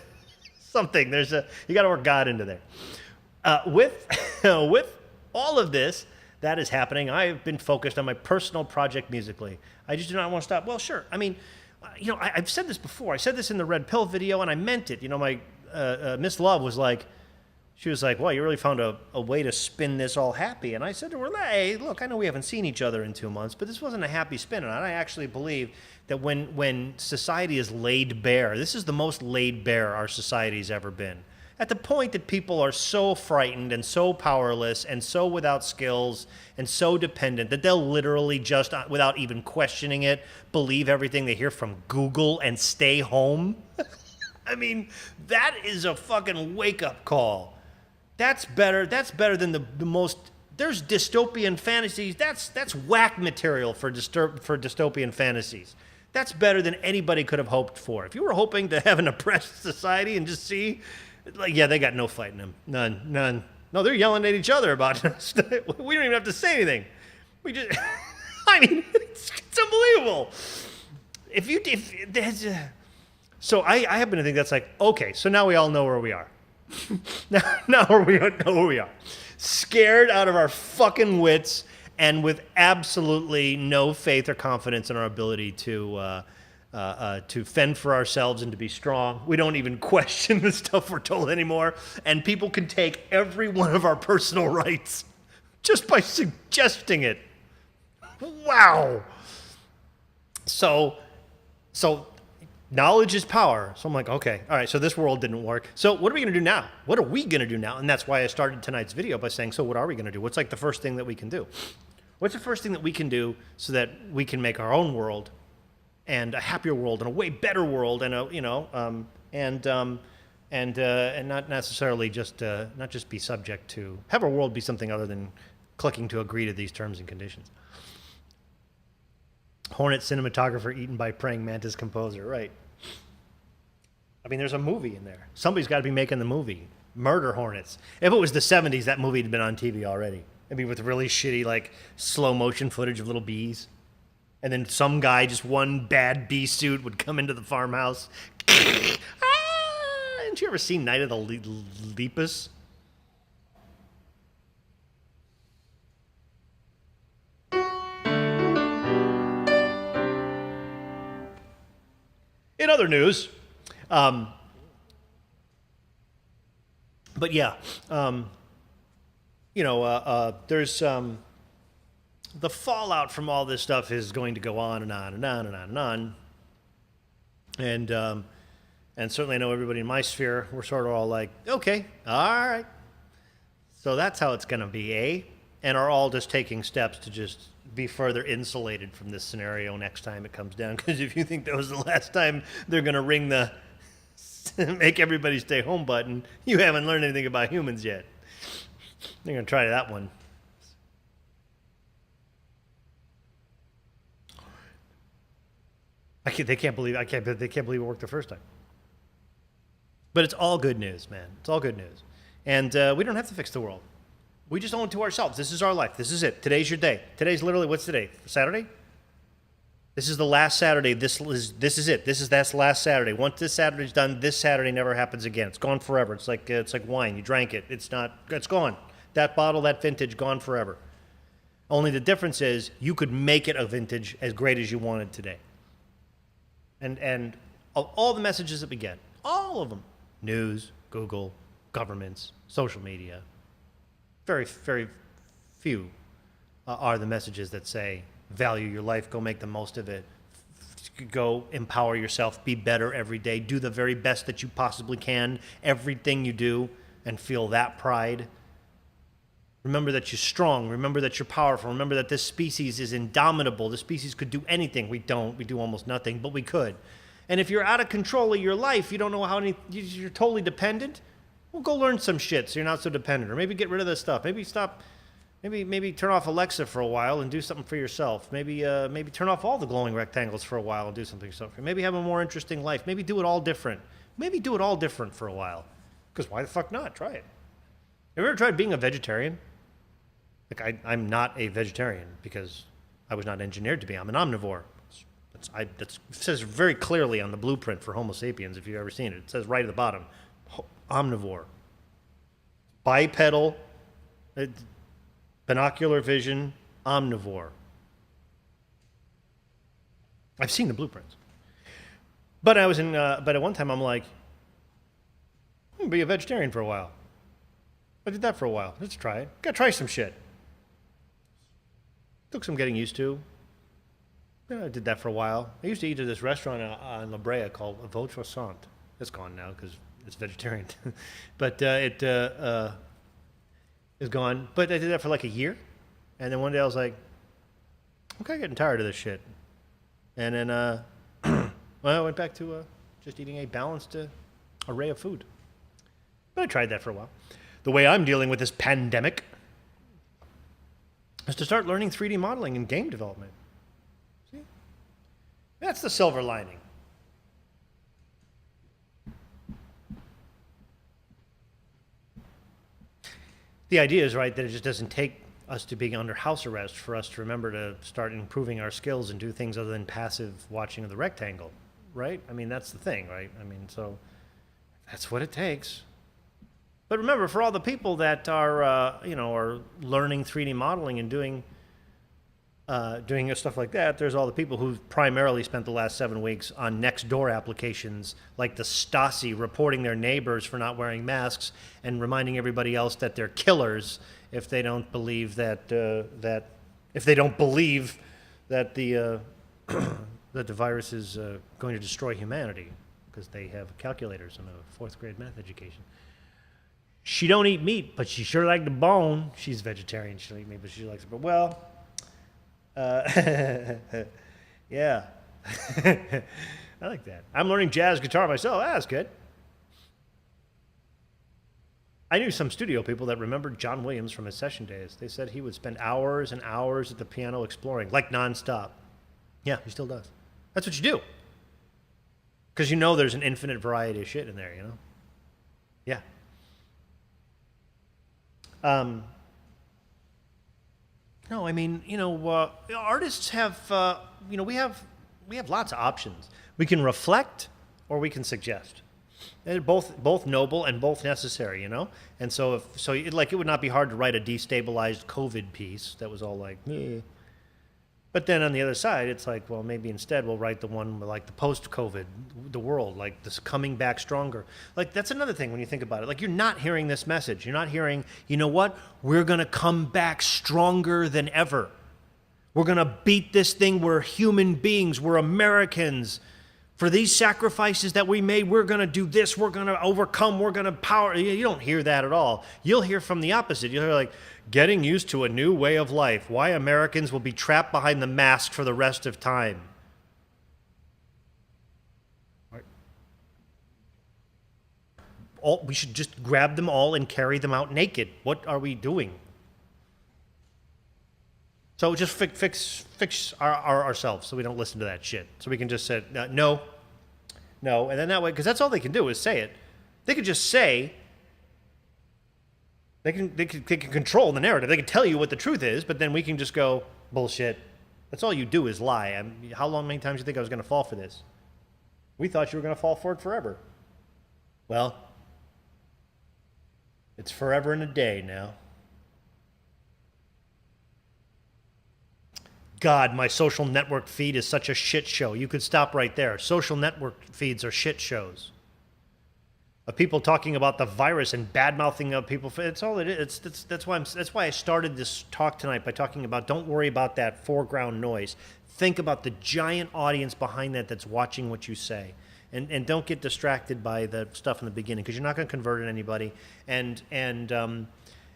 Something. You got to work God into there. With all of this that is happening, I've been focused on my personal project musically. I just do not want to stop. Well, sure. I mean, I've said this before. I said this in the Red Pill video, and I meant it. My Miss Love was like, she was like, well, you really found a way to spin this all happy. And I said to her, hey, look, I know we haven't seen each other in 2 months, but this wasn't a happy spin. And I actually believe that when society is laid bare, this is the most laid bare our society's ever been. At the point that people are so frightened and so powerless and so without skills and so dependent that they'll literally just, without even questioning it, believe everything they hear from Google and stay home. I mean, that is a fucking wake-up call. That's better than the most. There's dystopian fantasies. That's whack material for dystopian fantasies. That's better than anybody could have hoped for. If you were hoping to have an oppressed society and just see, like, yeah, they got no fight in them. None. No, they're yelling at each other about us. We don't even have to say anything. We just, I mean, it's unbelievable. So I happen to think that's like, okay, so now we all know where we are. now we know where we are. Scared out of our fucking wits and with absolutely no faith or confidence in our ability to fend for ourselves and to be strong. We don't even question the stuff we're told anymore. And people can take every one of our personal rights just by suggesting it. Wow. So knowledge is power. So I'm like, okay, all right, so this world didn't work. So what are we going to do now? What are we going to do now? And that's why I started tonight's video by saying, so what are we going to do? What's like the first thing that we can do? What's the first thing that we can do so that we can make our own world and a happier world and a way better world and and not necessarily just not just be subject to, have our world be something other than clicking to agree to these terms and conditions. Hornet cinematographer eaten by praying mantis composer, right. I mean, there's a movie in there. Somebody's got to be making the movie. Murder Hornets. If it was the 70s, that movie had been on TV already. I mean, with really shitty, like, slow motion footage of little bees. And then some guy, just one bad bee suit, would come into the farmhouse. Didn't you ever see Night of the Lepus? In other news, but yeah, there's the fallout from all this stuff is going to go on and on and on and on and on, and certainly I know everybody in my sphere, we're sort of all like, okay, all right, so that's how it's going to be, eh? And are all just taking steps to just be further insulated from this scenario next time it comes down. Because if you think that was the last time they're going to ring the make everybody stay home button, you haven't learned anything about humans yet. They're going to try that one. They can't believe it worked the first time. But it's all good news, man. It's all good news. And we don't have to fix the world. We just owe it to ourselves. This is our life. This is it. Today's your day. Today's literally, what's today? Saturday? This is the last Saturday. This is it. That's the last Saturday. Once this Saturday's done, this Saturday never happens again. It's gone forever. It's like wine. You drank it. It's gone. That bottle, that vintage, gone forever. Only the difference is you could make it a vintage as great as you wanted today. And of all the messages that we get, all of them, news, Google, governments, social media, very, very few are the messages that say, value your life, go make the most of it, go empower yourself, be better every day, do the very best that you possibly can, everything you do, and feel that pride. Remember that you're strong. Remember that you're powerful. Remember that this species is indomitable. This species could do anything. We don't. We do almost nothing, but we could. And if you're out of control of your life, you don't know you're totally dependent, well, go learn some shit so you're not so dependent. Or maybe get rid of this stuff. Maybe stop. Maybe turn off Alexa for a while and do something for yourself. Maybe turn off all the glowing rectangles for a while and do something for yourself. Maybe have a more interesting life. Maybe do it all different. Maybe do it all different for a while. Because why the fuck not? Try it. Have you ever tried being a vegetarian? Like, I'm not a vegetarian because I was not engineered to be. I'm an omnivore. That says very clearly on the blueprint for Homo sapiens, if you've ever seen it. It says right at the bottom, omnivore. Bipedal, binocular vision, omnivore. I've seen the blueprints. But but at one time I'm like, I'm gonna be a vegetarian for a while. I did that for a while. Let's try it. Gotta try some shit. Took some getting used to. Yeah, I did that for a while. I used to eat at this restaurant on La Brea called Votre Sant. It's gone now because it's vegetarian. But it is gone. But I did that for like a year. And then one day I was like, I'm kind of getting tired of this shit. And then well, I went back to just eating a balanced array of food. But I tried that for a while. The way I'm dealing with this pandemic is to start learning 3D modeling and game development. See? That's the silver lining. The idea is, right, that it just doesn't take us to being under house arrest for us to remember to start improving our skills and do things other than passive watching of the rectangle, right? I mean, that's the thing, right? I mean, so that's what it takes. But remember, for all the people that are, are learning 3D modeling and doing stuff like that, there's all the people who've primarily spent the last 7 weeks on next door applications like the Stasi reporting their neighbors for not wearing masks and reminding everybody else that they're killers if they don't believe that the virus is going to destroy humanity because they have calculators in a 4th grade math education. She don't eat meat, but she sure liked the bone. She's vegetarian. She don't eat meat, but she likes it. But, well, yeah. I like that. I'm learning jazz guitar myself. That's good. I knew some studio people that remembered John Williams from his session days. They said he would spend hours and hours at the piano exploring, like nonstop. Yeah, he still does. That's what you do. Because there's an infinite variety of shit in there, Yeah. No, I mean, artists have, we have lots of options. We can reflect or we can suggest. They're both noble and both necessary, And so it would not be hard to write a destabilized COVID piece that was all like, eh. But then on the other side, it's like, well, maybe instead we'll write the one like the post-COVID, the world, like this coming back stronger. Like, that's another thing when you think about it. Like, you're not hearing this message. You're not hearing, you know what? We're going to come back stronger than ever. We're going to beat this thing. We're human beings. We're Americans. For these sacrifices that we made, we're going to do this. We're going to overcome. We're going to power. You don't hear that at all. You'll hear from the opposite. You'll hear like, getting used to a new way of life. Why Americans will be trapped behind the mask for the rest of time. We should just grab them all and carry them out naked. What are we doing? So just fix ourselves so we don't listen to that shit. So we can just say, no. And then that way, because that's all they can do is say it. They could just say, They can control the narrative. They can tell you what the truth is, but then we can just go, bullshit. That's all you do is lie. Many times do you think I was going to fall for this? We thought you were going to fall for it forever. Well, it's forever and a day now. God, my social network feed is such a shit show. You could stop right there. Social network feeds are shit shows. Of people talking about the virus and bad-mouthing of people. It's all it is. That's why I started this talk tonight by talking about don't worry about that foreground noise. Think about the giant audience behind that that's watching what you say. And don't get distracted by the stuff in the beginning, because you're not going to convert anybody. And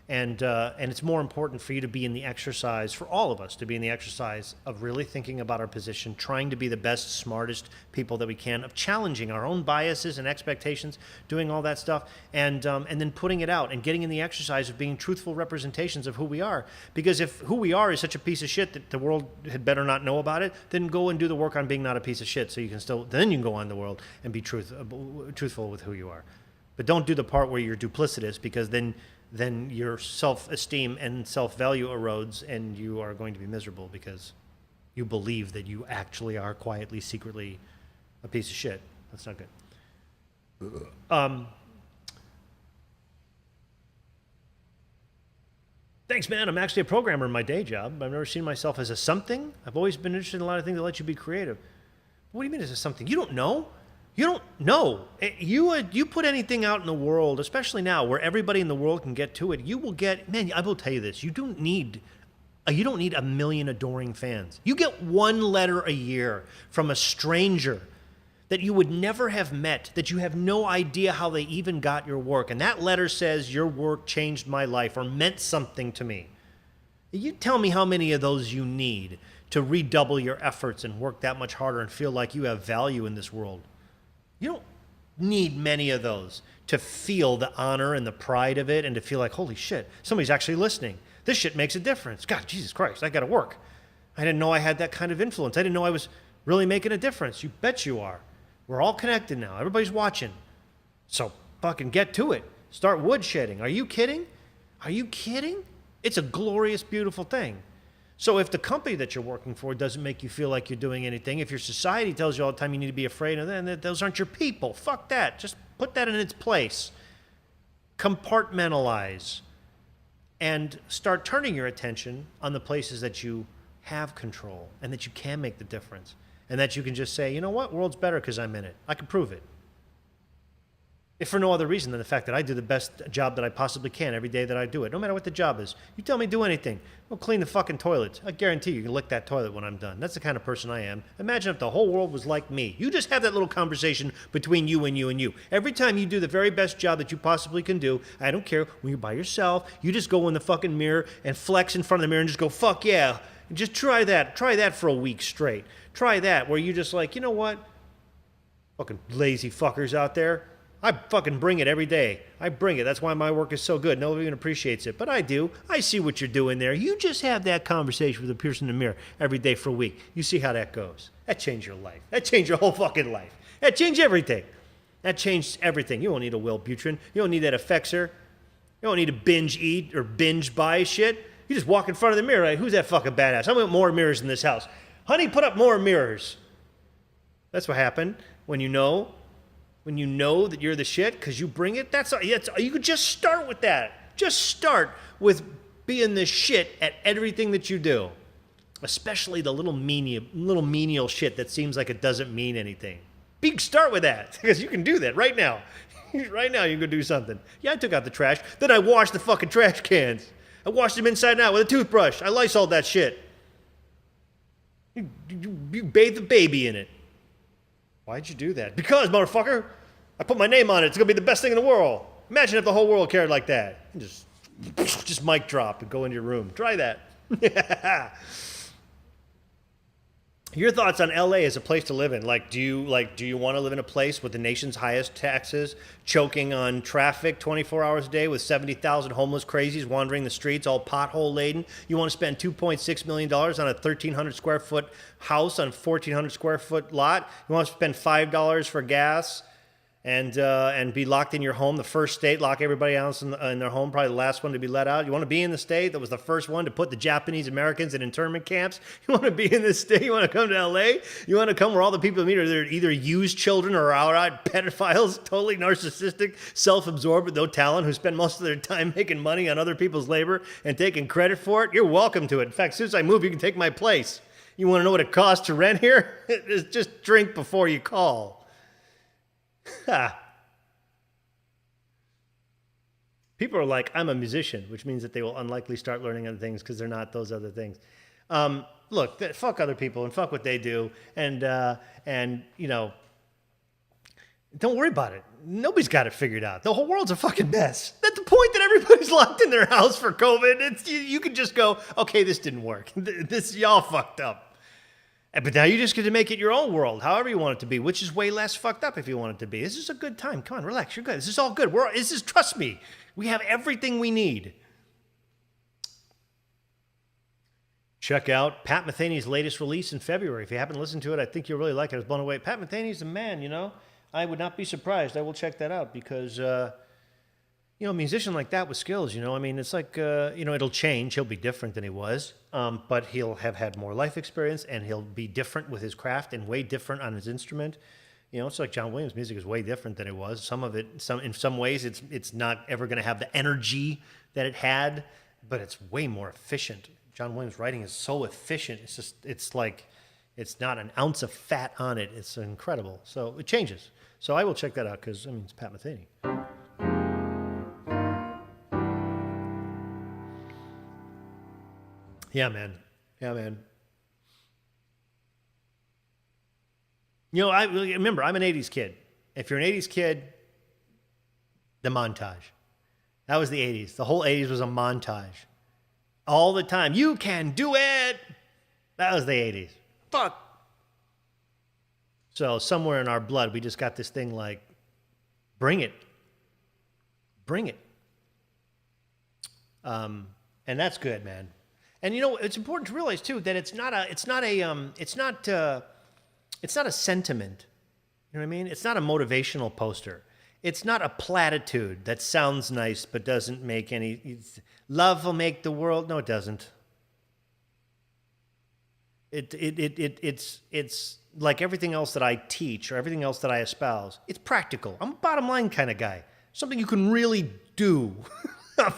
it's more important for you to be in the exercise, for all of us to be in the exercise of really thinking about our position, trying to be the best, smartest people that we can, of challenging our own biases and expectations, doing all that stuff, and then putting it out and getting in the exercise of being truthful representations of who we are. Because if who we are is such a piece of shit that the world had better not know about it, then go and do the work on being not a piece of shit, so you can still, then you can go on the world and be truthful with who you are. But don't do the part where you're duplicitous, because then your self-esteem and self-value erodes, and you are going to be miserable because you believe that you actually are quietly, secretly a piece of shit. That's not good. Thanks, man. I'm actually a programmer in my day job. I've never seen myself as a something. I've always been interested in a lot of things that let you be creative. What do you mean as a something? You don't know. You don't know. You put anything out in the world, especially now where everybody in the world can get to it, you will get, man, I will tell you this, you don't need a million adoring fans. You get one letter a year from a stranger that you would never have met, that you have no idea how they even got your work. And that letter says, your work changed my life or meant something to me. You tell me how many of those you need to redouble your efforts and work that much harder and feel like you have value in this world. You don't need many of those to feel the honor and the pride of it and to feel like, holy shit, somebody's actually listening. This shit makes a difference. God, Jesus Christ, I got to work. I didn't know I had that kind of influence. I didn't know I was really making a difference. You bet you are. We're all connected now. Everybody's watching. So fucking get to it. Start woodshedding. Are you kidding? Are you kidding? It's a glorious, beautiful thing. So if the company that you're working for doesn't make you feel like you're doing anything, if your society tells you all the time you need to be afraid of them, those aren't your people. Fuck that. Just put that in its place. Compartmentalize. And start turning your attention on the places that you have control and that you can make the difference. And that you can just say, you know what, world's better because I'm in it. I can prove it. If for no other reason than the fact that I do the best job that I possibly can every day that I do it, no matter what the job is. You tell me do anything. Go clean the fucking toilets. I guarantee you can lick that toilet when I'm done. That's the kind of person I am. Imagine if the whole world was like me. You just have that little conversation between you and you and you. Every time you do the very best job that you possibly can do, I don't care, when you're by yourself, you just go in the fucking mirror and flex in front of the mirror and just go, fuck yeah. And just try that. Try that for a week straight. Try that where you're just like, you know what? Fucking lazy fuckers out there. I fucking bring it every day. I bring it. That's why my work is so good. Nobody even appreciates it. But I do. I see what you're doing there. You just have that conversation with the person in the mirror every day for a week. You see how that goes. That changed your life. That changed your whole fucking life. That changed everything. That changed everything. You don't need a Wellbutrin. You don't need that Effexor. You don't need to binge eat or binge buy shit. You just walk in front of the mirror. Like, who's that fucking badass? I want more mirrors in this house. Honey, put up more mirrors. That's what happened when you know that you're the shit because you bring it. You could just start with that. Just start with being the shit at everything that you do, especially the little menial shit that seems like it doesn't mean anything. Start with that because you can do that right now. Right now you can do something. Yeah, I took out the trash. Then I washed the fucking trash cans. I washed them inside and out with a toothbrush. I Lysoled that shit. You bathe the baby in it. Why'd you do that? Because, motherfucker, I put my name on it. It's going to be the best thing in the world. Imagine if the whole world cared like that. Just mic drop and go into your room. Try that. Your thoughts on LA as a place to live in? Do you want to live in a place with the nation's highest taxes, choking on traffic 24 hours a day with 70,000 homeless crazies wandering the streets, all pothole laden? You want to spend $2.6 million on a 1,300 square foot house on a 1,400 square foot lot? You want to spend $5 for gas and be locked in your home, the first state, lock everybody else in their home, probably the last one to be let out? You want to be in the state that was the first one to put the Japanese Americans in internment camps? You want to be in this state? You want to come to LA? You want to come where all the people you meet are either used children or outright pedophiles, totally narcissistic, self-absorbed with no talent, who spend most of their time making money on other people's labor and taking credit for it? You're welcome to it. In fact, as soon as I move, you can take my place. You want to know what it costs to rent here? Just drink before you call. People are like, I'm a musician, which means that they will unlikely start learning other things because they're not those other things. Look, fuck other people and fuck what they do, and you know, don't worry about it. Nobody's got it figured out. The whole world's a fucking mess. At the point that everybody's locked in their house for COVID, you can just go, okay, this didn't work. This y'all fucked up. But now you just get to make it your own world, however you want it to be, which is way less fucked up if you want it to be. This is a good time. Come on, relax. You're good. This is all good. Trust me. We have everything we need. Check out Pat Metheny's latest release in February. If you haven't listened to it, I think you'll really like it. I was blown away. Pat Metheny's a man, you know. I would not be surprised. I will check that out because, you know, a musician like that with skills, you know, I mean, it's like, you know, it'll change. He'll be different than he was, but he'll have had more life experience and he'll be different with his craft and way different on his instrument. You know, it's like John Williams' music is way different than it was. Some of it, in some ways, it's not ever going to have the energy that it had, but it's way more efficient. John Williams' writing is so efficient. It's just, it's like, it's not an ounce of fat on it. It's incredible. So it changes. So I will check that out because, I mean, it's Pat Metheny. Yeah, man. Yeah, man. You know, I remember, I'm an 80s kid. If you're an 80s kid, the montage. That was the 80s. The whole 80s was a montage. All the time. You can do it. That was the 80s. Fuck. So somewhere in our blood, we just got this thing like, bring it. Bring it. And that's good, man. And you know, it's important to realize too that it's not a sentiment. You know what I mean? It's not a motivational poster. It's not a platitude that sounds nice but doesn't make any. Love will make the world. No, it doesn't. It's like everything else that I teach or everything else that I espouse. It's practical. I'm a bottom line kind of guy. Something you can really do.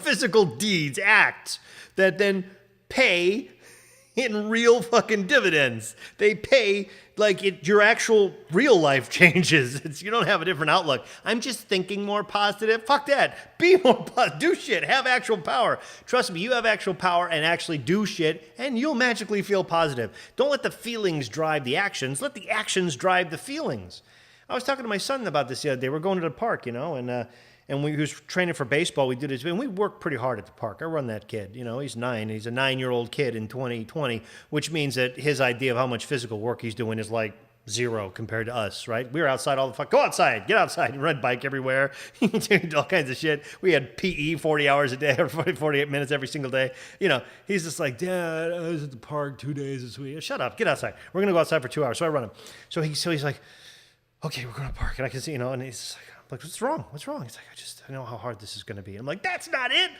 Physical deeds, acts that then pay in real fucking dividends. They pay like your actual real life changes. You don't have a different outlook. I'm just thinking more positive. Fuck that. Be more positive. Do shit. Have actual power. Trust me, you have actual power and actually do shit and you'll magically feel positive. Don't let the feelings drive the actions. Let the actions drive the feelings. I was talking to my son about this the other day. We're going to the park, you know, and we was training for baseball. We did this, and we work pretty hard at the park. I run that kid. You know, he's 9. He's a 9-year-old kid in 2020, which means that his idea of how much physical work he's doing is like 0 compared to us, right? We were outside all the fuck. Go outside. Get outside. You ride bike everywhere. You do all kinds of shit. We had PE 40 hours a day or 48 minutes every single day. You know, he's just like, Dad, I was at the park 2 days this week. Shut up. Get outside. We're going to go outside for 2 hours. So I run him. So he's like, okay, we're going to the park. And I can see, you know, and he's like, what's wrong? What's wrong? He's like, I know how hard this is going to be. I'm like, that's not it.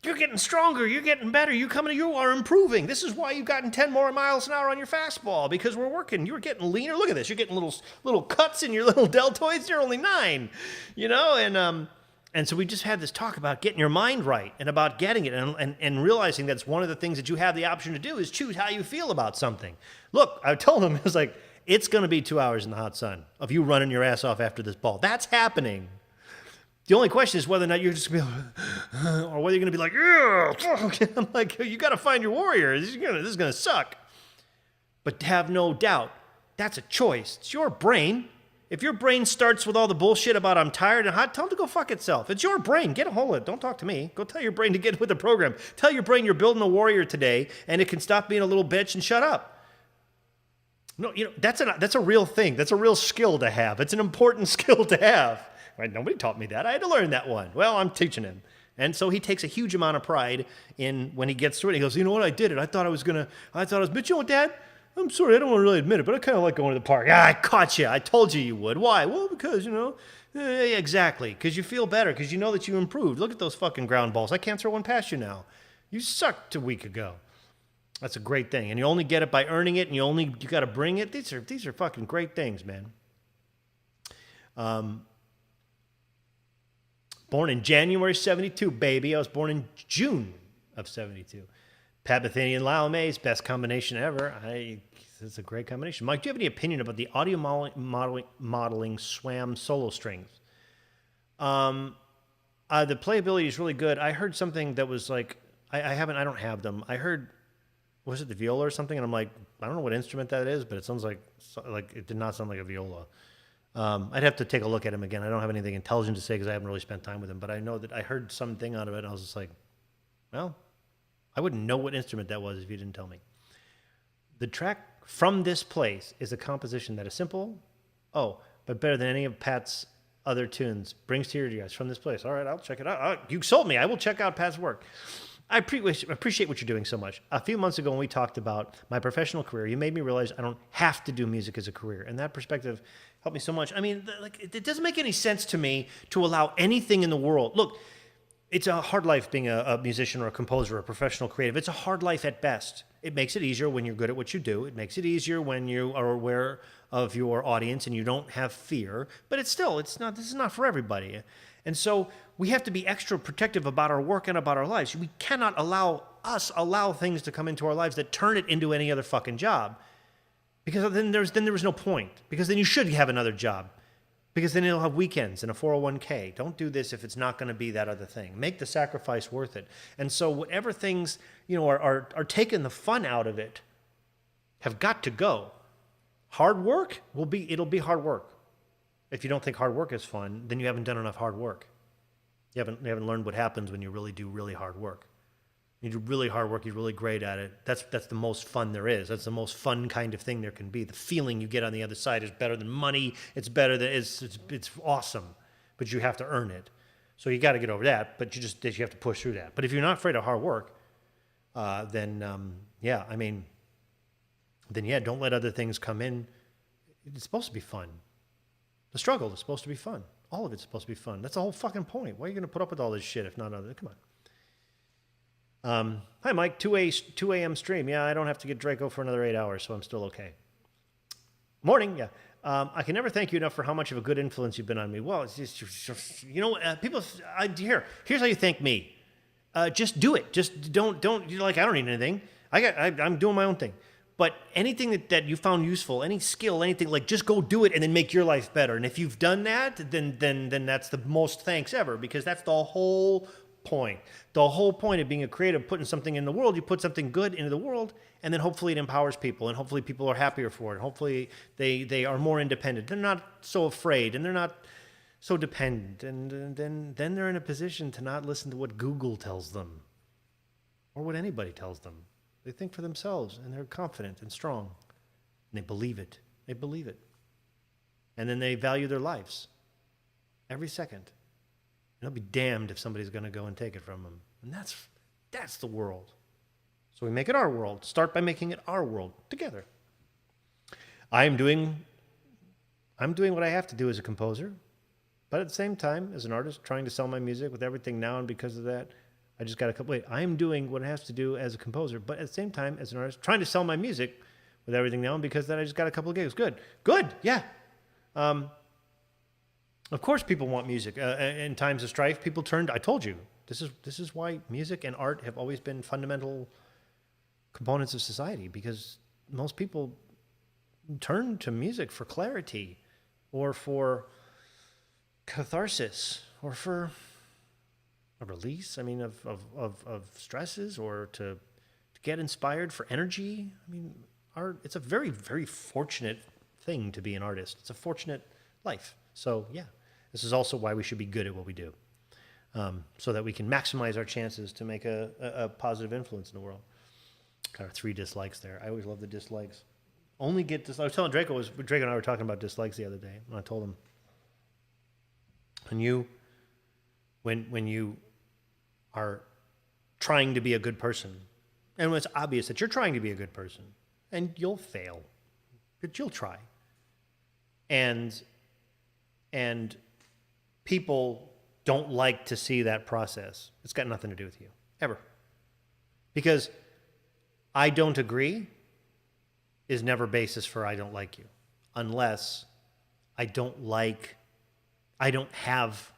You're getting stronger. You're getting better. You are improving. This is why you've gotten 10 more miles an hour on your fastball, because we're working. You're getting leaner. Look at this. You're getting little cuts in your little deltoids. You're only 9, you know? And so we just had this talk about getting your mind right and about getting it and realizing that's one of the things that you have the option to do is choose how you feel about something. Look, I told him, it was like, it's going to be 2 hours in the hot sun of you running your ass off after this ball. That's happening. The only question is whether or not you're just going to be, or whether you're going to be like, yeah. I'm like, you got to find your warrior. This is going to suck. But have no doubt, that's a choice. It's your brain. If your brain starts with all the bullshit about I'm tired and hot, tell it to go fuck itself. It's your brain. Get a hold of it. Don't talk to me. Go tell your brain to get with the program. Tell your brain you're building a warrior today and it can stop being a little bitch and shut up. No, you know, that's a real thing. That's a real skill to have. It's an important skill to have. Right? Nobody taught me that. I had to learn that one. Well, I'm teaching him. And so he takes a huge amount of pride in when he gets through it. He goes, you know what? I did it. But you know what, Dad? I'm sorry. I don't want to really admit it, but I kind of like going to the park. Yeah, I caught you. I told you would. Why? Well, because, you know, exactly. Because you feel better. Because you know that you improved. Look at those fucking ground balls. I can't throw one past you now. You sucked a week ago. That's a great thing. And you only get it by earning it, and you got to bring it. These are fucking great things, man. Born in January 72, baby. I was born in June of 72. Pat Metheny and Lyle Mays, best combination ever. It's a great combination. Mike, do you have any opinion about the audio modeling SWAM solo strings? The playability is really good. I heard something that was like, I don't have them. I heard, was it the viola or something? And I'm like, I don't know what instrument that is, but it sounds like it did not sound like a viola. I'd have to take a look at him again. I don't have anything intelligent to say because I haven't really spent time with him, but I know that I heard something out of it and I was just like, well, I wouldn't know what instrument that was if you didn't tell me. The track From This Place is a composition that is simple, but better than any of Pat's other tunes. Brings tears to your eyes. From This Place. All right, I'll check it out. You sold me. I will check out Pat's work. I appreciate what you're doing so much. A few months ago when we talked about my professional career, you made me realize I don't have to do music as a career. And that perspective helped me so much. I mean, it doesn't make any sense to me to allow anything in the world. Look, it's a hard life being a musician or a composer or a professional creative. It's a hard life at best. It makes it easier when you're good at what you do. It makes it easier when you are aware of your audience and you don't have fear. But this is not for everybody. And so we have to be extra protective about our work and about our lives. We cannot allow things to come into our lives that turn it into any other fucking job. Because then there was no point. Because then you should have another job. Because then you'll have weekends and a 401k. Don't do this if it's not going to be that other thing. Make the sacrifice worth it. And so whatever things, are taking the fun out of it have got to go. Hard work it'll be hard work. If you don't think hard work is fun, then you haven't done enough hard work. You haven't learned what happens when you really do really hard work. You do really hard work, you're really great at it. That's the most fun there is. That's the most fun kind of thing there can be. The feeling you get on the other side is better than money. It's better than it's awesome, but you have to earn it. So you got to get over that, but you have to push through that. But if you're not afraid of hard work, then don't let other things come in. It's supposed to be fun. The struggle is supposed to be fun. All of it's supposed to be fun. That's the whole fucking point. Why are you going to put up with all this shit if not other? Come on. Hi, Mike. 2 a.m. stream. Yeah, I don't have to get Draco for another 8 hours, so I'm still okay. Morning. Yeah. I can never thank you enough for how much of a good influence you've been on me. Well, it's just people. Here's how you thank me. Just do it. Just don't. You're like, I don't need anything. I'm doing my own thing. But anything that you found useful, any skill, anything, like just go do it and then make your life better. And if you've done that, then that's the most thanks ever, because that's the whole point. The whole point of being a creative, putting something in the world, you put something good into the world, and then hopefully it empowers people, and hopefully people are happier for it. Hopefully they are more independent. They're not so afraid, and they're not so dependent. And then they're in a position to not listen to what Google tells them or what anybody tells them. They think for themselves, and they're confident and strong, and they believe it. They believe it. And then they value their lives every second. And they'll be damned if somebody's going to go and take it from them. And that's the world. So we make it our world. Start by making it our world together. I'm doing what I have to do as a composer, but at the same time, as an artist, trying to sell my music with everything now, and because of that, I just got I am doing what I have to do as a composer, but at the same time, as an artist, trying to sell my music with everything now, and because of that, I just got a couple of gigs. Good, yeah. Of course, people want music. In times of strife, people turned. I told you, this is why music and art have always been fundamental components of society, because most people turn to music for clarity, or for catharsis, or for a release, of stresses, or to get inspired for energy. Art, it's a very, very fortunate thing to be an artist. It's a fortunate life. So, yeah, this is also why we should be good at what we do, so that we can maximize our chances to make a positive influence in the world. Got our 3 dislikes there. I always love the dislikes. Only get dislikes. I was telling Draco and I were talking about dislikes the other day, and I told him, when you are trying to be a good person, and when it's obvious that you're trying to be a good person, and you'll fail, but you'll try, and people don't like to see that process, it's got nothing to do with you, ever. Because I don't agree is never basis for I don't like you, unless I don't have,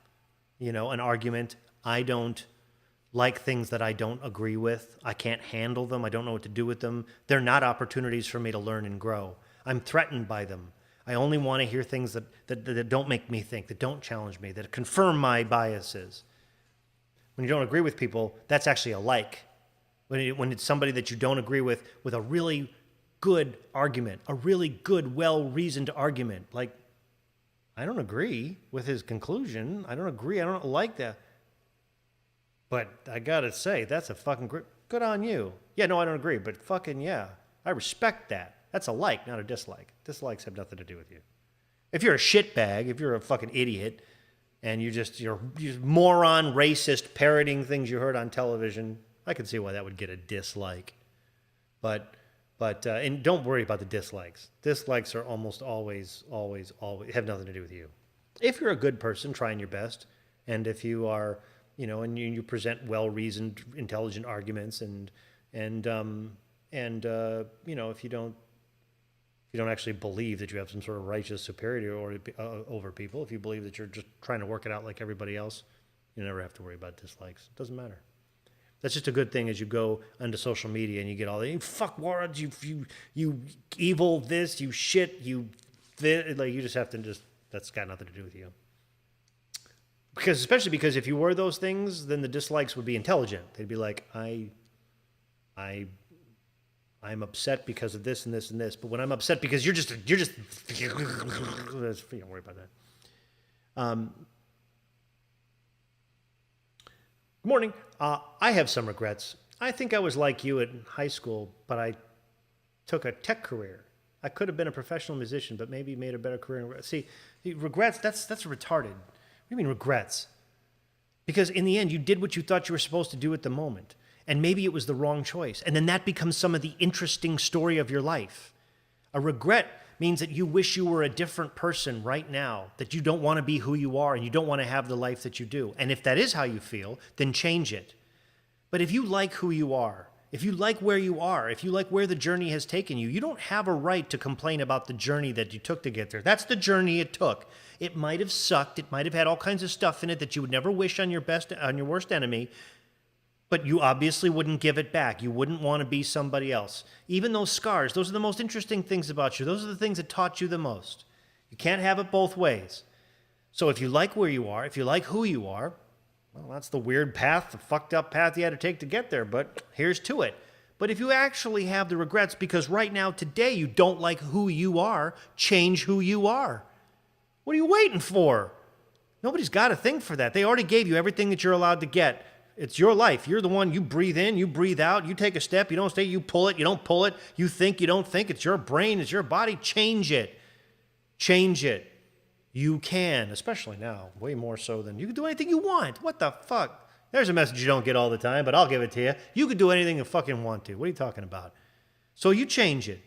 an argument. I don't like things that I don't agree with. I can't handle them. I don't know what to do with them. They're not opportunities for me to learn and grow. I'm threatened by them. I only want to hear things that don't make me think, that don't challenge me, that confirm my biases. When you don't agree with people, that's actually a like. When it's somebody that you don't agree with a really good argument, a really good, well-reasoned argument, like, I don't agree with his conclusion. I don't agree. I don't like that. But I gotta say, that's a fucking good on you. Yeah, no, I don't agree, but fucking yeah. I respect that. That's a like, not a dislike. Dislikes have nothing to do with you. If you're a shitbag, if you're a fucking idiot, and you're just moron, racist, parroting things you heard on television, I can see why that would get a dislike. But and don't worry about the dislikes. Dislikes are almost always have nothing to do with you. If you're a good person trying your best, and if you are, and you present well-reasoned, intelligent arguments, and if you don't actually believe that you have some sort of righteous superiority over people, if you believe that you're just trying to work it out like everybody else, you never have to worry about dislikes. It doesn't matter. That's just a good thing as you go onto social media and you get all the, you fuck words, you evil this, you shit, you just have to that's got nothing to do with you. Especially because if you were those things, then the dislikes would be intelligent. They'd be like, I'm upset because of this and this and this, but when I'm upset because you're just don't worry about that. Good morning. I have some regrets. I think I was like you in high school, but I took a tech career. I could have been a professional musician, but maybe made a better career. See, regrets, that's retarded. What do you mean regrets? Because in the end, you did what you thought you were supposed to do at the moment. And maybe it was the wrong choice. And then that becomes some of the interesting story of your life. A regret means that you wish you were a different person right now, that you don't want to be who you are and you don't want to have the life that you do. And if that is how you feel, then change it. But if you like who you are, if you like where you are, if you like where the journey has taken you, you don't have a right to complain about the journey that you took to get there. That's the journey it took. It might have sucked. It might have had all kinds of stuff in it that you would never wish on your worst enemy. But you obviously wouldn't give it back. You wouldn't want to be somebody else. Even those scars, those are the most interesting things about you. Those are the things that taught you the most. You can't have it both ways. So if you like where you are, if you like who you are, well, that's the weird path, the fucked up path you had to take to get there, but here's to it. But if you actually have the regrets because right now, today, you don't like who you are, change who you are. What are you waiting for? Nobody's got a thing for that. They already gave you everything that you're allowed to get. It's your life. You're the one, you breathe in, you breathe out, you take a step, you don't stay, you pull it, you don't pull it, you think, you don't think. It's your brain, it's your body. Change it. Change it. You can, especially now, way more so than you can do anything you want. What the fuck? There's a message you don't get all the time, but I'll give it to you. You can do anything you fucking want to. What are you talking about? So you change it.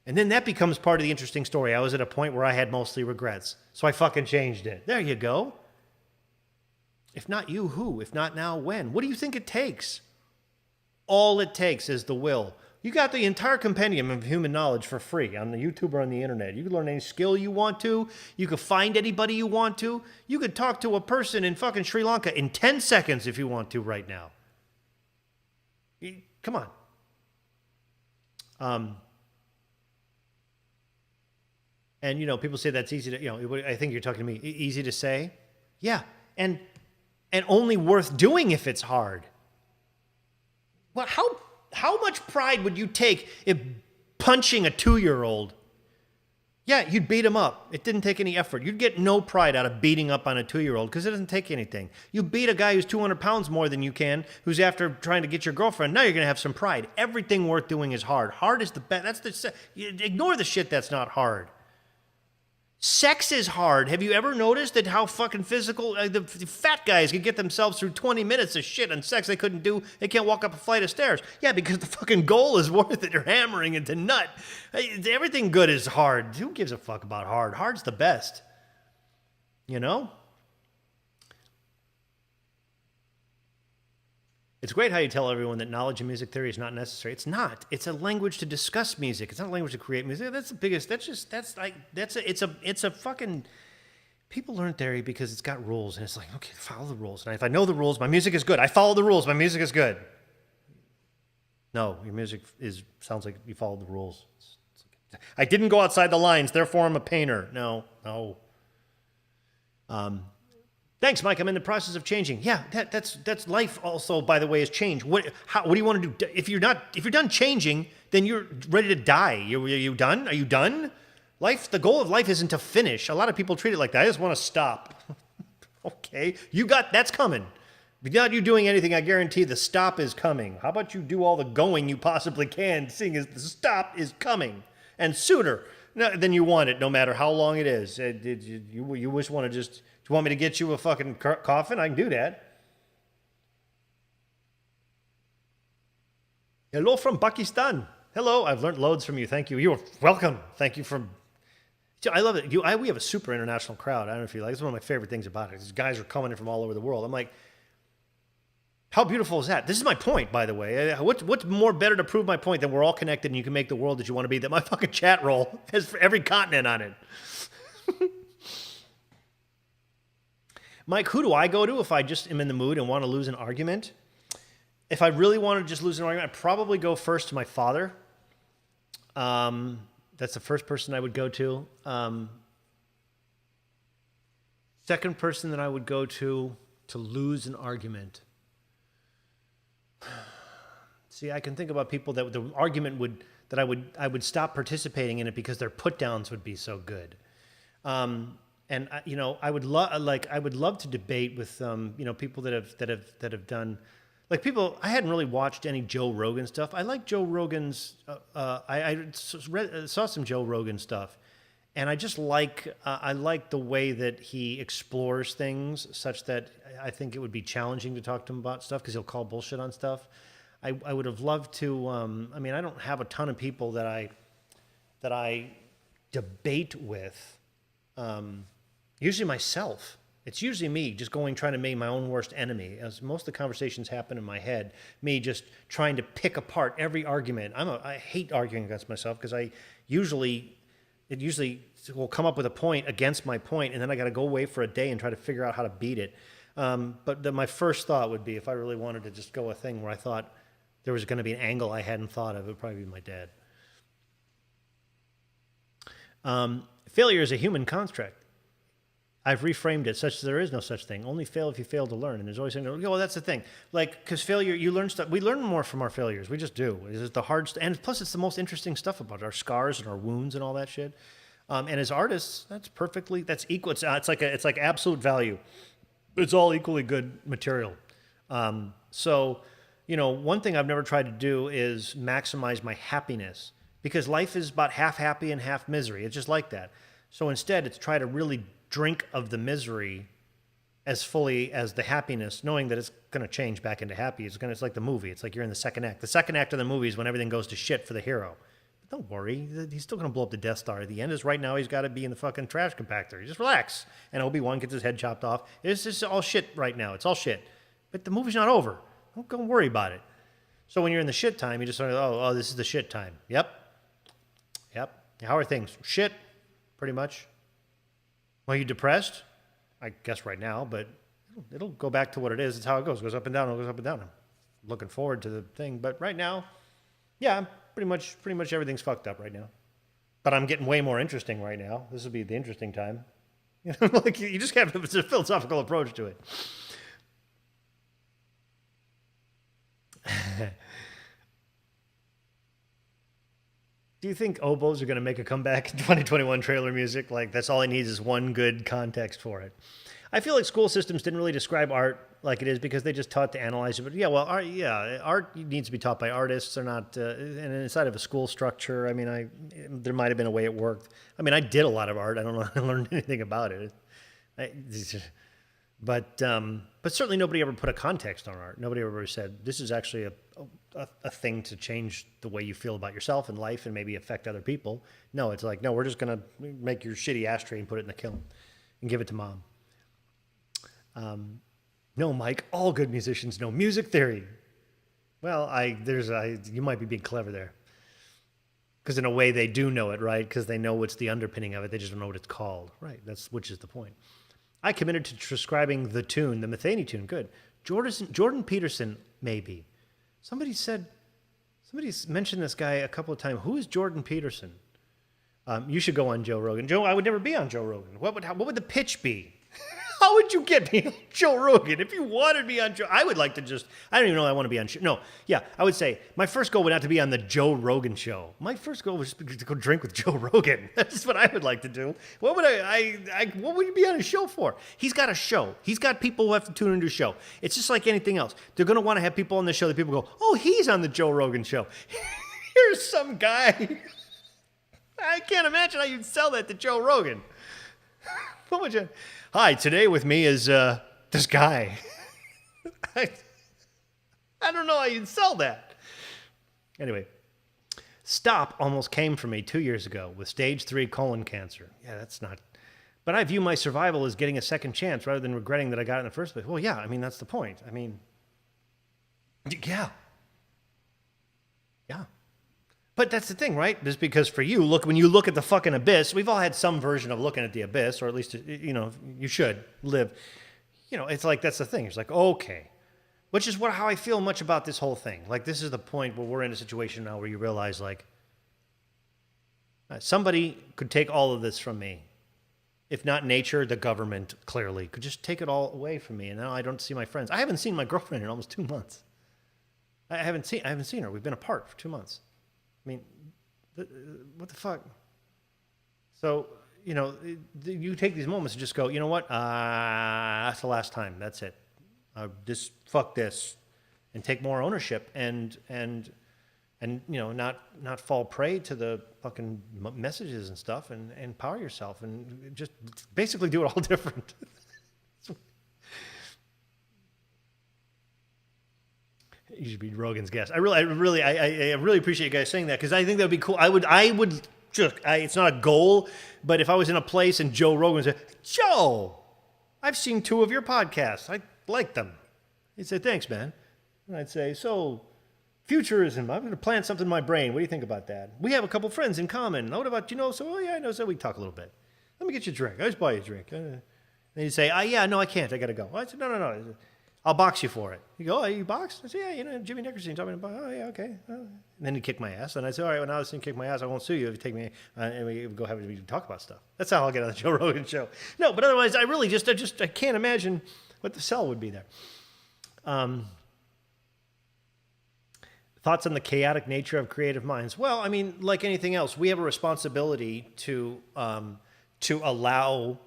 And then that becomes part of the interesting story. I was at a point where I had mostly regrets, so I fucking changed it. There you go. If not you, who? If not now, when? What do you think it takes? All it takes is the will. You got the entire compendium of human knowledge for free on the YouTube or on the internet. You can learn any skill you want to. You can find anybody you want to. You could talk to a person in fucking Sri Lanka in 10 seconds if you want to right now. Come on. And, people say that's easy to, I think you're talking to me. Easy to say? Yeah. And only worth doing if it's hard. Well, how much pride would you take if punching a 2-year-old? Yeah, you'd beat him up. It didn't take any effort. You'd get no pride out of beating up on a 2-year-old because it doesn't take anything. You beat a guy who's 200 pounds more than you can, who's after trying to get your girlfriend. Now you're going to have some pride. Everything worth doing is hard. Hard is the best. Ignore the shit that's not hard. Sex is hard. Have you ever noticed that how fucking physical the fat guys can get themselves through 20 minutes of shit on sex they couldn't do? They can't walk up a flight of stairs. Yeah, because the fucking goal is worth it. You're hammering into nut. Everything good is hard. Who gives a fuck about hard? Hard's the best. It's great how you tell everyone that knowledge of music theory is not necessary. It's not. It's a language to discuss music. It's not a language to create music. That's the biggest. It's a fucking. People learn theory because it's got rules, and it's like, okay, follow the rules. And if I know the rules, my music is good. I follow the rules, my music is good. No, your music sounds like you followed the rules. I didn't go outside the lines, therefore I'm a painter. No. Thanks, Mike. I'm in the process of changing. Yeah, that's life. Also, by the way, is change. What do you want to do? If you're done changing, then you're ready to die. Are you done? Are you done? Life. The goal of life isn't to finish. A lot of people treat it like that. I just want to stop. Okay, that's coming. Without you doing anything, I guarantee the stop is coming. How about you do all the going you possibly can, seeing as the stop is coming, and sooner than you want it, no matter how long it is. You just want to just. Do you want me to get you a fucking coffin? I can do that. Hello from Pakistan. Hello, I've learned loads from you. Thank you. You're welcome. Thank you from. I love it. We have a super international crowd. I don't know if you like. It's one of my favorite things about it. These guys are coming in from all over the world. I'm like, how beautiful is that? This is my point, by the way. What's more better to prove my point than we're all connected and you can make the world that you want to be? That my fucking chat roll has for every continent on it. Mike, who do I go to if I just am in the mood and want to lose an argument? If I really want to just lose an argument, I'd probably go first to my father. That's the first person I would go to. Second person that I would go to lose an argument. See, I can think about people that the argument I would stop participating in it because their put downs would be so good. And I would love to debate with people that have done, like, people. I hadn't really watched any Joe Rogan stuff. I like Joe Rogan's. I saw some Joe Rogan stuff, and I just I like the way that he explores things, such that I think it would be challenging to talk to him about stuff because he'll call bullshit on stuff. I would have loved to. I don't have a ton of people that I debate with. Usually myself. It's usually me just trying to make my own worst enemy. As most of the conversations happen in my head, me just trying to pick apart every argument. I hate arguing against myself because it usually will come up with a point against my point, and then I got to go away for a day and try to figure out how to beat it. But my first thought would be, if I really wanted to just go a thing where I thought there was going to be an angle I hadn't thought of, it would probably be my dad. Failure is a human construct. I've reframed it such that there is no such thing. Only fail if you fail to learn. And there's always something, well, that's the thing. Like, because failure, you learn stuff. We learn more from our failures. We just do. It's the hard stuff. And plus, it's the most interesting stuff about our scars and our wounds and all that shit. And as artists, that's equal. It's like absolute value. It's all equally good material. So, one thing I've never tried to do is maximize my happiness, because life is about half happy and half misery. It's just like that. So instead, it's try to really drink of the misery as fully as the happiness, knowing that it's going to change back into happy. It's like the movie. It's like you're in the second act. The second act of the movie is when everything goes to shit for the hero. But don't worry. He's still going to blow up the Death Star at the end. Is right now he's got to be in the fucking trash compactor. You just relax. And Obi-Wan gets his head chopped off. It's just all shit right now. It's all shit. But the movie's not over. Don't worry about it. So when you're in the shit time, you just sort of, this is the shit time. Yep. How are things? Shit, pretty much. Are you depressed? I guess right now, but it'll go back to what it is. It's how it goes. It goes up and down. It goes up and down. I'm looking forward to the thing, but right now, yeah, pretty much everything's fucked up right now. But I'm getting way more interesting right now. This will be the interesting time. Like, you just have a philosophical approach to it. Do you think oboes are going to make a comeback in 2021 trailer music? Like, that's all it needs is one good context for it. I feel like school systems didn't really describe art like it is because they just taught to analyze it. But art needs to be taught by artists. They're not, and inside of a school structure, there might have been a way it worked. I did a lot of art. I don't know if I learned anything about it. But certainly nobody ever put a context on art. Nobody ever said, this is actually a thing to change the way you feel about yourself and life and maybe affect other people. No, it's like, no, we're just going to make your shitty ashtray and put it in the kiln and give it to mom. No, Mike, all good musicians know music theory. Well, you might be being clever there. Because in a way they do know it, right? Because they know what's the underpinning of it. They just don't know what it's called. Right, which is the point. I committed to transcribing the tune, the Metheny tune. Good. Jordan Peterson, maybe. Somebody mentioned this guy a couple of times. Who is Jordan Peterson? You should go on Joe Rogan. Joe, I would never be on Joe Rogan. What would the pitch be? How would you get me on Joe Rogan? If you wanted me on Joe, I would like to I don't even know I want to be on show. No, yeah, I would say my first goal would not to be on the Joe Rogan show. My first goal was to go drink with Joe Rogan. That's what I would like to do. What would what would you be on his show for? He's got a show. He's got people who have to tune into his show. It's just like anything else. They're going to want to have people on the show that people go, oh, he's on the Joe Rogan show. Here's some guy. I can't imagine how you'd sell that to Joe Rogan. What would you... Hi, today with me is this guy. I don't know how you'd sell that. Anyway, stop almost came for me 2 years ago with stage 3 colon cancer. Yeah, that's not... But I view my survival as getting a second chance rather than regretting that I got it in the first place. Well, yeah, I mean, that's the point. I mean, yeah. Yeah. But that's the thing, right? Just because for you, when you look at the fucking abyss, we've all had some version of looking at the abyss, or at least, you should live. It's like, that's the thing. It's like, okay. Which is how I feel much about this whole thing. Like, this is the point where we're in a situation now where you realize, like, somebody could take all of this from me. If not nature, the government, clearly, could just take it all away from me. And now I don't see my friends. I haven't seen my girlfriend in almost 2 months. I haven't seen her. We've been apart for 2 months. I mean, what the fuck? So, you take these moments and just go, you know what? That's the last time. That's it. Fuck this, and take more ownership and not fall prey to the fucking messages and stuff, and empower yourself and just basically do it all different. You should be Rogan's guest. I really appreciate you guys saying that, because I think that would be cool. It's not a goal, but if I was in a place and Joe Rogan said, Joe, I've seen 2 of your podcasts. I like them. He'd say, thanks, man. And I'd say, so, futurism, I'm going to plant something in my brain. What do you think about that? We have a couple friends in common. What about, I know, so we talk a little bit. Let me get you a drink. I'll just buy you a drink. And he'd say, yeah, no, I can't. I got to go. I said, no. I'll box you for it. You go, oh, you box? I said, yeah, Jimmy Nickerson told me to box. Oh, yeah, okay. And then he'd kick my ass. And I said, all right, when I was going to kick my ass, I won't sue you if you take me, and we go talk about stuff. That's how I'll get on the Joe Rogan show. No, but otherwise, I can't imagine what the sell would be there. Thoughts on the chaotic nature of creative minds? Well, I mean, like anything else, we have a responsibility to allow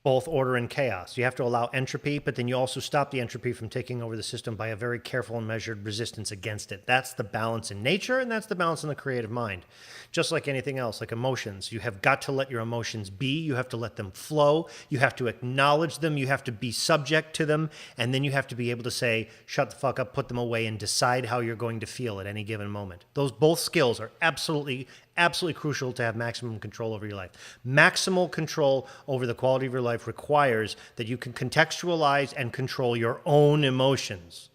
both order and chaos. You have to allow entropy, but then you also stop the entropy from taking over the system by a very careful and measured resistance against it. That's the balance in nature, and that's the balance in the creative mind. Just like anything else, like emotions, you have got to let your emotions be. You have to let them flow. You have to acknowledge them. You have to be subject to them, and then you have to be able to say, shut the fuck up, put them away, and decide how you're going to feel at any given moment. Those both skills are absolutely crucial to have maximum control over your life. Maximal control over the quality of your life requires that you can contextualize and control your own emotions,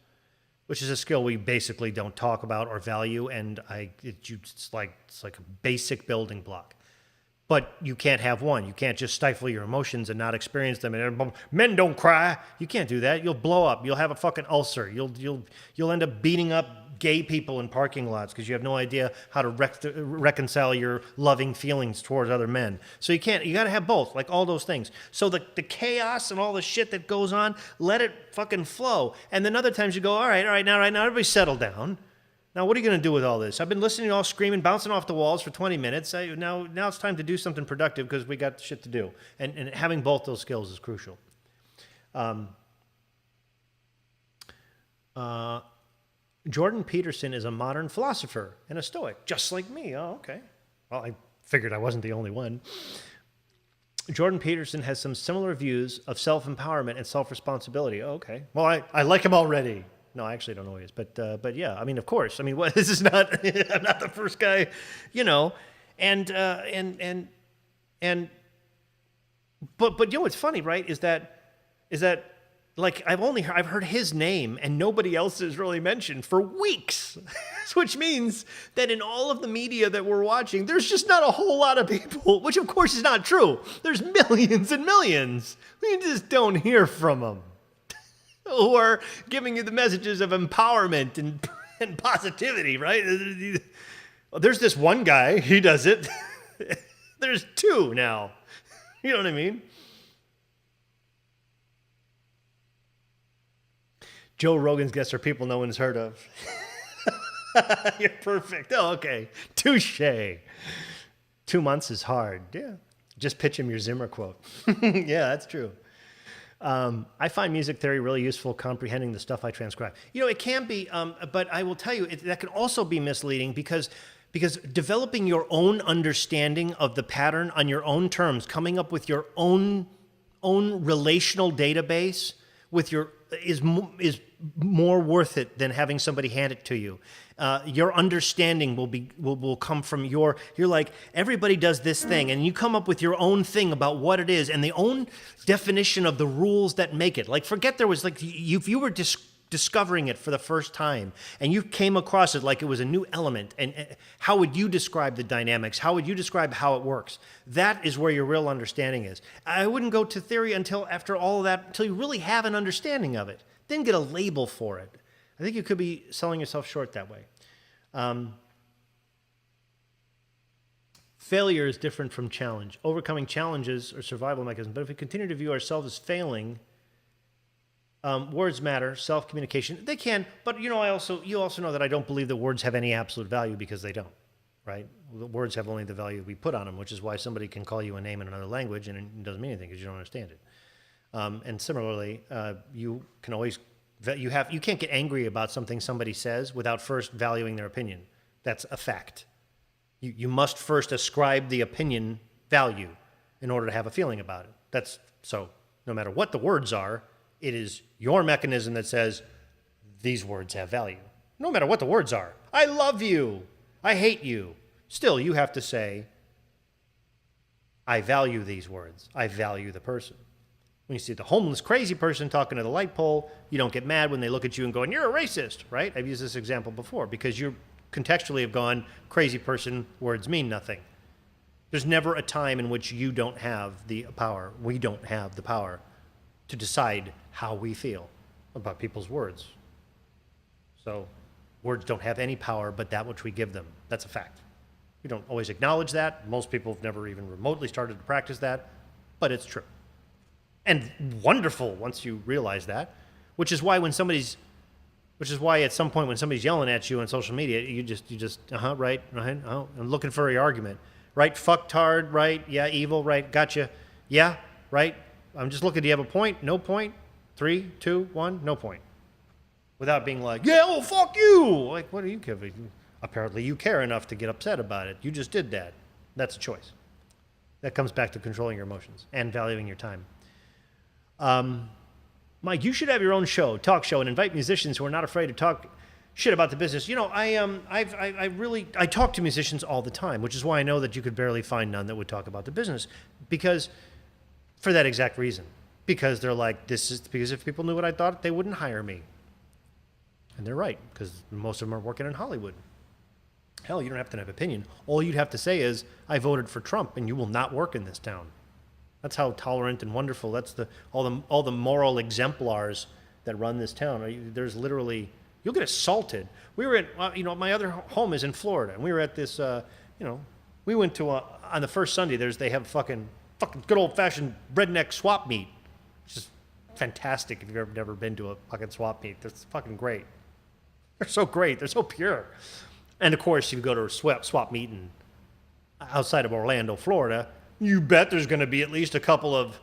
which is a skill we basically don't talk about or value, and it's like a basic building block. But you can't have one. You can't just stifle your emotions and not experience them. And men don't cry. You can't do that. You'll blow up. You'll have a fucking ulcer. You'll end up beating up gay people in parking lots because you have no idea how to reconcile your loving feelings towards other men. So you got to have both, like all those things. So the chaos and all the shit that goes on, let it fucking flow. And then other times you go, all right, now everybody settle down. Now, what are you going to do with all this? I've been listening to you all screaming, bouncing off the walls for 20 minutes. Now it's time to do something productive because we got shit to do. And having both those skills is crucial. Jordan Peterson is a modern philosopher and a Stoic, just like me. Oh, okay. Well, I figured I wasn't the only one. Jordan Peterson has some similar views of self-empowerment and self-responsibility. Oh, okay. Well, I like him already. No, I actually don't know who he is, but yeah, I mean, of course. I mean, this is not, I'm not the first guy, but you know what's funny, right, is that like I've heard his name and nobody else is really mentioned for weeks, which means that in all of the media that we're watching, there's just not a whole lot of people, which of course is not true. There's millions and millions. We just don't hear from them. Who are giving you the messages of empowerment and positivity, right? There's this one guy, he does it. There's two now. You know what I mean? Joe Rogan's guests are people no one's heard of. You're perfect. Oh, okay. Touche. 2 months is hard. Yeah. Just pitch him your Zimmer quote. Yeah, that's true. I find music theory really useful comprehending the stuff I transcribe. You know, it can be, but I will tell you, that can also be misleading because developing your own understanding of the pattern on your own terms, coming up with your own relational database with your is more worth it than having somebody hand it to you. Your understanding will come from you're like, everybody does this thing, and you come up with your own thing about what it is and the own definition of the rules that make it. Like, forget there was like, if you were discovering it for the first time and you came across it like it was a new element, and how would you describe the dynamics? How would you describe how it works? That is where your real understanding is. I wouldn't go to theory until after all of that, until you really have an understanding of it. Then get a label for it. I think you could be selling yourself short that way. Failure is different from challenge. Overcoming challenges are survival mechanisms, but if we continue to view ourselves as failing, words matter, self-communication, they can, but you also know that I don't believe that words have any absolute value, because they don't, right? The words have only the value we put on them, which is why somebody can call you a name in another language and it doesn't mean anything because you don't understand it. And similarly, you can't get angry about something somebody says without first valuing their opinion. That's a fact. You must first ascribe the opinion value in order to have a feeling about it. So no matter what the words are, it is your mechanism that says these words have value. No matter what the words are. I love you. I hate you. Still, you have to say, I value these words. I value the person. When you see the homeless crazy person talking to the light pole, you don't get mad when they look at you and go, you're a racist, right? I've used this example before because you contextually have gone, crazy person, words mean nothing. There's never a time in which you don't have the power, we don't have the power to decide how we feel about people's words. So words don't have any power but that which we give them. That's a fact. We don't always acknowledge that. Most people have never even remotely started to practice that, but it's true. And wonderful once you realize that, which is why at some point when somebody's yelling at you on social media, you just, right, I'm looking for your argument. Right, fucktard, right, yeah, evil, right, gotcha, yeah, right, I'm just looking, do you have a point? No point? 3, 2, 1, no point. Without being like, yeah, well, fuck you! Like, what do you care? Apparently you care enough to get upset about it. You just did that. That's a choice. That comes back to controlling your emotions and valuing your time. Mike, you should have your own talk show, and invite musicians who are not afraid to talk shit about the business. You know, I talk to musicians all the time, which is why I know that you could barely find none that would talk about the business, because for that exact reason, because they're like, because if people knew what I thought, they wouldn't hire me. And they're right, because most of them are working in Hollywood. Hell, you don't have to have an opinion. All you'd have to say is, I voted for Trump, and you will not work in this town. That's how tolerant and wonderful. That's all the moral exemplars that run this town. There's literally, you'll get assaulted. We were my other home is in Florida, and we were at this, we went to on the first Sunday. They have fucking good old fashioned redneck swap meet, which is fantastic. If you've ever never been to a fucking swap meet, that's fucking great. They're so great. They're so pure. And of course, if you go to a swap meet outside of Orlando, Florida, you bet there's going to be at least a couple of,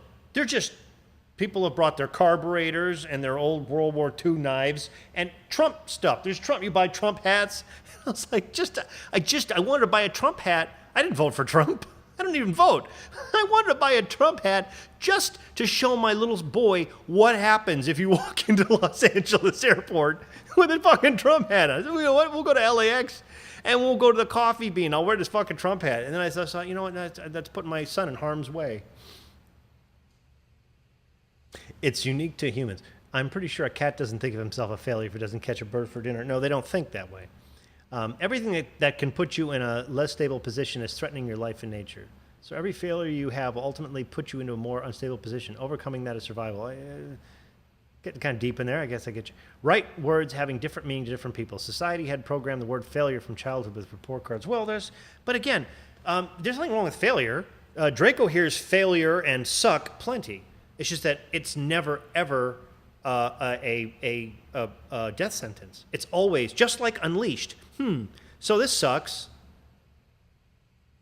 people have brought their carburetors and their old World War II knives and Trump stuff. There's Trump, you buy Trump hats. I was like, I wanted to buy a Trump hat. I didn't vote for Trump. I don't even vote. I wanted to buy a Trump hat just to show my little boy what happens if you walk into Los Angeles airport with a fucking Trump hat on. I said, you know what? We'll go to LAX and we'll go to the Coffee Bean. I'll wear this fucking Trump hat. And then I thought, you know what? That's putting my son in harm's way. It's unique to humans. I'm pretty sure a cat doesn't think of himself a failure if he doesn't catch a bird for dinner. No, they don't think that way. Everything that can put you in a less stable position is threatening your life and nature. So every failure you have will ultimately put you into a more unstable position. Overcoming that is survival. Getting kind of deep in there, I guess I get you. Right words having different meaning to different people. Society had programmed the word failure from childhood with report cards. Well, but again, there's nothing wrong with failure. Draco hears failure and suck plenty. It's just that it's never, ever a death sentence. It's always, just like Unleashed. So this sucks.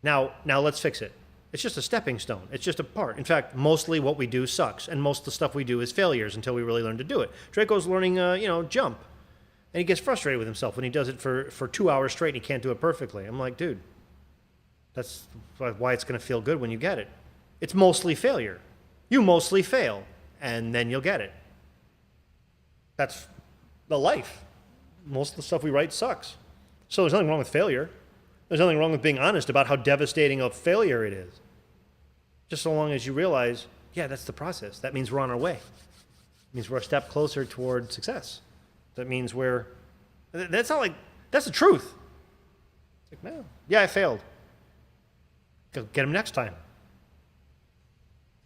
Now let's fix it. It's just a stepping stone. It's just a part. In fact, mostly what we do sucks, and most of the stuff we do is failures until we really learn to do it. Draco's learning, jump, and he gets frustrated with himself when he does it for 2 hours straight and he can't do it perfectly. I'm like, dude, that's why it's going to feel good when you get it. It's mostly failure. You mostly fail, and then you'll get it. That's the life. Most of the stuff we write sucks. So there's nothing wrong with failure. There's nothing wrong with being honest about how devastating a failure it is. Just so long as you realize, yeah, that's the process. That means we're on our way. It means we're a step closer toward success. That means that's the truth. It's like, no, yeah, I failed. Go get him next time.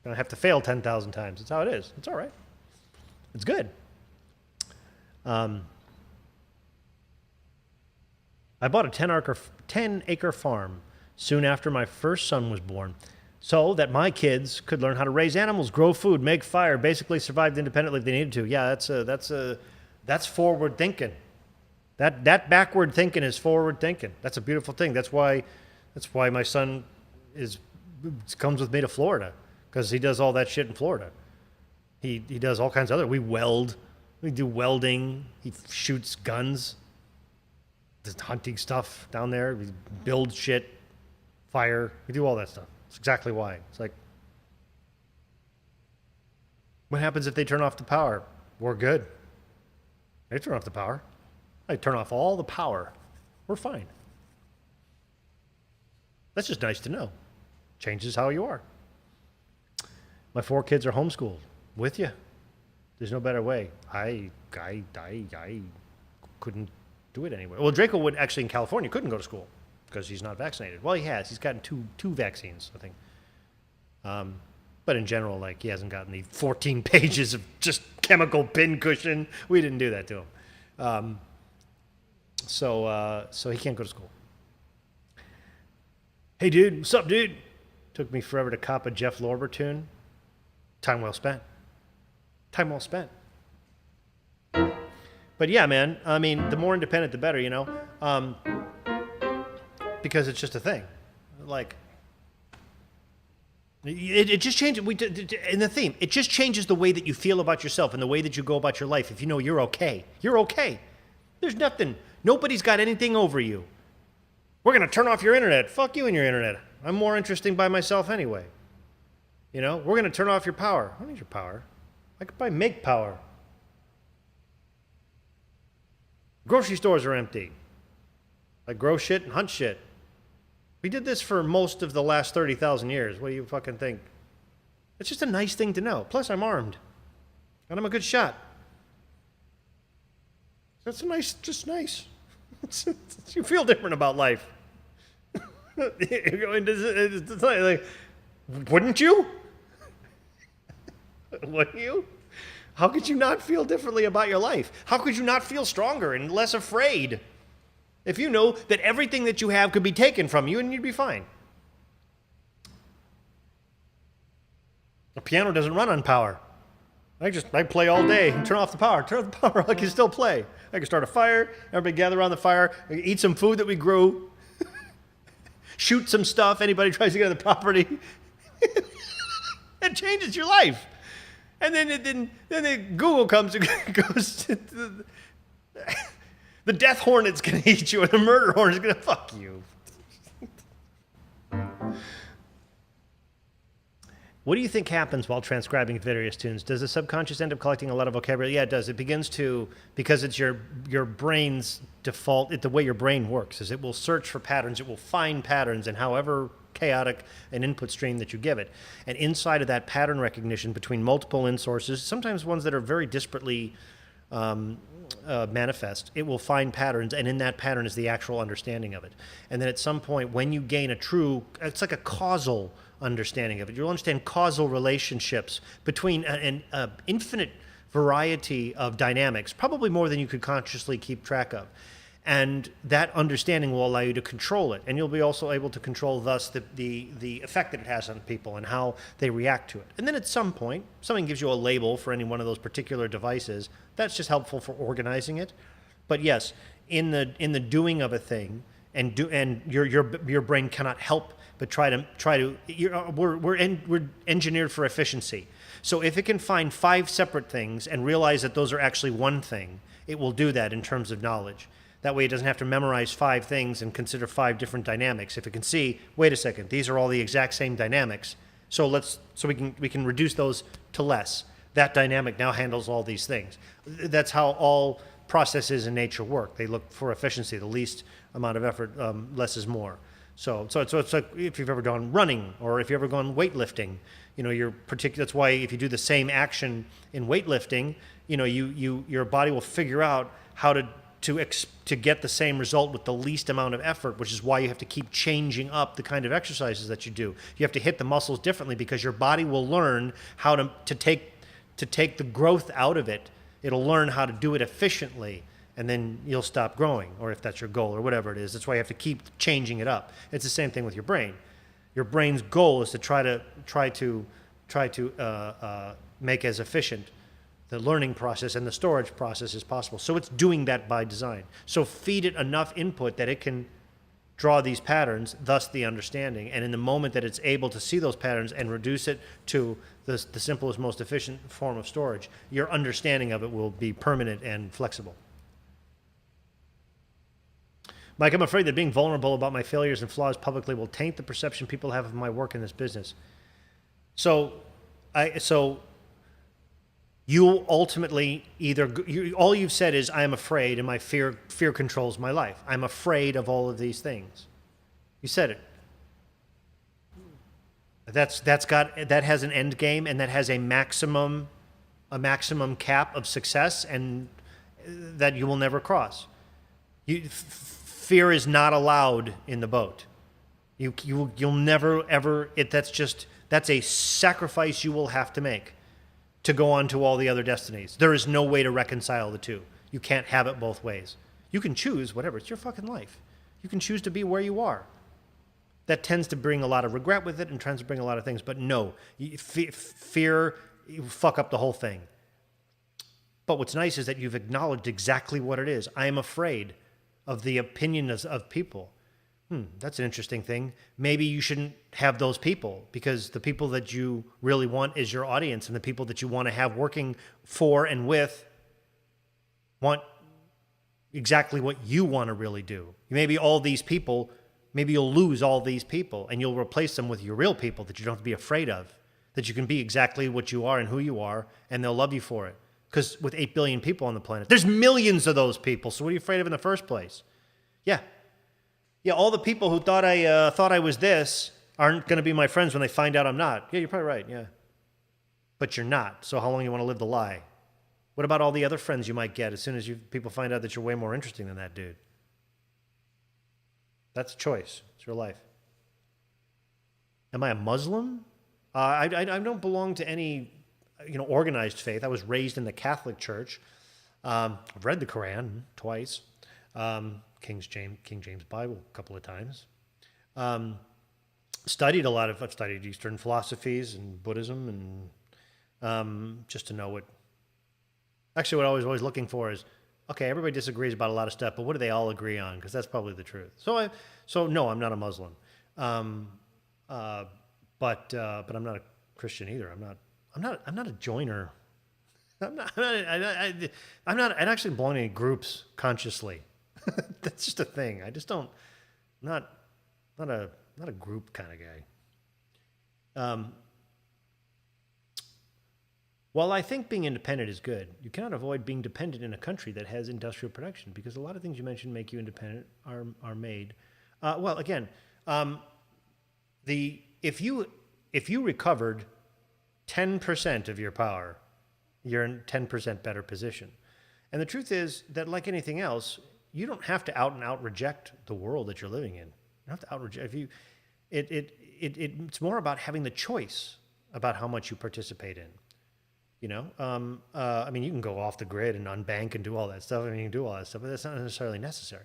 Gonna have to fail 10,000 times. That's how it is. It's all right. It's good. I bought a 10-acre farm soon after my first son was born so that my kids could learn how to raise animals, grow food, make fire, basically survive independently if they needed to. Yeah, that's forward thinking. That backward thinking is forward thinking. That's a beautiful thing. That's why my son comes with me to Florida, because he does all that shit in Florida. He does all kinds of other. We do welding. He shoots guns. There's hunting stuff down there. We build shit, fire. We do all that stuff. That's exactly why. It's like, what happens if they turn off the power? We're good. They turn off the power. I turn off all the power. We're fine. That's just nice to know. Changes how you are. My 4 kids are homeschooled. With you. There's no better way. I couldn't do it anyway. Well, Draco would actually in California couldn't go to school because he's not vaccinated. Well, he has. He's gotten two vaccines, I think. But in general, he hasn't gotten the 14 pages of just chemical pincushion. We didn't do that to him. So he can't go to school. Hey, dude. What's up, dude? Took me forever to cop a Jeff Lorber tune. Time well spent. Time well spent. But yeah, man, I mean, the more independent, the better, because it's just a thing. It just changes, in the theme, it just changes the way that you feel about yourself and the way that you go about your life. If you know you're okay. You're okay. There's nobody's got anything over you. We're going to turn off your internet. Fuck you and your internet. I'm more interesting by myself anyway. We're going to turn off your power. I don't need your power. I could probably make power. Grocery stores are empty. I grow shit and hunt shit. We did this for most of the last 30,000 years. What do you fucking think? It's just a nice thing to know. Plus, I'm armed. And I'm a good shot. That's just nice. You feel different about life. Wouldn't you? Wouldn't you? How could you not feel differently about your life? How could you not feel stronger and less afraid if you know that everything that you have could be taken from you and you'd be fine? A piano doesn't run on power. I play all day and turn off the power. Turn off the power, I can still play. I can start a fire, everybody gather around the fire, eat some food that we grew, shoot some stuff, anybody tries to get on the property. It changes your life. And then Google comes and goes, the death hornet's going to eat you, and the murder hornet's going to fuck you. What do you think happens while transcribing various tunes? Does the subconscious end up collecting a lot of vocabulary? Yeah, it does. It begins to, because it's your brain's default, the way your brain works is it will search for patterns, it will find patterns, and however chaotic an input stream that you give it. And inside of that pattern recognition between multiple in sources, sometimes ones that are very disparately manifest, it will find patterns, and in that pattern is the actual understanding of it. And then at some point, when you gain it's like a causal understanding of it. You'll understand causal relationships between an infinite variety of dynamics, probably more than you could consciously keep track of. And that understanding will allow you to control it. And you'll be also able to control, thus, the effect that it has on people and how they react to it. And then at some point, something gives you a label for any one of those particular devices. That's just helpful for organizing it. But yes, in the doing of a thing, and your brain cannot help but we're engineered for efficiency. So if it can find 5 separate things and realize that those are actually one thing, it will do that in terms of knowledge. That way it doesn't have to memorize 5 things and consider 5 different dynamics. If it can see, wait a second, these are all the exact same dynamics, so we can reduce those to less. That dynamic now handles all these things. That's how all processes in nature work. They look for efficiency, the least amount of effort, less is more. So it's like if you've ever gone running or if you've ever gone weightlifting, that's why if you do the same action in weightlifting, your body will figure out how to get the same result with the least amount of effort, which is why you have to keep changing up the kind of exercises that you do. You have to hit the muscles differently because your body will learn how to take the growth out of it. It'll learn how to do it efficiently, and then you'll stop growing, or if that's your goal or whatever it is. That's why you have to keep changing it up. It's the same thing with your brain. Your brain's goal is to try to make as efficient the learning process and the storage process as possible. So it's doing that by design. So feed it enough input that it can draw these patterns, thus the understanding. And in the moment that it's able to see those patterns and reduce it to the simplest, most efficient form of storage, your understanding of it will be permanent and flexible. Mike, I'm afraid that being vulnerable about my failures and flaws publicly will taint the perception people have of my work in this business. So you ultimately all you've said is, I am afraid, and my fear controls my life. I'm afraid of all of these things. You said it. That has an end game, and that has a maximum cap of success, and that you will never cross. Fear is not allowed in the boat. You'll never ever. That's a sacrifice you will have to make to go on to all the other destinies. There is no way to reconcile the two. You can't have it both ways. You can choose whatever. It's your fucking life. You can choose to be where you are. That tends to bring a lot of regret with it and tends to bring a lot of things. But no, fear, you fuck up the whole thing. But what's nice is that you've acknowledged exactly what it is. I am afraid of the opinions of people. That's an interesting thing. Maybe you shouldn't have those people, because the people that you really want is your audience, and the people that you want to have working for and with want exactly what you want to really do. Maybe all these people, maybe you'll lose all these people and you'll replace them with your real people that you don't have to be afraid of, that you can be exactly what you are and who you are, and they'll love you for it. Because with 8 billion people on the planet, there's millions of those people. So what are you afraid of in the first place? Yeah, all the people who thought I was this aren't going to be my friends when they find out I'm not. Yeah, you're probably right, yeah. But you're not, so how long you want to live the lie? What about all the other friends you might get as soon as people find out that you're way more interesting than that dude? That's a choice. It's your life. Am I a Muslim? I don't belong to any organized faith. I was raised in the Catholic Church. I've read the Quran twice. King James Bible a couple of times. I've studied Eastern philosophies and Buddhism, and just to know what I was always looking for is, okay, everybody disagrees about a lot of stuff, but what do they all agree on? Because that's probably the truth. So no, I'm not a Muslim, but I'm not a Christian either. I'm not a joiner. I'm not actually belong to any groups consciously. That's just a thing. I just don't. I'm not a group kind of guy. While I think being independent is good, you cannot avoid being dependent in a country that has industrial production, because a lot of things you mentioned make you independent are made. If you recovered 10% of your power, you're in 10% better position. And the truth is that, like anything else, you don't have to out and out reject the world that you're living in. You don't have to out reject. It's more about having the choice about how much you participate in. You know, I mean, you can go off the grid and unbank and do all that stuff. I mean, you can do all that stuff, but that's not necessarily necessary.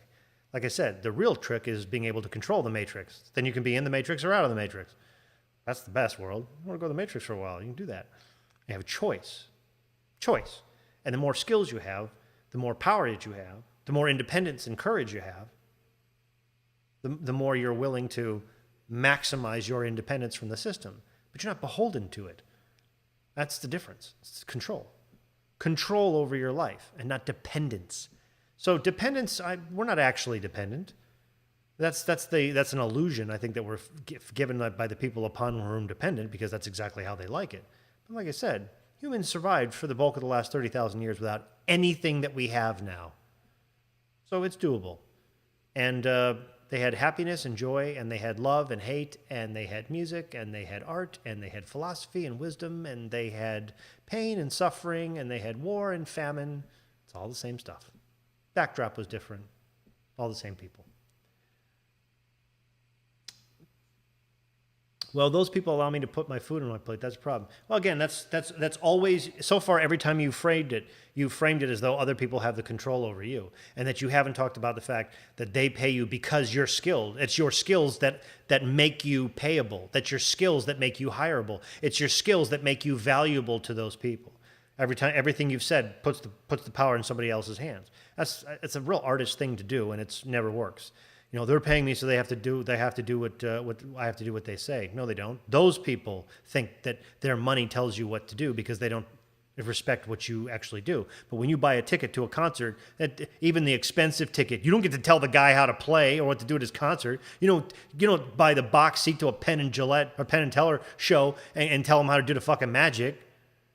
Like I said, the real trick is being able to control the matrix. Then you can be in the matrix or out of the matrix. That's the best world. You want to go to the matrix for a while, you can do that. You have a choice. Choice. And the more skills you have, the more power that you have, the more independence and courage you have, the more you're willing to maximize your independence from the system. But you're not beholden to it. That's the difference. It's control. Control over your life and not dependence. So dependence, we're not actually dependent. That's an illusion, I think, that we're given by the people upon whom we're dependent, because that's exactly how they like it. But like I said, humans survived for the bulk of the last 30,000 years without anything that we have now. So it's doable. And they had happiness and joy, and they had love and hate, and they had music, and they had art, and they had philosophy and wisdom, and they had pain and suffering, and they had war and famine. It's all the same stuff. Backdrop was different. All the same people. Well, those people allow me to put my food on my plate. That's a problem. Well, again, that's always, so far, every time you framed it as though other people have the control over you, and that you haven't talked about the fact that they pay you because you're skilled. It's your skills that make you payable. That's your skills that make you hireable. It's your skills that make you valuable to those people. Every time, everything you've said puts the power in somebody else's hands. It's a real artist thing to do, and it never works. You know, they're paying me, so they have to do what I have to do what they say. No, they don't. Those people think that their money tells you what to do because they don't respect what you actually do. But when you buy a ticket to a concert, even the expensive ticket, you don't get to tell the guy how to play or what to do at his concert. You don't buy the box seat to a Penn and Teller show and tell them how to do the fucking magic.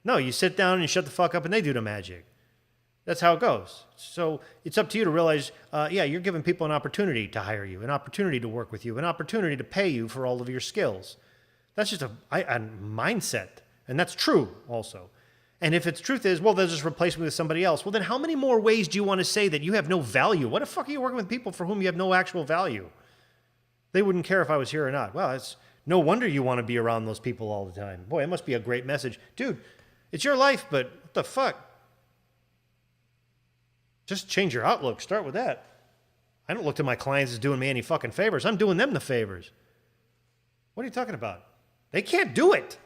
No, you sit down and shut the fuck up and they do the magic. That's how it goes. So it's up to you to realize, you're giving people an opportunity to hire you, an opportunity to work with you, an opportunity to pay you for all of your skills. That's just a mindset. And that's true also. And if its truth is, well, they'll just replace me with somebody else. Well, then how many more ways do you want to say that you have no value? What the fuck are you working with people for whom you have no actual value? They wouldn't care if I was here or not. Well, it's no wonder you want to be around those people all the time. Boy, it must be a great message. Dude, it's your life, but what the fuck? Just change your outlook. Start with that. I don't look to my clients as doing me any fucking favors. I'm doing them the favors. What are you talking about? They can't do it.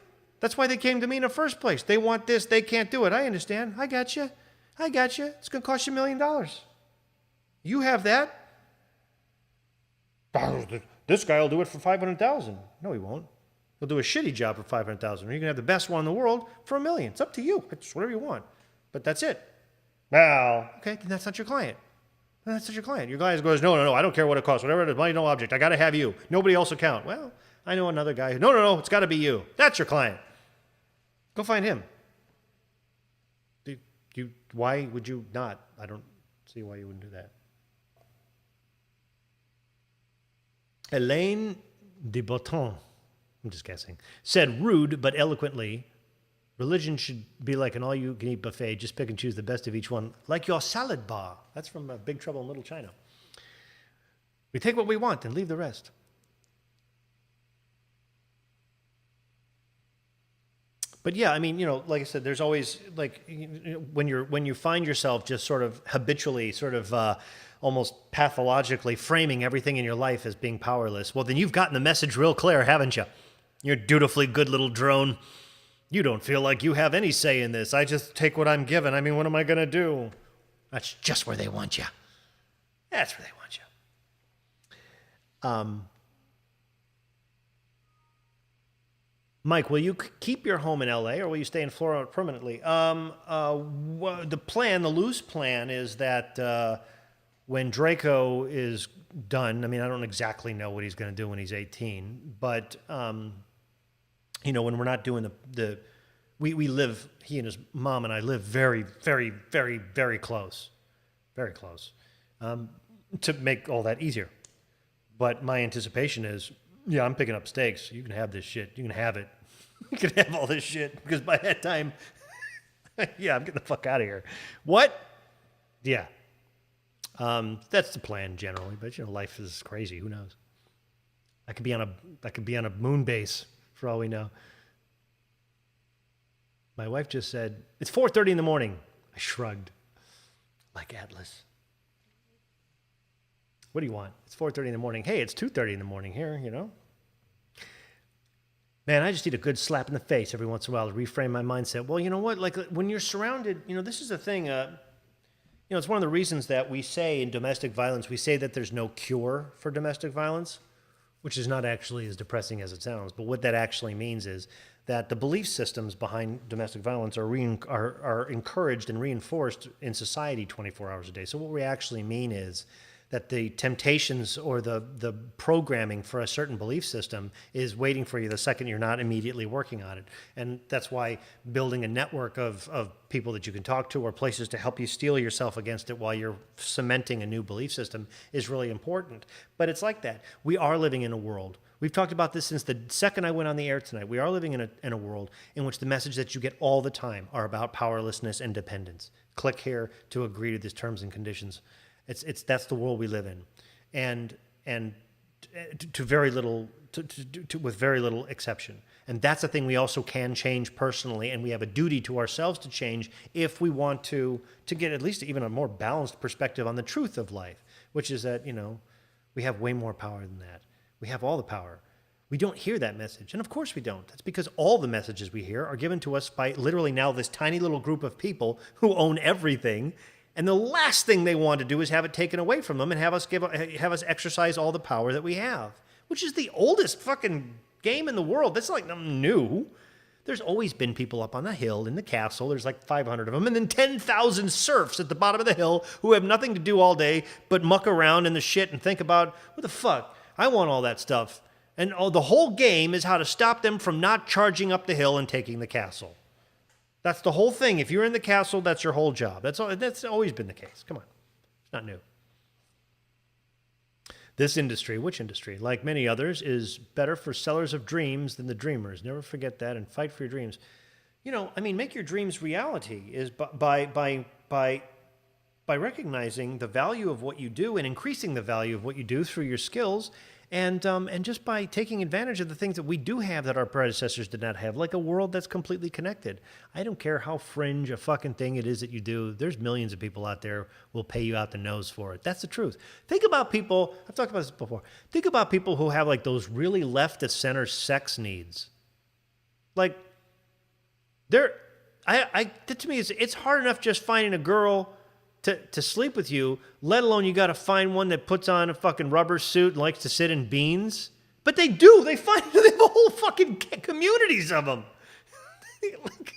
That's why they came to me in the first place. They want this. They can't do it. I understand. I got you. It's going to cost you $1 million. You have that. This guy will do it for $500,000. No, he won't. He'll do a shitty job for $500,000. Or you can have the best one in the world for $1 million. It's up to you. It's whatever you want. But that's it. Well, okay, then that's not your client. That's not your client. Your client goes, no, I don't care what it costs. Whatever it is, money, no object. I got to have you. Nobody else will count. Well, I know another guy. No, it's got to be you. That's your client. Go find him. Why would you not? I don't see why you wouldn't do that. Elaine de Botton, I'm just guessing, said rude but eloquently, religion should be like an all-you-can-eat buffet. Just pick and choose the best of each one, like your salad bar. That's from Big Trouble in Little China. We take what we want and leave the rest. But yeah, I mean, like I said, there's always, like, when you find yourself just sort of habitually, almost pathologically framing everything in your life as being powerless, well, then you've gotten the message real clear, haven't you? You're dutifully good little drone. You don't feel like you have any say in this. I just take what I'm given. I mean, what am I going to do? That's just where they want you. That's where they want you. Mike, will you keep your home in L.A. or will you stay in Florida permanently? The loose plan is that when Draco is done, I mean, I don't exactly know what he's going to do when he's 18, but when we're not doing we live, he and his mom and I live very, very, very, very close. Very close. To make all that easier. But my anticipation is Yeah, I'm picking up stakes. You can have this shit. You can have it. You can have all this shit because by that time, yeah, I'm getting the fuck out of here. What? Yeah. That's the plan generally, but life is crazy. Who knows? I could be on a moon base for all we know. My wife just said, it's 4:30 in the morning. I shrugged. Like Atlas. What do you want? It's 4:30 in the morning. Hey, it's 2:30 in the morning here, Man, I just need a good slap in the face every once in a while to reframe my mindset. Well, you know what? Like when you're surrounded, this is the thing. It's one of the reasons that we say in domestic violence, we say that there's no cure for domestic violence, which is not actually as depressing as it sounds. But what that actually means is that the belief systems behind domestic violence are encouraged and reinforced in society 24 hours a day. So what we actually mean is that the temptations or the programming for a certain belief system is waiting for you the second you're not immediately working on it. And that's why building a network of people that you can talk to or places to help you steel yourself against it while you're cementing a new belief system is really important. But it's like that. We are living in a world. We've talked about this since the second I went on the air tonight. We are living in a world in which the message that you get all the time are about powerlessness and dependence. Click here to agree to these terms and conditions. That's the world we live in, and to very little with very little exception. And that's a thing we also can change personally, and we have a duty to ourselves to change if we want to get at least even a more balanced perspective on the truth of life, which is that we have way more power than that. We have all the power. We don't hear that message, and of course we don't. That's because all the messages we hear are given to us by literally now this tiny little group of people who own everything. And the last thing they want to do is have it taken away from them and have us exercise all the power that we have, which is the oldest fucking game in the world. That's like nothing new. There's always been people up on the hill in the castle. There's like 500 of them, and then 10,000 serfs at the bottom of the hill who have nothing to do all day but muck around in the shit and think about, what the fuck? I want all that stuff. And the whole game is how to stop them from not charging up the hill and taking the castle. That's the whole thing. If you're in the castle, that's your whole job. That's always been the case. Come on. It's not new. This industry, which industry, like many others, is better for sellers of dreams than the dreamers. Never forget that and fight for your dreams. Make your dreams reality is by recognizing the value of what you do and increasing the value of what you do through your skills. And just by taking advantage of the things that we do have that our predecessors did not have, like a world that's completely connected. I don't care how fringe a fucking thing it is that you do. There's millions of people out there who will pay you out the nose for it. That's the truth. Think about people, I've talked about this before. Think about people who have like those really left of center sex needs. Like, to me, it's hard enough just finding a girl to sleep with you, let alone you got to find one that puts on a fucking rubber suit and likes to sit in beans. But they do. They have a whole fucking communities of them.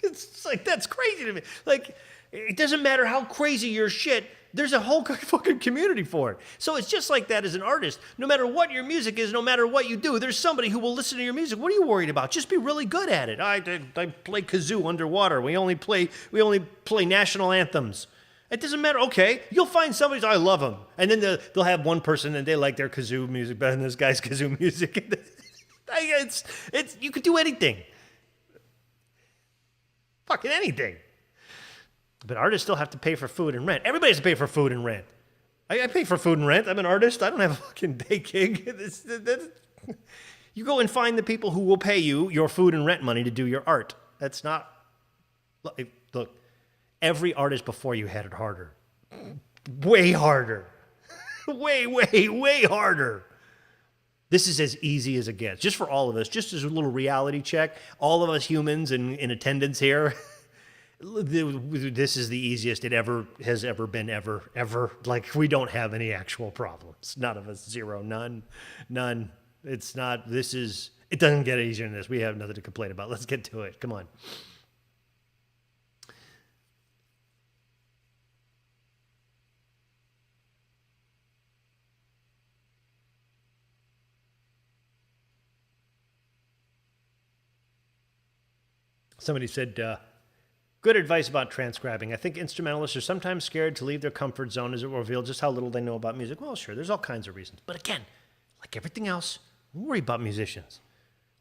It's like, that's crazy to me. Like, it doesn't matter how crazy your shit, there's a whole fucking community for it. So it's just like that as an artist. No matter what your music is, no matter what you do, there's somebody who will listen to your music. What are you worried about? Just be really good at it. I play kazoo underwater. We only play national anthems. It doesn't matter. Okay, you'll find somebody. I love them, and then they'll have one person and they like their kazoo music better than this guy's kazoo music. It's you could do anything, fucking anything. But artists still have to pay for food and rent. Everybody has to pay for food and rent. I pay for food and rent. I'm an artist. I don't have a fucking day gig. You go and find the people who will pay you your food and rent money to do your art. That's not. Look. Every artist before you had it harder. Way harder. way harder. This is as easy as it gets. Just for all of us, just as a little reality check, all of us humans in attendance here, this is the easiest it has ever been, ever. Like, we don't have any actual problems. None of us. Zero. None. It's not, it doesn't get easier than this. We have nothing to complain about. Let's get to it. Come on. Somebody said, good advice about transcribing. I think instrumentalists are sometimes scared to leave their comfort zone as it will reveal just how little they know about music. Well, sure, there's all kinds of reasons. But again, like everything else, Don't worry about musicians.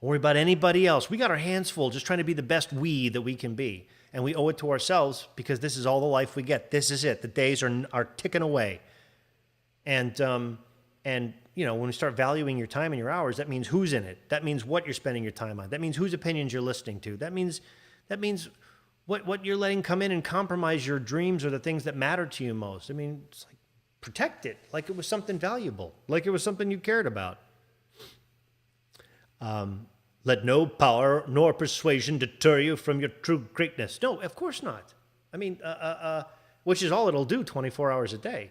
Don't worry about anybody else. We got our hands full just trying to be the best we that we can be. And we owe it to ourselves because this is all the life we get. This is it. The days are ticking away. And you know, when we start valuing your time and your hours, that means who's in it. That means what you're spending your time on. That means whose opinions you're listening to. That means what you're letting come in and compromise your dreams or the things that matter to you most. I mean, it's like protect it like it was something valuable, like it was something you cared about. Let no power nor persuasion deter you from your true greatness. No, of course not. I mean, which is all it'll do 24 hours a day.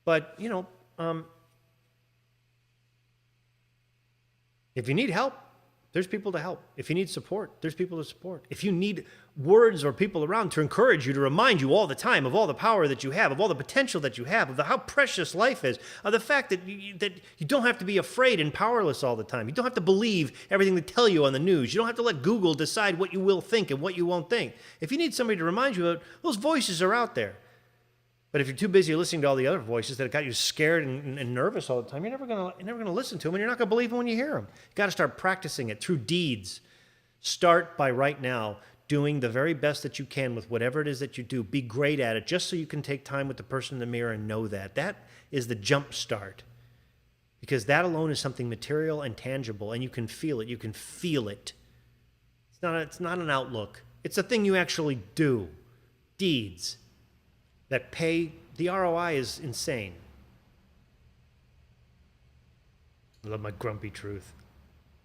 But, you know, if you need help, there's people to help. If you need support, there's people to support. If you need words or people around to encourage you, to remind you all the time of all the power that you have, of all the potential that you have, of how precious life is, of the fact that you don't have to be afraid and powerless all the time. You don't have to believe everything they tell you on the news. You don't have to let Google decide what you will think and what you won't think. If you need somebody to remind you of it, those voices are out there. But if you're too busy listening to all the other voices that got you scared and nervous all the time, you're never gonna listen to them, and you're not gonna believe them when you hear them. You got to start practicing it through deeds. Start by right now doing the very best that you can with whatever it is that you do. Be great at it, just so you can take time with the person in the mirror and know that. That is the jump start, because that alone is something material and tangible, and you can feel it. You can feel it. It's not an outlook. It's a thing you actually do. Deeds that pay. The ROI is insane. I love my grumpy truth.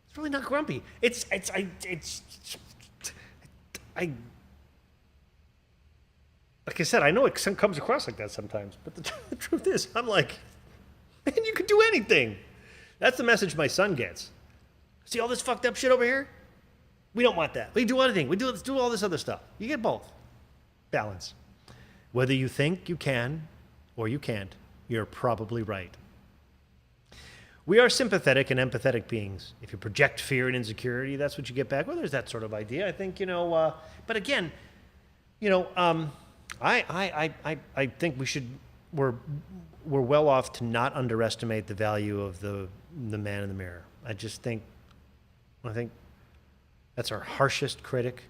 It's really not grumpy. Like I said, I know it comes across like that sometimes, but the truth is, I'm like, man, you could do anything. That's the message my son gets. See all this fucked up shit over here? We don't want that. We do anything. Let's do all this other stuff. You get both. Balance. Whether you think you can or you can't, you're probably right. We are sympathetic and empathetic beings. If you project fear and insecurity, that's what you get back. Well, there's that sort of idea. I think, but again, I think we're well off to not underestimate the value of the man in the mirror. I think that's our harshest critic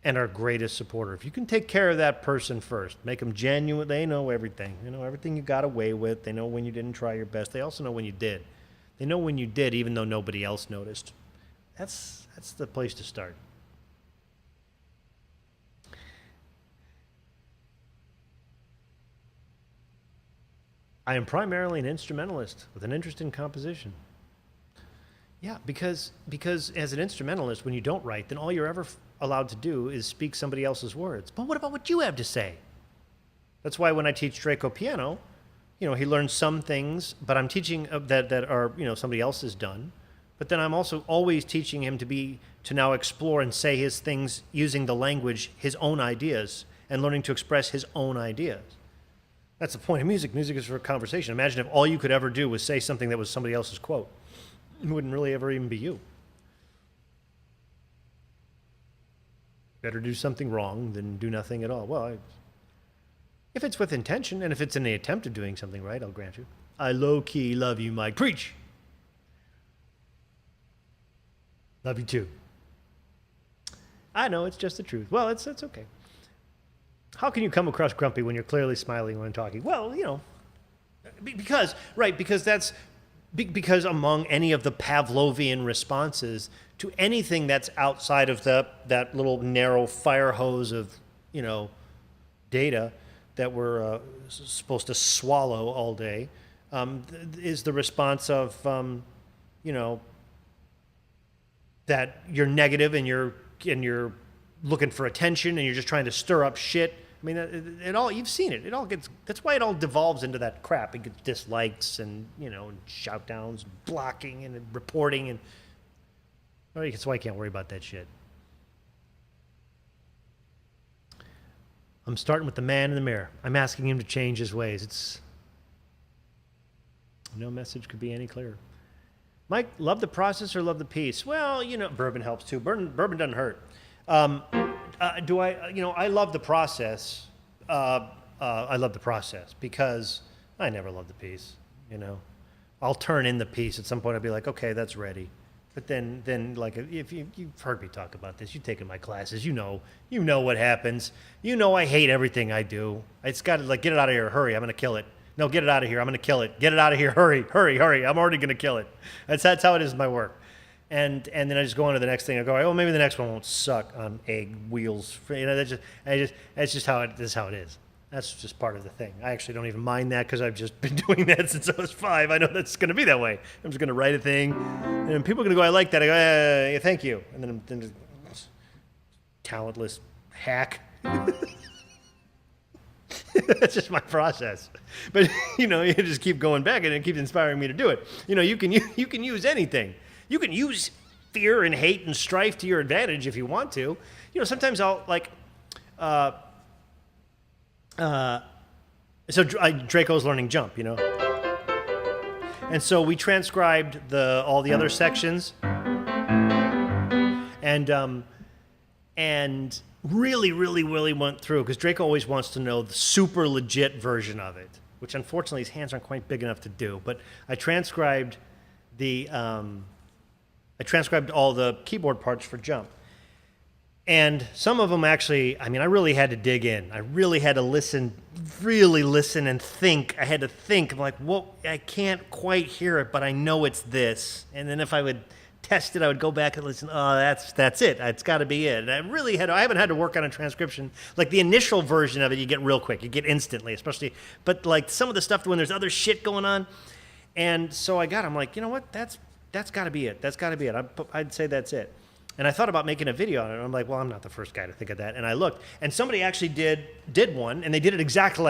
and our greatest supporter. If you can take care of that person first, make them genuine, they know everything. They know everything you got away with. They know when you didn't try your best. They also know when you did. They know when you did, even though nobody else noticed. That's the place to start. I am primarily an instrumentalist with an interest in composition. Yeah, because as an instrumentalist, when you don't write, then all you're ever allowed to do is speak somebody else's words. But what about what you have to say? That's why when I teach Draco piano, he learns some things, but I'm teaching that are somebody else has done. But then I'm also always teaching him to now explore and say his things using the language, his own ideas, and learning to express his own ideas. That's the point of music. Music is for conversation. Imagine if all you could ever do was say something that was somebody else's quote. It wouldn't really ever even be you. Better do something wrong than do nothing at all. Well, if it's with intention, and if it's in the attempt of doing something right, I'll grant you. I low-key love you, Mike. Preach! Love you too. I know, it's just the truth. Well, it's okay. How can you come across grumpy when you're clearly smiling when talking? Well, because among any of the Pavlovian responses to anything that's outside of that little narrow fire hose of, data that we're supposed to swallow all day, is the response of, that you're negative and you're looking for attention and you're just trying to stir up shit. I mean, it all, you've seen it. That's why it all devolves into that crap. It gets dislikes and, shout downs, blocking and reporting. And that's why I can't worry about that shit. I'm starting with the man in the mirror. I'm asking him to change his ways. No message could be any clearer. Mike, love the process or love the piece? Well, bourbon helps too. Bourbon doesn't hurt. I love the process. I love the process because I never loved the piece, I'll turn in the piece at some point. I'll be like, okay, that's ready. But then like if you've heard me talk about this, you've taken my classes, you know what happens. You know I hate everything I do. It's got to like, get it out of here, hurry, I'm gonna kill it. No, get it out of here, I'm gonna kill it. Get it out of here, hurry, I'm already gonna kill it. That's how it is in my work. And then I just go on to the next thing. I go, oh, maybe the next one won't suck on egg wheels. That's just how it is. That's just part of the thing. I actually don't even mind that because I've just been doing that since I was 5. I know that's going to be that way. I'm just going to write a thing, and then people are going to go, I like that. I go, yeah, thank you. And then talentless hack. That's just my process. But, you just keep going back, and it keeps inspiring me to do it. You can use anything. You can use fear and hate and strife to your advantage if you want to. Sometimes I'll, like... So Draco's learning jump, and so we transcribed all the other sections, and really went through, because Draco always wants to know the super legit version of it, which unfortunately his hands aren't quite big enough to do. But I transcribed all the keyboard parts for jump. And some of them actually, I really had to dig in. I really had to really listen and think. I had to think. I'm like, well, I can't quite hear it, but I know it's this. And then if I would test it, I would go back and listen. Oh, that's it. It's got to be it. And I haven't had to work on a transcription. Like the initial version of it, you get real quick. You get instantly, especially. But like some of the stuff when there's other shit going on. And so I'm like, you know what? That's got to be it. That's got to be it. I'd say that's it. And I thought about making a video on it. And I'm like, well, I'm not the first guy to think of that. And I looked, and somebody actually did one, and they did it exactly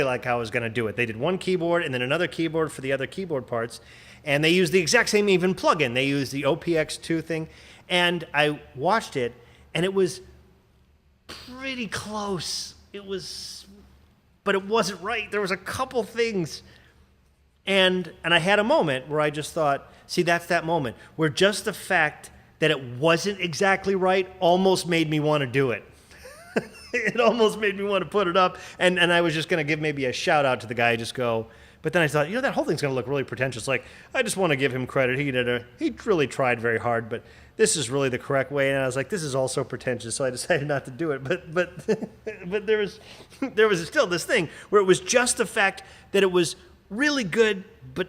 like I was going to do it. They did one keyboard and then another keyboard for the other keyboard parts, and they used the exact same even plugin. They used the OPX2 thing, and I watched it, and it was pretty close. But it wasn't right. There was a couple things, and I had a moment where I just thought, see, that's that moment where just the fact that it wasn't exactly right almost made me want to do it. It almost made me want to put it up. And I was just going to give maybe a shout out to the guy, just go. But then I thought, that whole thing's going to look really pretentious. Like, I just want to give him credit. He really tried very hard, but this is really the correct way. And I was like, this is also pretentious. So I decided not to do it. But there was still this thing where it was just the fact that it was really good, but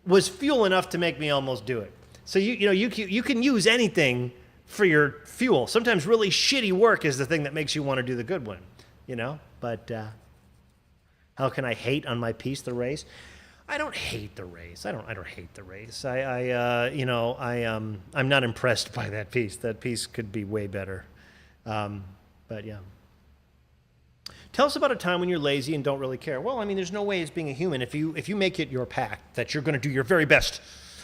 was fuel enough to make me almost do it. So you can use anything for your fuel. Sometimes really shitty work is the thing that makes you want to do the good one, But how can I hate on my piece, The Race? I don't hate The Race. I don't hate The Race. I'm not impressed by that piece. That piece could be way better. But yeah. Tell us about a time when you're lazy and don't really care. Well, there's no way as being a human, if you make it your pact that you're going to do your very best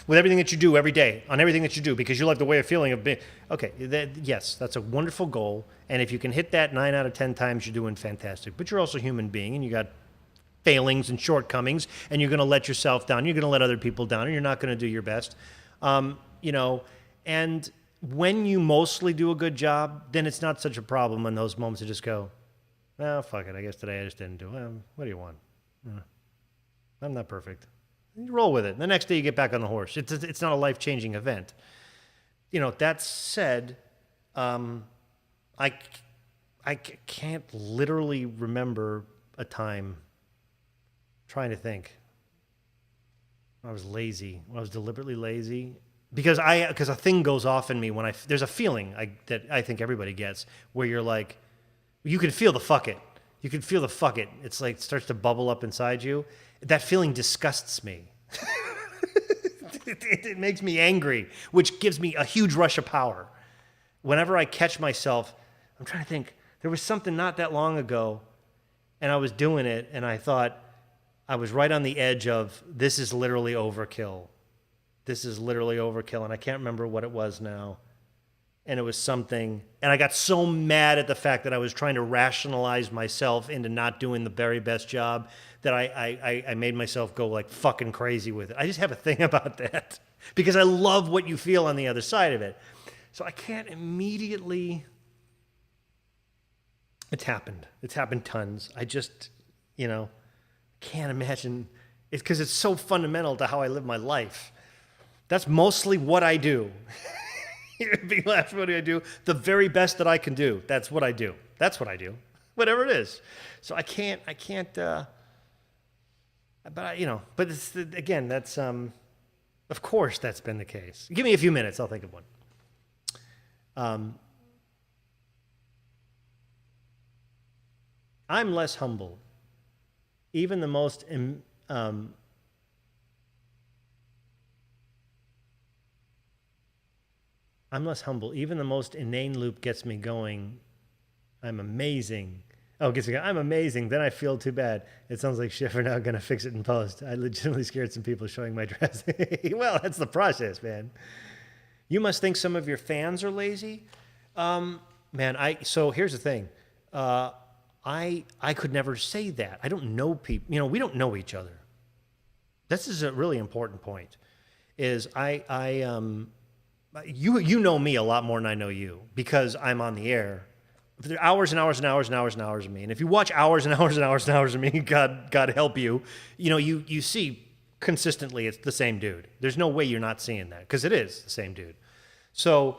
with everything that you do every day, on everything that you do, because you like the way of feeling of being, okay, yes, that's a wonderful goal, and if you can hit that 9 out of 10 times, you're doing fantastic. But you're also a human being, and you got failings and shortcomings, and you're going to let yourself down, you're going to let other people down, and you're not going to do your best. And when you mostly do a good job, then it's not such a problem in those moments to just go, oh, fuck it, I guess today I just didn't do it. What do you want? I'm not perfect. You roll with it. The next day you get back on the horse. It's not a life-changing event. That said, I can't literally remember a time, trying to think, when I was lazy, when I was deliberately lazy. Because a thing goes off in me when there's a feeling that I think everybody gets where you're like, you can feel the fuck it. You can feel the fuck it. It's like it starts to bubble up inside you. That feeling disgusts me. It makes me angry, which gives me a huge rush of power. Whenever I catch myself, I'm trying to think, there was something not that long ago, and I was doing it, and I thought I was right on the edge of, this is literally overkill. This is literally overkill, and I can't remember what it was now. And it was something, and I got so mad at the fact that I was trying to rationalize myself into not doing the very best job that I made myself go like fucking crazy with it. I just have a thing about that because I love what you feel on the other side of it. So I can't immediately, it's happened. It's happened tons. I just, can't imagine It's because it's so fundamental to how I live my life. That's mostly what I do. People ask me what do I do? The very best that I can do. That's what I do. That's what I do. Whatever it is. So I can't, but but it's, again, that's, of course that's been the case. Give me a few minutes, I'll think of one. I'm less humble. Even the most, I'm less humble. Even the most inane loop gets me going. I'm amazing. Oh, gets me going. I'm amazing. Then I feel too bad. It sounds like shit for now. Gonna fix it in post. I legitimately scared some people showing my dress. Well, that's the process, man. You must think some of your fans are lazy. So here's the thing. I could never say that. I don't know people. We don't know each other. This is a really important point. Is you know me a lot more than I know you because I'm on the air. There are hours and hours and hours and hours and hours of me. And if you watch hours and hours and hours and hours of me, God help you, you see consistently it's the same dude. There's no way you're not seeing that because it is the same dude. So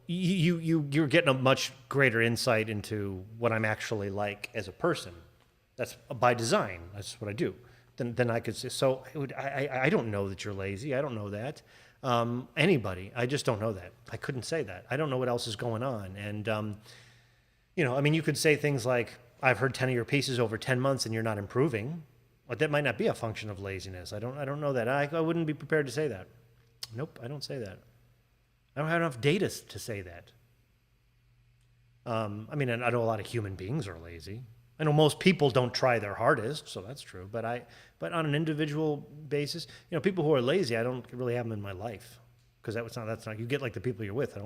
you're getting a much greater insight into what I'm actually like as a person. That's by design. That's what I do. Then I could say, so I don't know that you're lazy. I don't know that. Anybody. I just don't know that. I couldn't say that. I don't know what else is going on. And, you could say things like, I've heard 10 of your pieces over 10 months and you're not improving. But that might not be a function of laziness. I don't know that. I wouldn't be prepared to say that. Nope, I don't say that. I don't have enough data to say that. I know a lot of human beings are lazy. I know most people don't try their hardest, so that's true. But on an individual basis, people who are lazy, I don't really have them in my life because that's not. You get like the people you're with.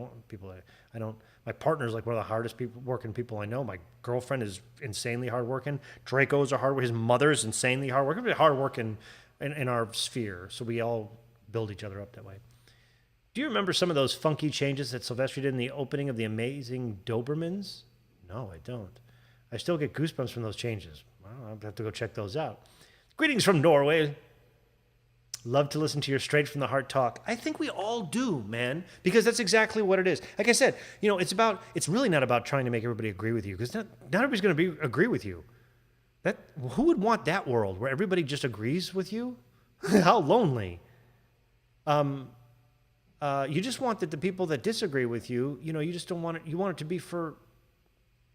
My partner's like one of the hardest working people I know. My girlfriend is insanely hardworking. Draco's are hard. His mother's insanely hardworking. We're hardworking in our sphere, so we all build each other up that way. Do you remember some of those funky changes that Silvestri did in the opening of The Amazing Dobermans? No, I don't. I still get goosebumps from those changes. Well, I'll have to go check those out. Greetings from Norway. Love to listen to your straight from the heart talk. I think we all do, man, because that's exactly what it is. Like I said, it's really not about trying to make everybody agree with you because not everybody's going to agree with you. Who would want that world where everybody just agrees with you? How lonely. You just want that the people that disagree with you, you just don't want it. You want it to be for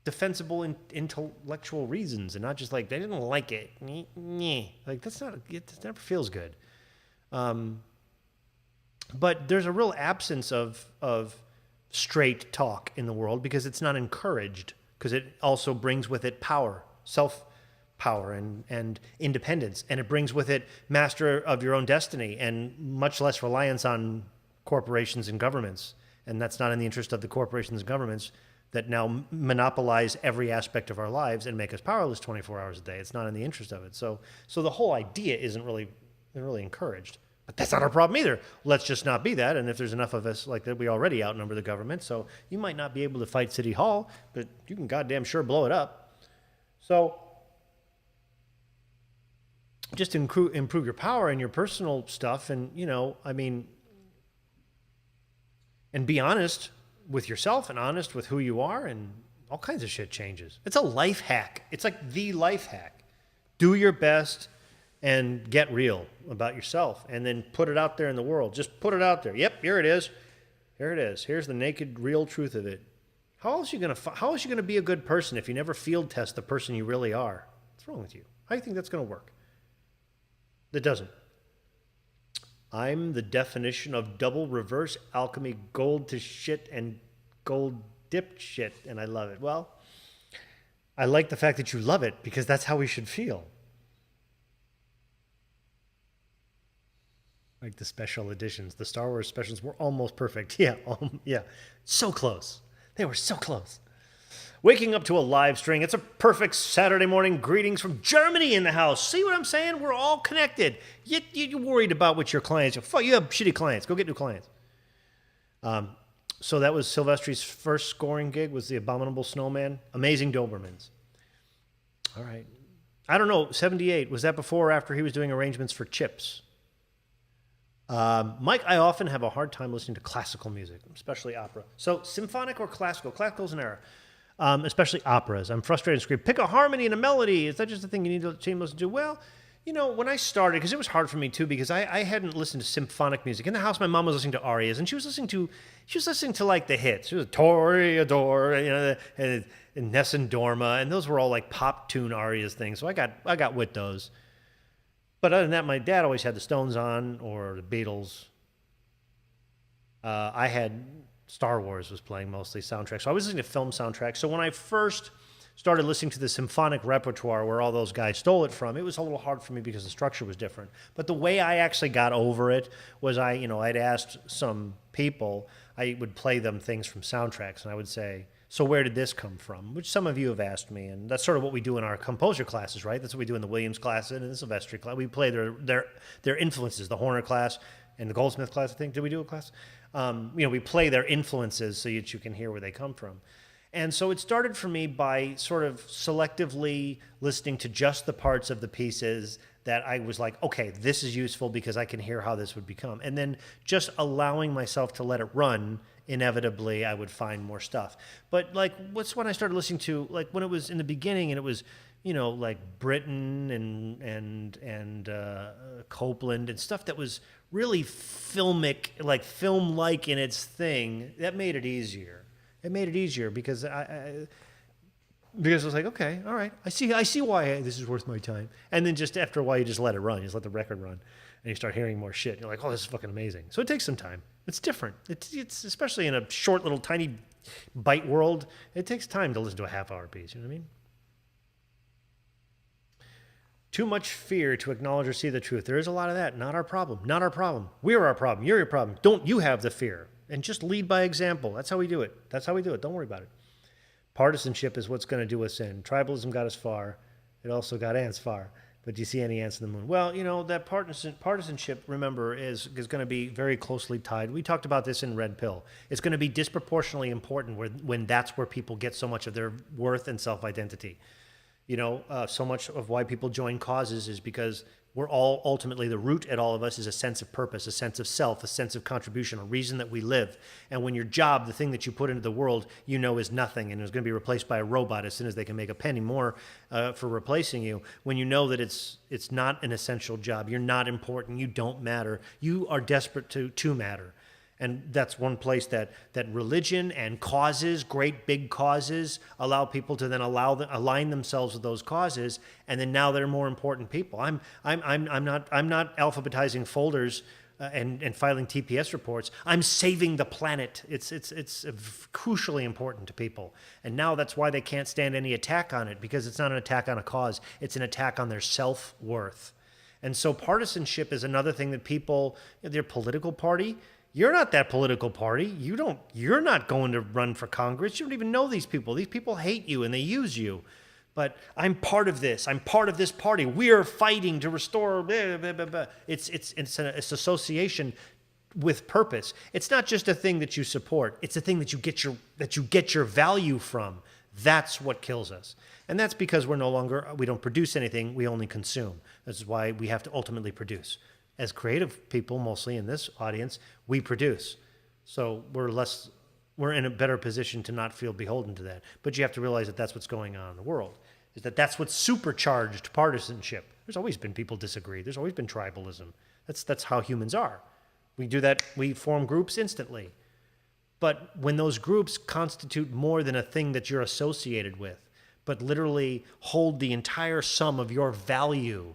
defensible intellectual reasons and not just like they didn't like it. Like it never feels good. But there's a real absence of straight talk in the world because it's not encouraged because it also brings with it power, self-power and independence. And it brings with it master of your own destiny and much less reliance on corporations and governments. And that's not in the interest of the corporations and governments that now monopolize every aspect of our lives and make us powerless 24 hours a day. It's not in the interest of it. So the whole idea isn't really encouraged. But that's not our problem either. Let's just not be that. And if there's enough of us like that, we already outnumber the government. So you might not be able to fight City Hall, but you can goddamn sure blow it up. So just improve your power and your personal stuff and, and be honest with yourself and honest with who you are and all kinds of shit changes. It's a life hack. It's like the life hack. Do your best and get real about yourself and then put it out there in the world. Just put it out there. Yep, here it is. Here it is. Here's the naked, real truth of it. How else are you going to be a good person if you never field test the person you really are? What's wrong with you? How do you think that's going to work? It doesn't. I'm the definition of double reverse alchemy, gold to shit and gold dipped shit, and I love it. Well, I like the fact that you love it because that's how we should feel. Like the special editions, the Star Wars specials were almost perfect. Yeah, so close. They were so close. Waking up to a live string. It's a perfect Saturday morning. Greetings from Germany in the house. See what I'm saying? We're all connected. You're worried about what your clients are. You have shitty clients. Go get new clients. So that was Silvestri's first scoring gig was The Abominable Snowman. Amazing Dobermans. All right. I don't know, 78, was that before or after he was doing arrangements for Chips? Mike, I often have a hard time listening to classical music, especially opera. So symphonic or classical? Classical's an era. Especially operas. I'm frustrated and scream, pick a harmony and a melody. Is that just a thing you need to change listen to? Well, you know, when I started, because it was hard for me too, because I hadn't listened to symphonic music. In the house, my mom was listening to arias, and she was listening to like the hits. She was Toreador, you know, and Nessun Dorma, and those were all like pop tune arias things. So I got with those. But other than that, my dad always had the Stones on or the Beatles. I had Star Wars was playing mostly soundtracks. So I was listening to film soundtracks. So when I first started listening to the symphonic repertoire where all those guys stole it from, it was a little hard for me because the structure was different. But the way I actually got over it was I'd asked some people, I would play them things from soundtracks, and I would say, so where did this come from? Which some of you have asked me, and that's sort of what we do in our composer classes, right? That's what we do in the Williams class and in the Silvestri class. We play their influences, the Horner class and the Goldsmith class, I think. Did we do a class? We play their influences so that you can hear where they come from. And so it started for me by sort of selectively listening to just the parts of the pieces that I was like, okay, this is useful because I can hear how this would become. And then just allowing myself to let it run, inevitably I would find more stuff. But like, what's when I started listening to, like when it was in the beginning and it was, like Britten and Copeland and stuff that was really filmic, like film-like in its thing, that made it easier. It made it easier because I was like, okay, all right, I see why this is worth my time. And then just after a while, you just let it run. You just let the record run, and you start hearing more shit. You're like, oh, this is fucking amazing. So it takes some time. It's different. It's especially in a short little tiny bite world. It takes time to listen to a half-hour piece. You know what I mean? Too much fear to acknowledge or see the truth. There is a lot of that. Not our problem. Not our problem. We're our problem. You're your problem. Don't you have the fear. And just lead by example. That's how we do it. That's how we do it. Don't worry about it. Partisanship is what's going to do us in. Tribalism got us far. It also got ants far. But do you see any ants in the moon? Well, that partisanship, remember, is going to be very closely tied. We talked about this in Red Pill. It's going to be disproportionately important when that's where people get so much of their worth and self-identity. So much of why people join causes is because we're all ultimately, the root at all of us is a sense of purpose, a sense of self, a sense of contribution, a reason that we live. And when your job, the thing that you put into the world, is nothing and is going to be replaced by a robot as soon as they can make a penny more for replacing you, when you know that it's not an essential job, you're not important, you don't matter, you are desperate to matter. And that's one place that religion and causes, great big causes, allow people to then align themselves with those causes, and then now they're more important people. I'm not alphabetizing folders and filing TPS reports. I'm saving the planet. It's crucially important to people, and now that's why they can't stand any attack on it, because it's not an attack on a cause. It's an attack on their self-worth. And so partisanship is another thing that people, their political party. You're not that political party. You're not going to run for Congress. You don't even know these people. These people hate you and they use you. But I'm part of this. I'm part of this party. We're fighting to restore. Blah, blah, blah, blah. It's association with purpose. It's not just a thing that you support. It's a thing that you get your value from. That's what kills us. And that's because we don't produce anything. We only consume. This is why we have to ultimately produce. As creative people, mostly in this audience, we produce. So we're in a better position to not feel beholden to that. But you have to realize that that's what's going on in the world, is that's what's supercharged partisanship. There's always been people disagree. There's always been tribalism. That's how humans are. We do that, we form groups instantly. But when those groups constitute more than a thing that you're associated with, but literally hold the entire sum of your value,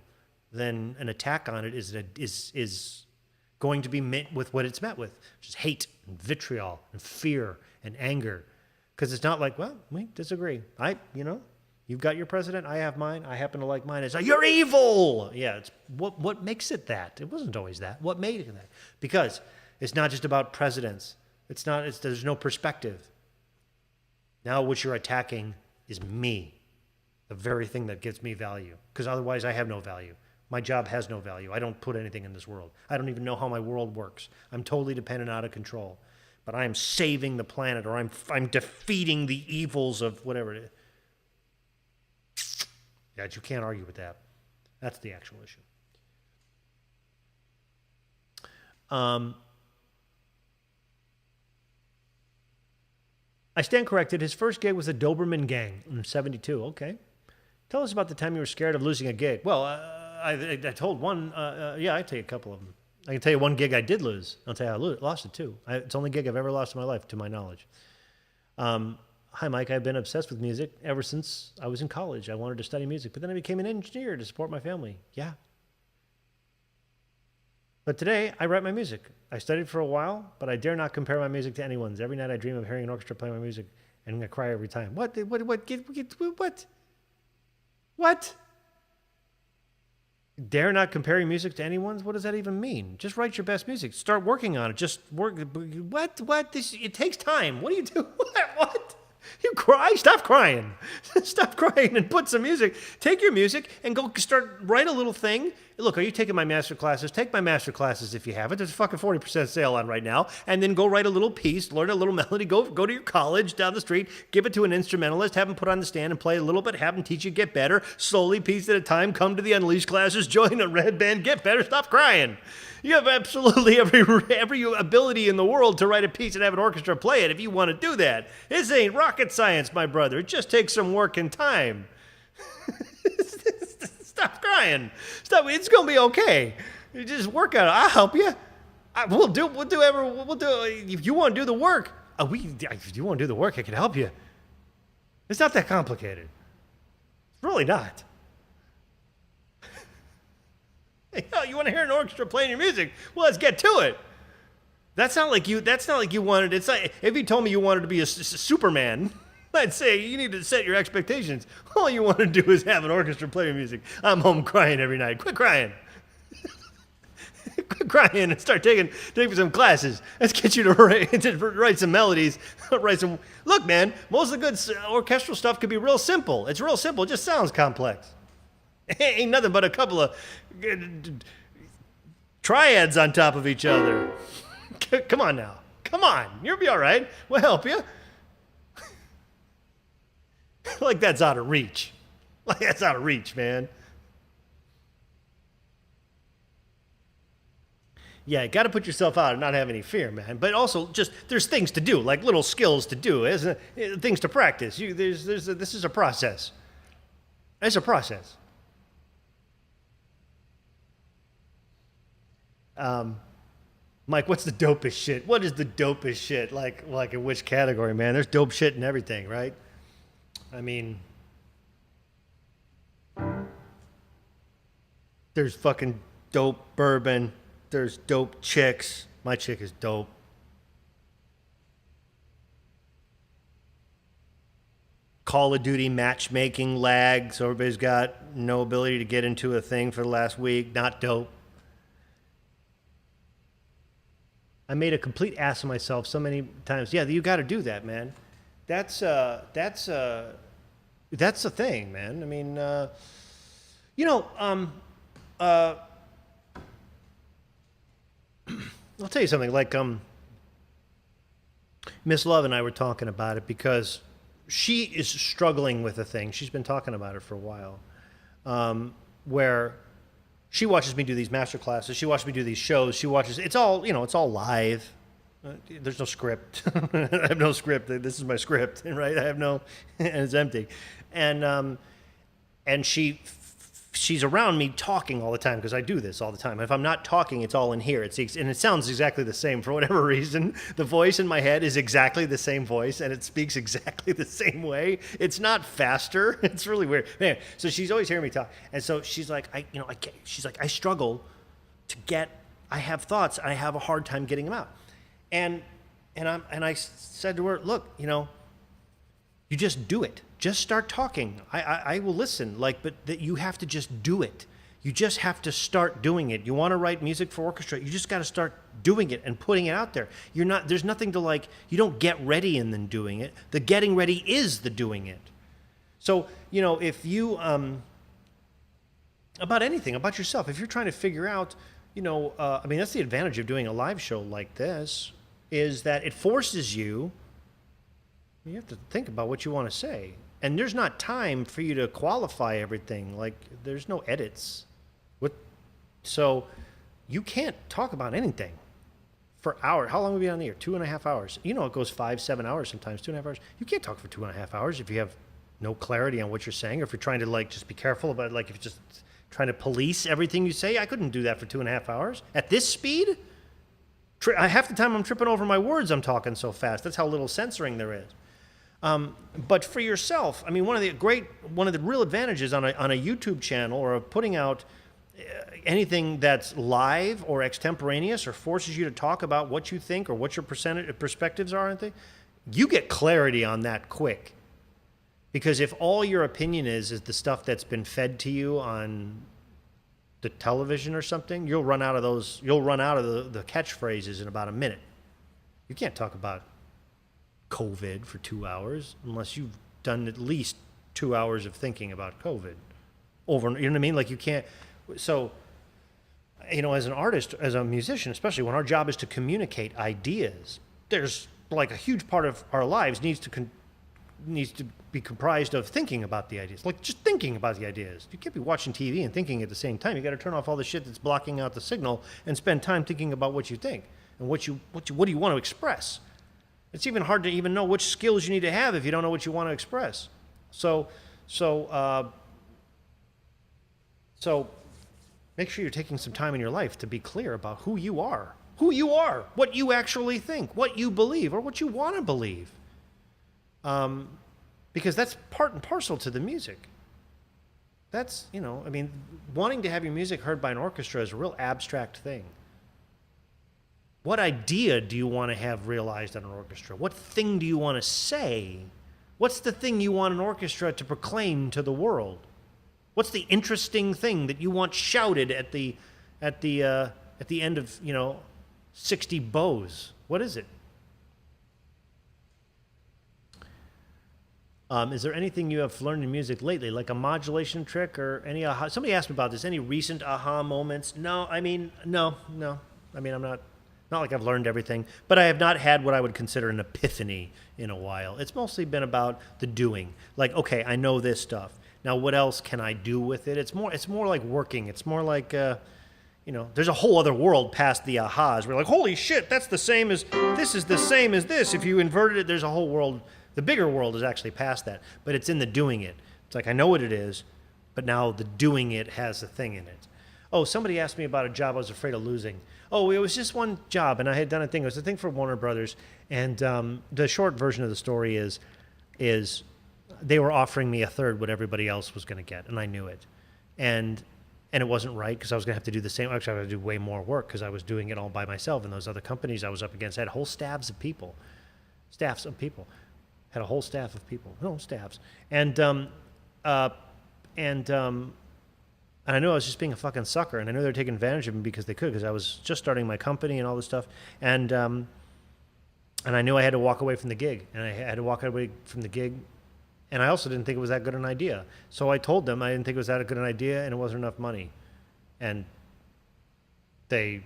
then an attack on it is going to be met with what it's met with, which is hate and vitriol and fear and anger. Because it's not like, well, we disagree. You've got your president, I have mine, I happen to like mine. It's like, you're evil! Yeah, it's what makes it that? It wasn't always that. What made it that? Because it's not just about presidents. There's no perspective. Now what you're attacking is me, the very thing that gives me value. Because otherwise I have no value. My job has no value. I don't put anything in this world. I don't even know how my world works. I'm totally dependent, out of control. But I am saving the planet, or I'm defeating the evils of whatever it is. Yeah, you can't argue with that. That's the actual issue. I stand corrected. His first gig was the Doberman Gang in '72. Okay. Tell us about the time you were scared of losing a gig. Well, I told one. Yeah, I tell you a couple of them. I can tell you one gig I did lose. I'll tell you how I lost it too. It's the only gig I've ever lost in my life, to my knowledge. Hi, Mike. I've been obsessed with music ever since I was in college. I wanted to study music, but then I became an engineer to support my family. Yeah. But today, I write my music. I studied for a while, but I dare not compare my music to anyone's. Every night I dream of hearing an orchestra play my music, and I cry every time. What? What? Dare not comparing music to anyone's? What does that even mean? Just write your best music. Start working on it. Just work. What? It takes time. What do you do? What? You cry? Stop crying. Stop crying and put some music. Take your music and go write a little thing. Look, are you taking my master classes? Take my master classes if you haven't. There's a fucking 40% sale on right now. And then go write a little piece, learn a little melody, go to your college down the street, give it to an instrumentalist, have him put on the stand and play a little bit, have him teach you, get better, slowly, piece at a time, come to the Unleashed classes, join a red band, get better, stop crying. You have absolutely every ability in the world to write a piece and have an orchestra play it if you want to do that. This ain't rocket science, my brother. It just takes some work and time. Stop crying. Stop. It's gonna be okay. You just work on it. I'll help you. We'll do. If you want to do the work, if you want to do the work, I can help you. It's not that complicated. It's really not. Hey, you want to hear an orchestra playing your music? Well, let's get to it. That's not like you wanted. It's like if you told me you wanted to be a Superman, I'd say you need to set your expectations. All you want to do is have an orchestra play your music. I'm home crying every night. Quit crying. Quit crying and start taking some classes. Let's get you to write some melodies. Look, man, most of the good orchestral stuff could be real simple. It's real simple. It just sounds complex. Ain't nothing but a couple of triads on top of each other. Come on now. Come on. You'll be all right. We'll help you. Like that's out of reach. Like that's out of reach, man. Yeah, you got to put yourself out and not have any fear, man. But also, just there's things to do, like little skills to do, things to practice. This is a process. It's a process. Mike, what's the dopest shit? What is the dopest shit? Like in which category, man? There's dope shit in everything, right? I mean, there's fucking dope bourbon. There's dope chicks. My chick is dope. Call of Duty matchmaking lag, so everybody's got no ability to get into a thing for the last week. Not dope. I made a complete ass of myself so many times. Yeah, you got to do that, man. That's the thing, man. I mean, I'll tell you something. Like, Miss Love and I were talking about it because she is struggling with a thing. She's been talking about it for a while, where she watches me do these master classes. She watches me do these shows. It's all live. There's no script. I have no script. This is my script, right? I have no, and it's empty. And she's around me talking all the time because I do this all the time. If I'm not talking, it's all in here. And it sounds exactly the same for whatever reason. The voice in my head is exactly the same voice, and it speaks exactly the same way. It's not faster. It's really weird. Anyway, so she's always hearing me talk, and so she's like, I struggle to get. I have thoughts. I have a hard time getting them out, and I said to her, look, you just do it. Just start talking. I will listen. But you have to just do it. You just have to start doing it. You want to write music for orchestra, you just got to start doing it and putting it out there. There's nothing to you don't get ready and then doing it. The getting ready is the doing it. So, if you, about anything, about yourself, if you're trying to figure out, that's the advantage of doing a live show like this, is that it forces you have to think about what you want to say. And there's not time for you to qualify everything. Like, there's no edits. So you can't talk about anything for hours. How long have we been on the air? 2.5 hours. You know, it goes 5, 7 hours sometimes, 2.5 hours. You can't talk for 2.5 hours if you have no clarity on what you're saying, or if you're trying to, like, just be careful about, like, if you're just trying to police everything you say. I couldn't do that for 2.5 hours. At this speed, half the time I'm tripping over my words, I'm talking so fast. That's how little censoring there is. But for yourself, I mean, one of the real advantages on a YouTube channel, or of putting out anything that's live or extemporaneous, or forces you to talk about what you think or what your perspectives are, you get clarity on that quick. Because if all your opinion is the stuff that's been fed to you on the television or something, you'll run out of those. You'll run out of the catchphrases in about a minute. You can't talk about COVID for 2 hours unless you've done at least 2 hours of thinking about COVID over. You know what I mean? Like, you can't. So, you know, as an artist, as a musician, especially when our job is to communicate ideas, there's like a huge part of our lives needs to be comprised of thinking about the ideas, like just thinking about the ideas. You can't be watching TV and thinking at the same time. You got to turn off all the shit that's blocking out the signal and spend time thinking about what you think and what do you want to express. It's even hard to even know which skills you need to have if you don't know what you want to express. So make sure you're taking some time in your life to be clear about who you are, what you actually think, what you believe, or what you want to believe. Because that's part and parcel to the music. That's, you know, I mean, wanting to have your music heard by an orchestra is a real abstract thing. What idea do you want to have realized on an orchestra? What thing do you want to say? What's the thing you want an orchestra to proclaim to the world? What's the interesting thing that you want shouted at the end of, you know, 60 bows? What is it? Is there anything you have learned in music lately, like a modulation trick or any aha? Somebody asked me about this. Any recent aha moments? No. I mean, I'm not like I've learned everything, but I have not had what I would consider an epiphany in a while. It's mostly been about the doing. Like, okay, I know this stuff. Now, what else can I do with it? It's more like working. It's more like, you know, there's a whole other world past the ahas. We're like, holy shit, this is the same as this. If you inverted it, there's a whole world. The bigger world is actually past that, but it's in the doing it. It's like, I know what it is, but now the doing it has a thing in it. Oh, somebody asked me about a job I was afraid of losing. Oh, it was just one job, and I had done a thing. It was a thing for Warner Brothers, and the short version of the story is they were offering me a third what everybody else was going to get, and I knew it. And it wasn't right, because I was going to have to do the same. Actually, I was going to do way more work, because I was doing it all by myself, and those other companies I was up against had whole staffs of people. Had a whole staff of people. No, staffs. And I knew I was just being a fucking sucker, and I knew they were taking advantage of me because they could, because I was just starting my company and all this stuff. And I knew I had to walk away from the gig, and I had to walk away from the gig. And I also didn't think it was that good an idea. So I told them I didn't think it was that good an idea, and it wasn't enough money. And they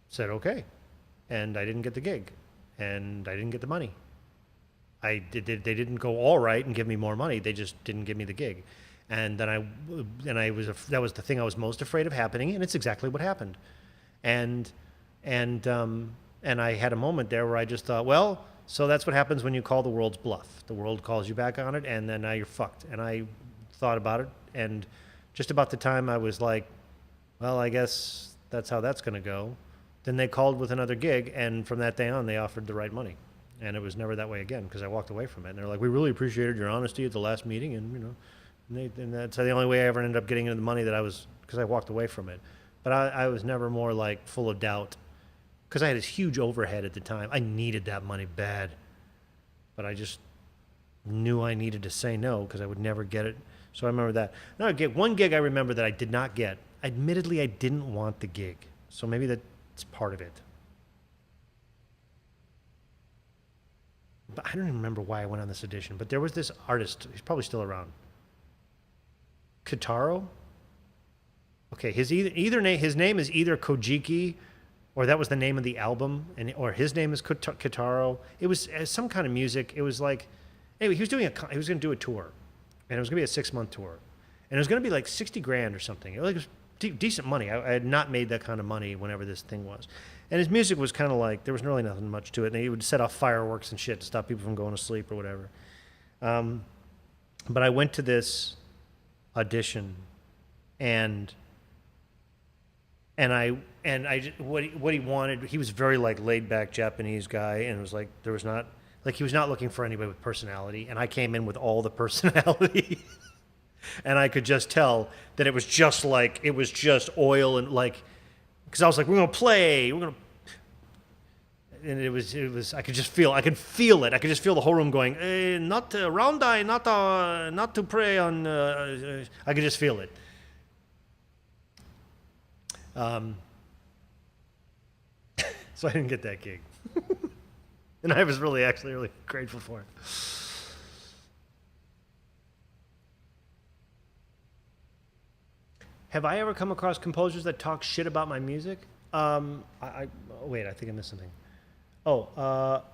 said, okay. And I didn't get the gig, and I didn't get the money. They didn't go all right and give me more money. They just didn't give me the gig. And then that was the thing I was most afraid of happening, and it's exactly what happened. And I had a moment there where I just thought, well, so that's what happens when you call the world's bluff. The world calls you back on it, and then now you're fucked. And I thought about it, and just about the time I was like, well, I guess that's how that's going to go. Then they called with another gig, and from that day on, they offered the right money. And it was never that way again, because I walked away from it. And they're like, we really appreciated your honesty at the last meeting, and, you know, and that's the only way I ever ended up getting into the money because I walked away from it. But I was never more like full of doubt, because I had this huge overhead at the time. I needed that money bad, but I just knew I needed to say no, because I would never get it. So I remember that. Now, one gig I remember that I did not get. Admittedly, I didn't want the gig, so maybe that's part of it. But I don't even remember why I went on this audition. But there was this artist. He's probably still around. Kitaro. Okay, his name is either Kojiki, or that was the name of the album, or his name is Kitaro. It was some kind of music. It was like, anyway, he was going to do a tour, and it was going to be a 6-month tour, and it was going to be like 60 grand or something. It was decent money. I had not made that kind of money whenever this thing was. And his music was kind of like, there was really nothing much to it. And he would set off fireworks and shit to stop people from going to sleep or whatever. But I went to this audition, and what he wanted, he was very like laid back Japanese guy, and it was like there was not like he was not looking for anybody with personality, and I came in with all the personality. And I could just tell that it was just oil and like, because I was like, we're gonna play, and it was I could feel it. I could just feel the whole room going, not round eye, not to pray on. I could just feel it. So I didn't get that gig, and I was really grateful for it. Have I ever come across composers that talk shit about my music? Wait, I think I missed something. About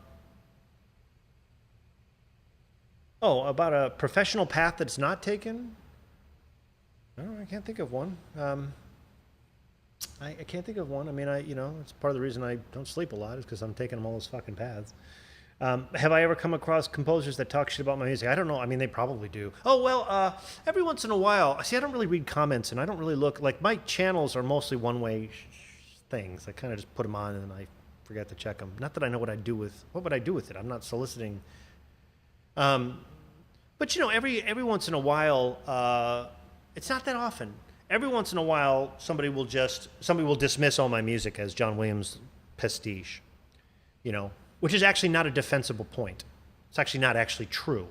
a professional path that's not taken? I can't think of one. I can't think of one. I mean, it's part of the reason I don't sleep a lot is because I'm taking them all those fucking paths. Have I ever come across composers that talk shit about my music? I don't know. I mean, they probably do. Every once in a while. See, I don't really read comments, and I don't really look. Like, my channels are mostly one-way things. I kind of just put them on, and then I forget to check them. Not that I know what would I do with it? I'm not soliciting. But, every once in a while, it's not that often. Every once in a while, somebody will dismiss all my music as John Williams pastiche, which is actually not a defensible point. It's actually not actually true.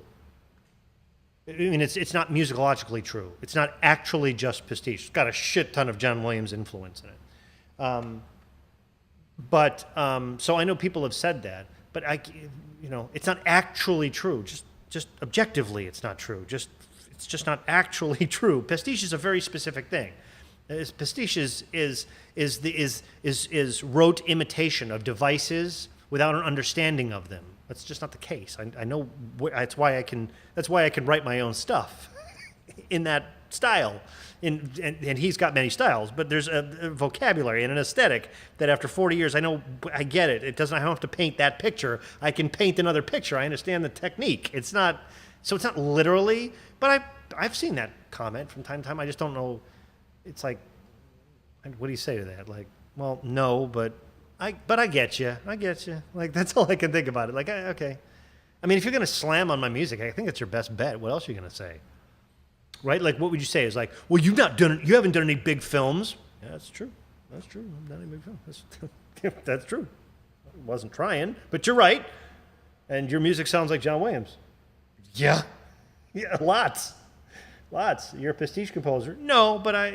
I mean, it's not musicologically true. It's not actually just pastiche. It's got a shit ton of John Williams influence in it. So I know people have said that, but it's not actually true. Just objectively, it's not true. It's just not actually true. Pastiche is a very specific thing. Pastiche is rote imitation of devices without an understanding of them. That's just not the case. I know that's why I can write my own stuff in that style. And he's got many styles, but there's a vocabulary and an aesthetic that after 40 years, I get it. I don't have to paint that picture. I can paint another picture. I understand the technique. It's not literally, but I've seen that comment from time to time. I just don't know. It's like, what do you say to that? Like, well, no, but I get you. I get you. Like, that's all I can think about it. Like, okay. I mean, if you're going to slam on my music, I think that's your best bet. What else are you going to say? Right? Like, what would you say? It's like, well, you haven't done any big films. Yeah, that's true. That's true. I haven't done any big films. That's true. I wasn't trying, but you're right. And your music sounds like John Williams. Yeah. Yeah, lots. You're a pastiche composer. No, but I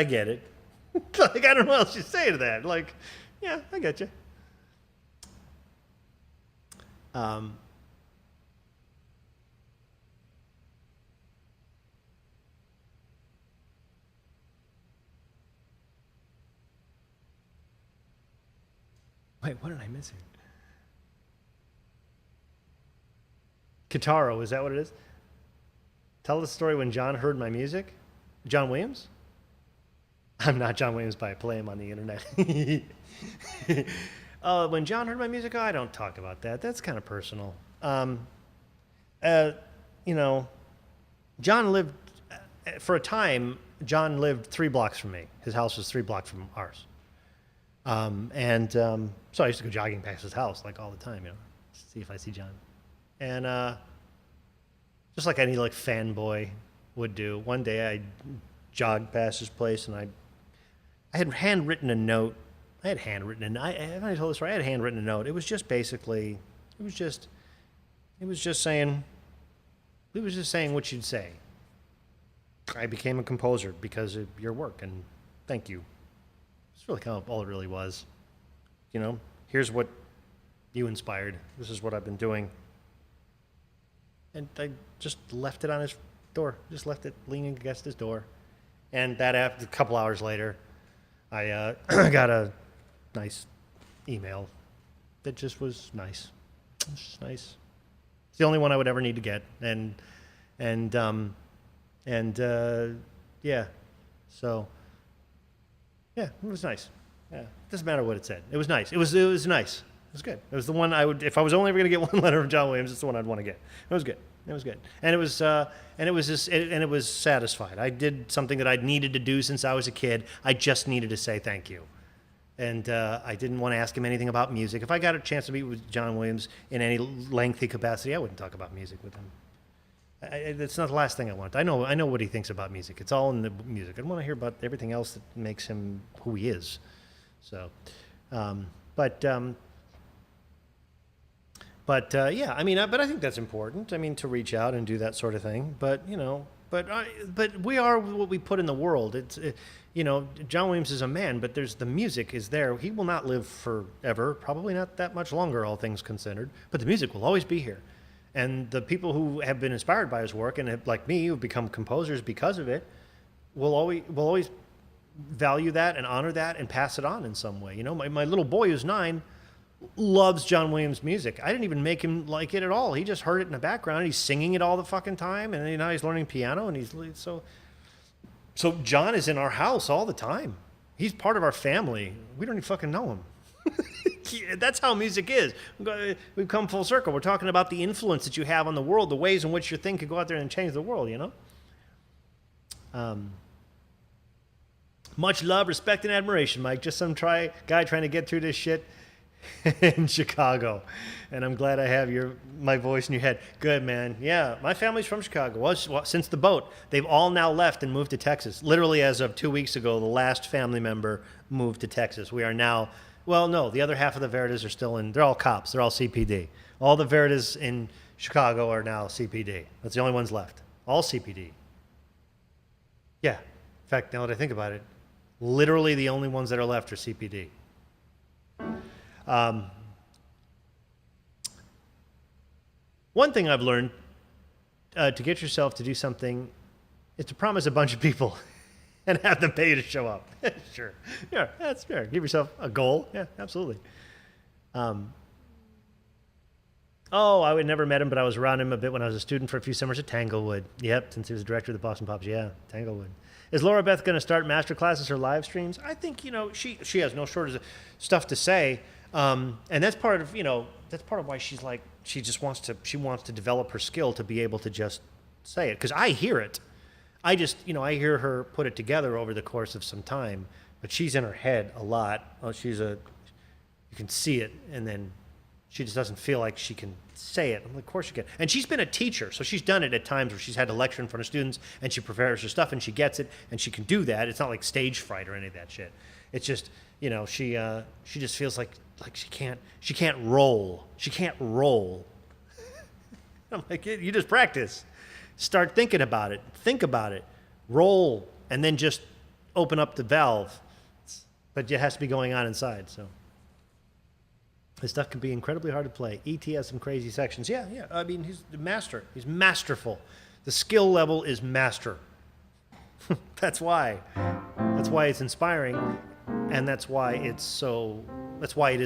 get it. Like, I don't know what else you say to that. Like, yeah, I get you. Wait, what did I miss here? Kitaro, is that what it is? Tell the story when John heard my music. John Williams? I'm not John Williams, but I play him on the internet. When John heard my music, I don't talk about that. That's kind of personal. John lived, for a time, John lived 3 blocks from me. His house was 3 blocks from ours. So I used to go jogging past his house like all the time, see if I see John. And just like any like fanboy would do, one day I jogged past his place and I had handwritten a note. Haven't I told this story? I had handwritten a note. It was just basically, it was just saying what you'd say. I became a composer because of your work, and thank you. It's really kind of all it really was. Here's what you inspired. This is what I've been doing. And I just left it on his door. Just left it leaning against his door. And after a couple hours later, I got a nice email that just was nice. It was just nice. It's the only one I would ever need to get, and yeah, so yeah, it was nice. Yeah, it doesn't matter what it said. It was nice. It was nice. It was good. It was the one I would, if I was only ever going to get one letter from John Williams, it's the one I'd want to get. It was good. It was good, and it was satisfied. I did something that I'd needed to do since I was a kid. I just needed to say thank you, and I didn't want to ask him anything about music. If I got a chance to meet with John Williams in any lengthy capacity, I wouldn't talk about music with him. It's not the last thing I want. I know what he thinks about music. It's all in the music. I want to hear about everything else that makes him who he is. So, yeah, I mean, but I think that's important. I mean, to reach out and do that sort of thing. But but we are what we put in the world. John Williams is a man, but the music is there. He will not live forever, probably not that much longer, all things considered. But the music will always be here, and the people who have been inspired by his work and have, like me, who've become composers because of it, will always value that and honor that and pass it on in some way. My little boy who's 9. Loves John Williams' music. I didn't even make him like it at all. He just heard it in the background. And he's singing it all the fucking time, and now he's learning piano, and so John is in our house all the time. He's part of our family. We don't even fucking know him. That's how music is. We've come full circle. We're talking about the influence that you have on the world, the ways in which your thing could go out there and change the world. Much love, respect, and admiration, Mike. Just some guy trying to get through this shit in Chicago, and I'm glad I have my voice in your head. Good, man. Yeah, my family's from Chicago. Well, since the boat, they've all now left and moved to Texas. Literally, as of 2 weeks ago, the last family member moved to Texas. We are now, well, no, the other half of the Vertas are still they're all cops. They're all CPD. All the Vertas in Chicago are now CPD. That's the only ones left. All CPD. Yeah. In fact, now that I think about it, literally the only ones that are left are CPD. One thing I've learned to get yourself to do something is to promise a bunch of people and have them pay you to show up. Sure. Yeah, that's fair. Give yourself a goal. Yeah, absolutely. I would never met him, but I was around him a bit when I was a student for a few summers at Tanglewood. Yep, since he was director of the Boston Pops. Yeah, Tanglewood. Is Laura Beth going to start masterclasses or live streams? I think, she has no shortage of stuff to say. And that's part of, why she's like, she wants to develop her skill to be able to just say it. Because I hear it. I hear her put it together over the course of some time, but she's in her head a lot. You can see it, and then she just doesn't feel like she can say it. Of course she can. And she's been a teacher, so she's done it at times where she's had to lecture in front of students, and she prepares her stuff, and she gets it, and she can do that. It's not like stage fright or any of that shit. It's just, she just feels like she can't roll. She can't roll. I'm like, you just practice. Start thinking about it. Think about it. Roll, and then just open up the valve. But it has to be going on inside, so. This stuff can be incredibly hard to play. E.T. has some crazy sections. Yeah. I mean, he's the master. He's masterful. The skill level is master. That's why. That's why it's inspiring, and that's why it is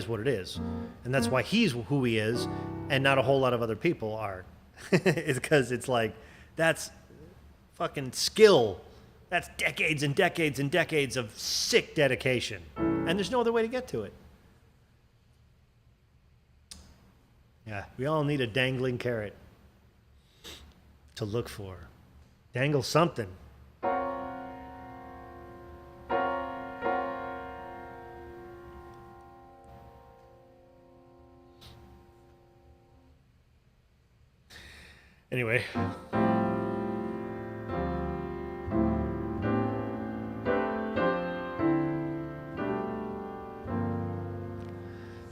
what it is. And that's why he's who he is, and not a whole lot of other people are. It's because it's like, that's fucking skill. That's decades and decades and decades of sick dedication. And there's no other way to get to it. Yeah, we all need a dangling carrot to look for. Dangle something. Anyway.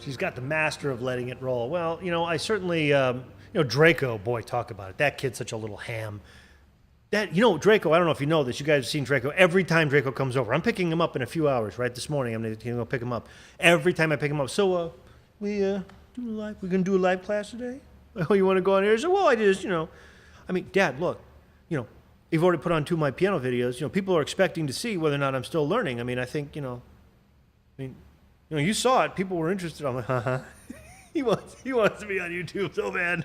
She's got the master of letting it roll. Well, I certainly, Draco, boy, talk about it. That kid's such a little ham. Draco, I don't know if you know this. You guys have seen Draco. Every time Draco comes over, I'm picking him up in a few hours, right? This morning, I'm going to go pick him up. Every time I pick him up. So, we're going to do a live class today? Oh, you want to go on here? So, well, I just, Dad, look, you've already put on 2 of my piano videos. People are expecting to see whether or not I'm still learning. I think, you saw it. People were interested. I'm like, he wants to be on YouTube so bad.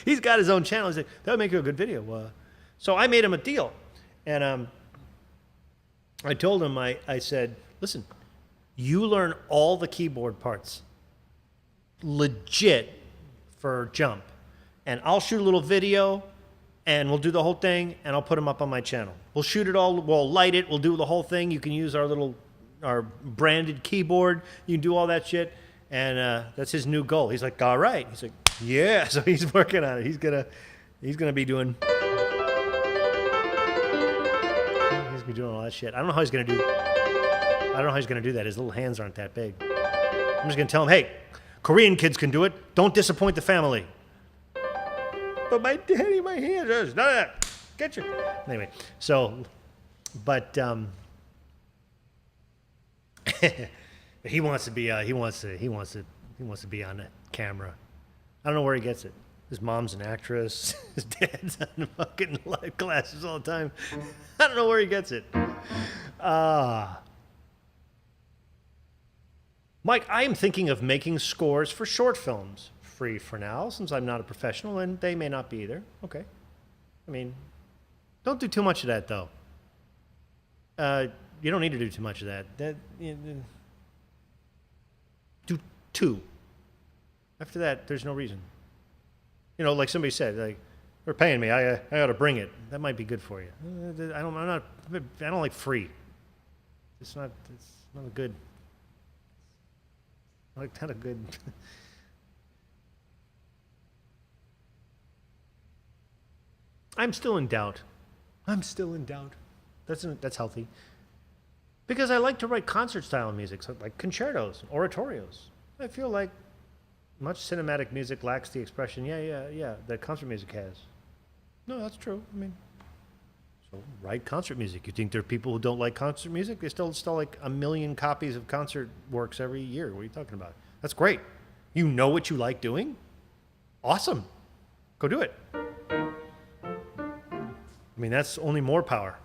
He's got his own channel. He's like, that would make you a good video. So I made him a deal. And I told him, I said, listen, you learn all the keyboard parts, legit, for Jump. And I'll shoot a little video, and we'll do the whole thing, and I'll put them up on my channel. We'll shoot it all, we'll light it, we'll do the whole thing. You can use our branded keyboard. You can do all that shit. And that's his new goal. He's like, all right. He's like, yeah. So he's working on it. He's gonna be doing all that shit. I don't know how he's gonna do that. His little hands aren't that big. I'm just gonna tell him, hey, Korean kids can do it. Don't disappoint the family. But my hands are get your anyway. So, but he wants to be on the camera. I don't know where he gets it. His mom's an actress. His dad's on fucking live classes all the time. I don't know where he gets it. Mike, I am thinking of making scores for short films. Free for now, since I'm not a professional, and they may not be either. Okay. I mean, don't do too much of that, though. You don't need to do too much of that. Do 2. After that, there's no reason. You know, like somebody said, like, they're paying me. I ought to bring it. That might be good for you. I don't like free. It's not a good. Like not a good. I'm still in doubt. That's healthy. Because I like to write concert-style music, so like concertos, oratorios. I feel like much cinematic music lacks the expression, that concert music has. No, that's true. I mean, so write concert music. You think there are people who don't like concert music? They still like 1 million copies of concert works every year. What are you talking about? That's great. You know what you like doing? Awesome. Go do it. I mean, that's only more power.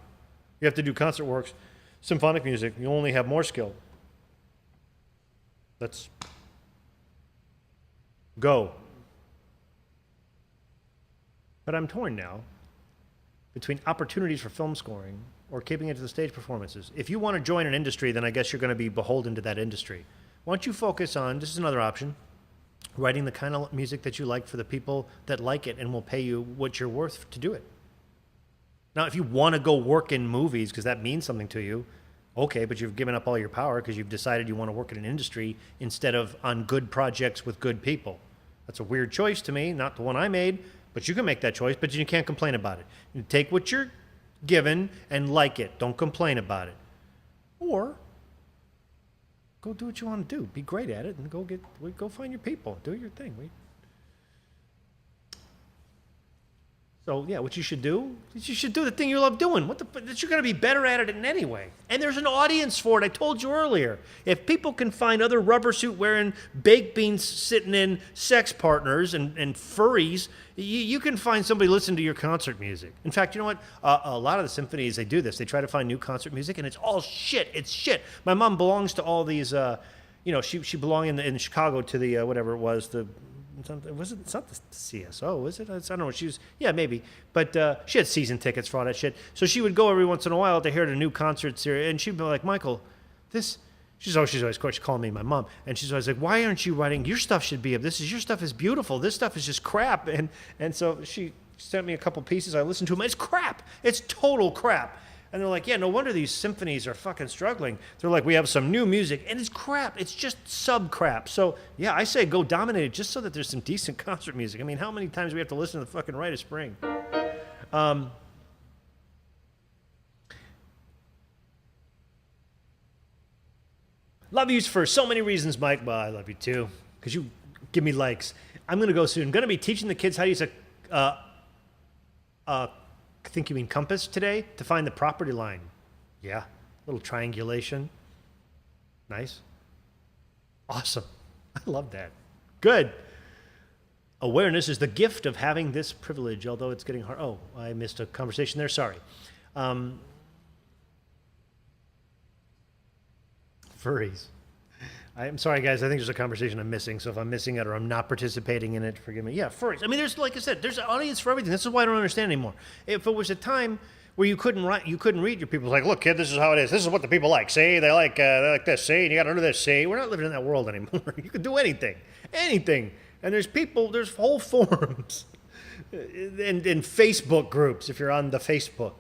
You have to do concert works, symphonic music. You only have more skill. Let's go. But I'm torn now between opportunities for film scoring or keeping it to the stage performances. If you want to join an industry, then I guess you're going to be beholden to that industry. Why don't you focus on, this is another option, writing the kind of music that you like for the people that like it and will pay you what you're worth to do it. Now, if you want to go work in movies because that means something to you, okay, but you've given up all your power because you've decided you want to work in an industry instead of on good projects with good people. That's a weird choice to me, not the one I made, but you can make that choice, but you can't complain about it. You take what you're given and like it. Don't complain about it. Or go do what you want to do. Be great at it and go find your people. Do your thing. So, yeah, what you should do the thing you love doing. That you're going to be better at it in anyway. And there's an audience for it. I told you earlier. If people can find other rubber suit wearing, baked beans sitting in sex partners and furries, you can find somebody listening to your concert music. In fact, you know what? A lot of the symphonies, they do this. They try to find new concert music, and it's all shit. It's shit. My mom belongs to all these, she belonged in Chicago to the, whatever it was, it's not the CSO, is it? I don't know. Maybe. But she had season tickets for all that shit. So she would go every once in a while to hear the new concert series, and she'd be like, Michael, she's always, of course, calling me my mom, and she's always like, why aren't you writing, your stuff should be up, your stuff is beautiful, this stuff is just crap. And so she sent me a couple pieces, I listened to them, it's crap, it's total crap. And they're like, yeah, no wonder these symphonies are fucking struggling. They're like, we have some new music, and it's crap. It's just sub-crap. So, yeah, I say go dominate it just so that there's some decent concert music. I mean, how many times do we have to listen to the fucking Rite of Spring? Love you for so many reasons, Mike. Well, I love you too, because you give me likes. I'm going to go soon. I'm going to be teaching the kids how to use I think you mean compass today, to find the property line. Yeah, a little triangulation. Nice. Awesome. I love that. Good. Awareness is the gift of having this privilege, although it's getting hard. Oh, I missed a conversation there. Sorry. Furries. I'm sorry, guys. I think there's a conversation I'm missing. So if I'm missing it or I'm not participating in it, forgive me. Yeah, furries. I mean, there's, like I said, there's an audience for everything. This is why I don't understand anymore. If it was a time where you couldn't read your people, like, look, kid, this is how it is. This is what the people like. See, they like this. See, and you got to do this. See, we're not living in that world anymore. You can do anything, and there's people. There's whole forums, and Facebook groups if you're on the Facebook.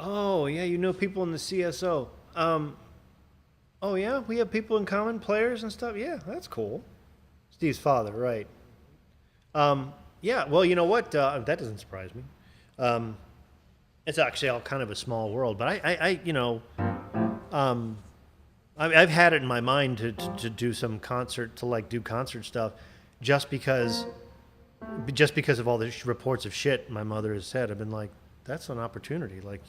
Oh, yeah, you know people in the CSO. Oh, yeah, we have people in common, players and stuff. Yeah, that's cool. Steve's father, right. Yeah, well, you know what? That doesn't surprise me. It's actually all kind of a small world, but I've had it in my mind to do some concert, do concert stuff, just because of all the reports of shit my mother has said. I've been like, that's an opportunity. Like,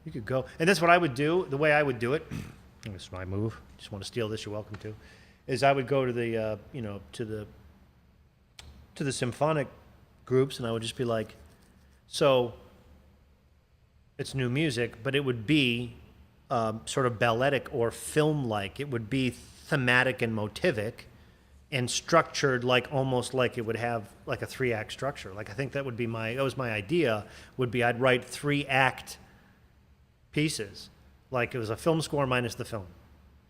you could go. And that's what I would do. The way I would do it, this is my move. Just want to steal this, you're welcome to, is I would go to the, to the symphonic groups, and I would just be like, so it's new music, but it would be sort of balletic or film-like. It would be thematic and motivic and structured almost like it would have like a 3-act structure. Like, I think that was my idea, would be I'd write 3-act pieces. Like, it was a film score minus the film.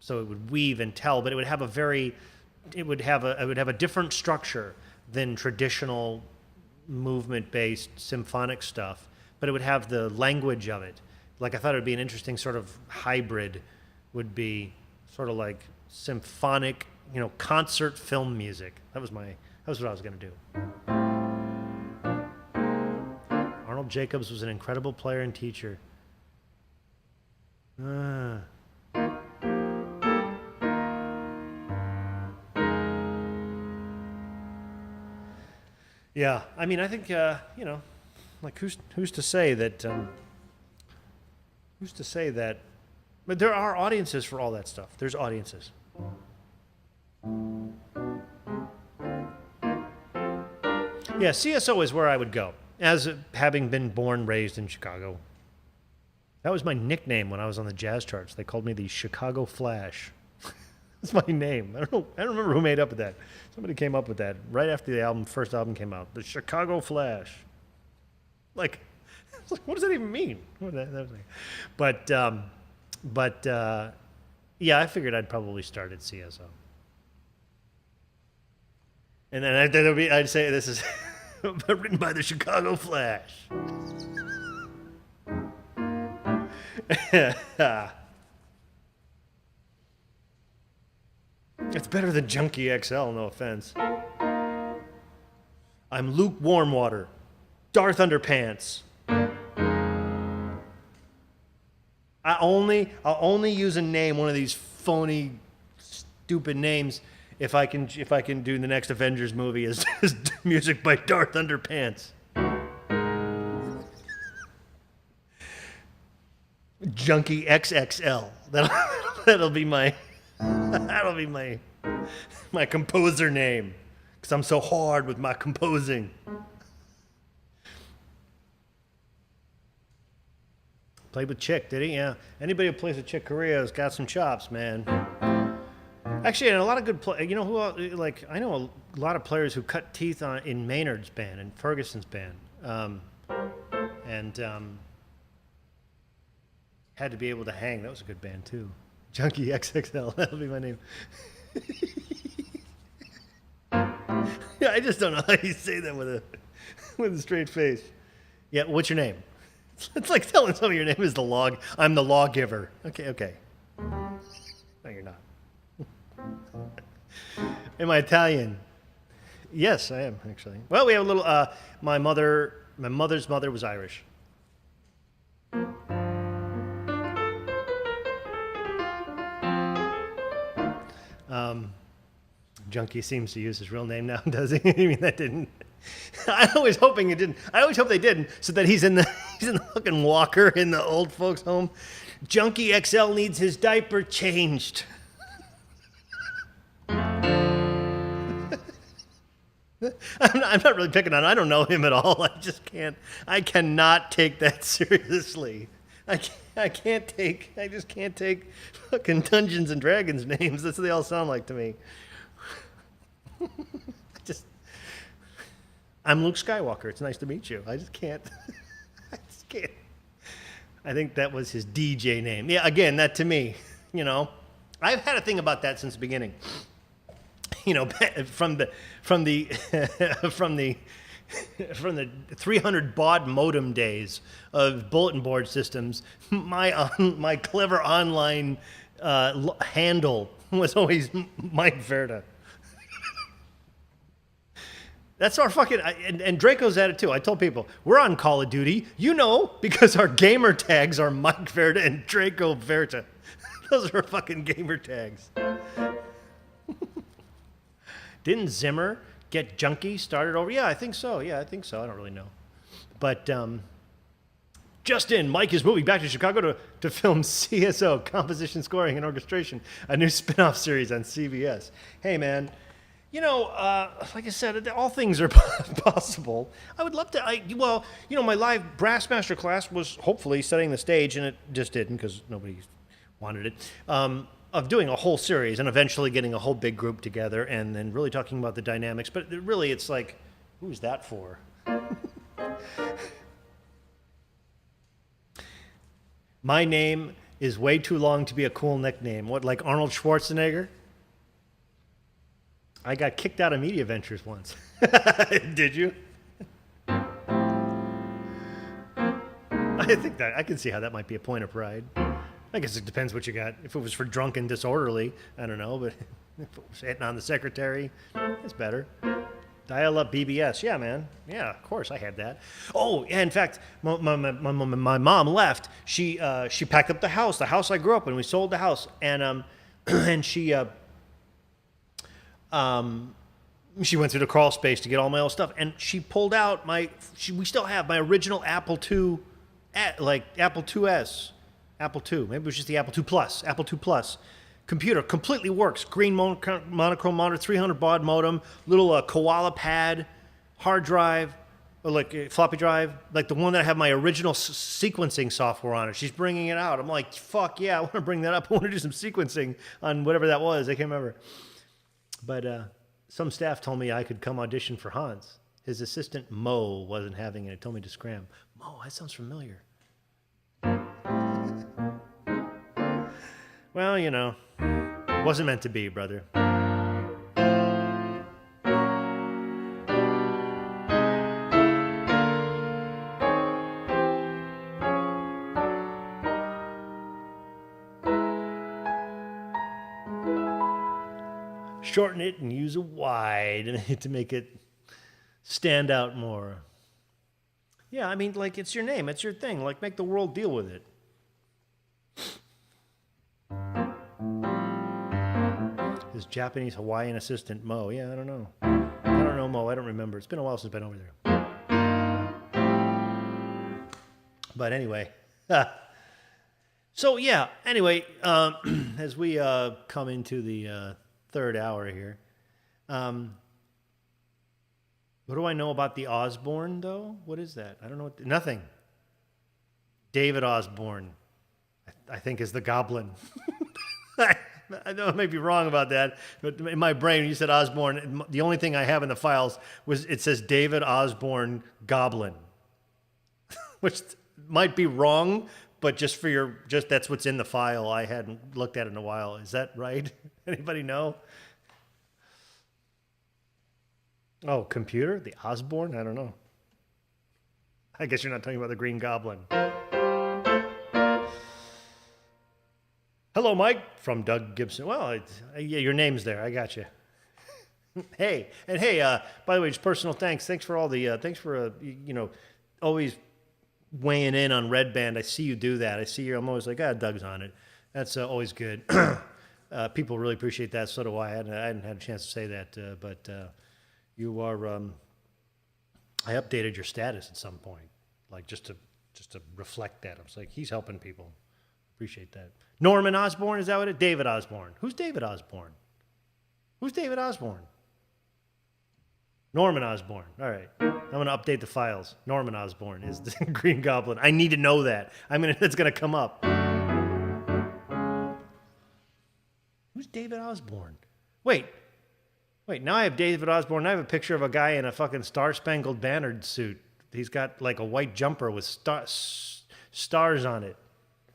So it would weave and tell, but it would have a different structure than traditional movement-based symphonic stuff, but it would have the language of it. Like, I thought it would be an interesting sort of hybrid, would be sort of like symphonic, concert film music. That was what I was going to do. Arnold Jacobs was an incredible player and teacher. Yeah, I mean, I think like who's to say that? Who's to say that? But there are audiences for all that stuff. There's audiences. Yeah, CSO is where I would go, as having been born, raised in Chicago. That was my nickname when I was on the jazz charts. They called me the Chicago Flash. That's my name. I don't remember who made up with that. Somebody came up with that right after the first album came out. The Chicago Flash. Like, what does that even mean? But yeah, I figured I'd probably start at CSO. And then I'd say this is written by the Chicago Flash. It's better than Junkie XL, no offense. I'm lukewarm water. Darth Underpants. I'll only use a name, one of these phony, stupid names, if I can do the next Avengers movie as music by Darth Underpants. Junkie XXL. That'll be my composer name, because I'm so hard with my composing. Played with Chick, did he? Yeah. Anybody who plays with Chick Corea has got some chops, man. Actually, and a lot of good players. You know who? I know a lot of players who cut teeth in Maynard's band and Ferguson's band, and had to be able to hang. That was a good band too. Junkie XXL. That'll be my name. Yeah, I just don't know how you say that with a straight face. Yeah, what's your name? It's like telling somebody your name is the log. I'm the lawgiver. Okay. No, you're not. Am I Italian? Yes, I am, actually. Well, we have a little, my mother's mother was Irish. Junkie seems to use his real name now, does he? I mean, that didn't. I was hoping it didn't. I always hope they didn't, so that he's in the fucking walker in the old folks' home. Junkie XL needs his diaper changed. I'm not really picking on him. I don't know him at all. I cannot take that seriously. I just can't take fucking Dungeons and Dragons names. That's what they all sound like to me. I'm Luke Skywalker. It's nice to meet you. I just can't. I just can't. I think that was his DJ name. Yeah, again, that to me, I've had a thing about that since the beginning. From the 300 baud modem days of bulletin board systems, my clever online handle was always Mike Verta. That's our fucking, and Draco's at it too. I told people, we're on Call of Duty, because our gamer tags are Mike Verta and Draco Verta. Those are our fucking gamer tags. Didn't Zimmer get Junkie started over? Yeah, I think so. I don't really know. But just in, Mike is moving back to Chicago to film CSO, Composition, Scoring, and Orchestration, a new spin-off series on CBS. Hey, man. Like I said, all things are possible. I would love to. My live brass master class was hopefully setting the stage, and it just didn't because nobody wanted it. Of doing a whole series and eventually getting a whole big group together and then really talking about the dynamics. But really, it's like, who's that for? My name is way too long to be a cool nickname. What, like Arnold Schwarzenegger? I got kicked out of Media Ventures once. Did you? I think that I can see how that might be a point of pride. I guess it depends what you got. If it was for drunk and disorderly, I don't know, but if it was hitting on the secretary, it's better. Dial-up BBS, yeah, man. Yeah, of course, I had that. Oh, yeah, in fact, my mom left. She packed up the house I grew up in. We sold the house, and she went through the crawl space to get all my old stuff, and she pulled out we still have my original Apple II, like Apple IIs, Apple II, maybe it was just the Apple II Plus computer, completely works, green monochrome monitor, 300 baud modem, little koala pad, hard drive, or like floppy drive, like the one that I have my original sequencing software on it. She's bringing it out. I'm like, fuck yeah, I want to bring that up. I want to do some sequencing on whatever that was. I can't remember. But some staff told me I could come audition for Hans. His assistant, Mo, wasn't having it. It told me to scram. Mo, that sounds familiar. Well, wasn't meant to be, brother. Shorten it and use a wide to make it stand out more. Yeah, I mean, like, it's your name, it's your thing. Like, make the world deal with it. His Japanese Hawaiian assistant, Mo. Yeah, I don't know. Mo. I don't remember. It's been a while since I've been over there. But anyway. So, yeah. Anyway, as we come into the third hour here, what do I know about the Osborne, though? What is that? I don't know. Nothing. David Osborne, I think, is the goblin. I know I may be wrong about that, but in my brain, when you said Osborne, the only thing I have in the files was it says David Osborne Goblin, which might be wrong, but just that's what's in the file. I hadn't looked at it in a while. Is that right? Anybody know? Oh, computer? The Osborne? I don't know. I guess you're not talking about the Green Goblin. Hello, Mike, from Doug Gibson. Well, yeah, your name's there. I got you. Hey, by the way, just personal thanks. Thanks for all the, thanks for, always weighing in on Red Band. I see you do that. I'm always like, Doug's on it. That's always good. People really appreciate that. So do I. I hadn't had a chance to say that, but you are, I updated your status at some point, like just to reflect that. I was like, he's helping people. Appreciate that. Norman Osborne, is that what it is? David Osborne. Who's David Osborne? Norman Osborn. All right. I'm going to update the files. Norman Osborn is the Green Goblin. I need to know that. It's going to come up. Who's David Osborn? Wait, now I have David Osborn. I have a picture of a guy in a fucking Star-Spangled Banner suit. He's got like a white jumper with stars on it.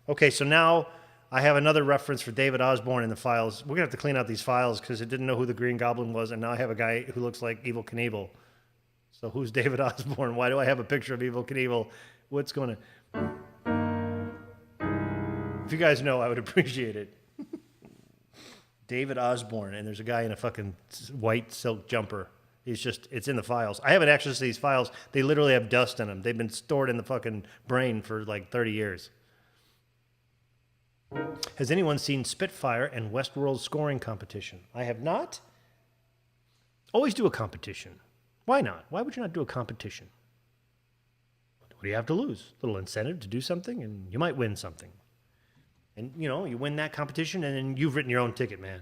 Okay, so now I have another reference for David Osborn in the files. We're going to have to clean out these files because it didn't know who the Green Goblin was, and now I have a guy who looks like Evel Knievel. So who's David Osborn? Why do I have a picture of Evel Knievel? What's going on? If you guys know, I would appreciate it. David Osborn, and there's a guy in a fucking white silk jumper. It's in the files. I haven't access to these files. They literally have dust in them. They've been stored in the fucking brain for like 30 years. Has anyone seen Spitfire and Westworld scoring competition? I have not. Always do a competition. Why not? Why would you not do a competition? What do you have to lose? A little incentive to do something, and you might win something. And, you win that competition, and then you've written your own ticket, man.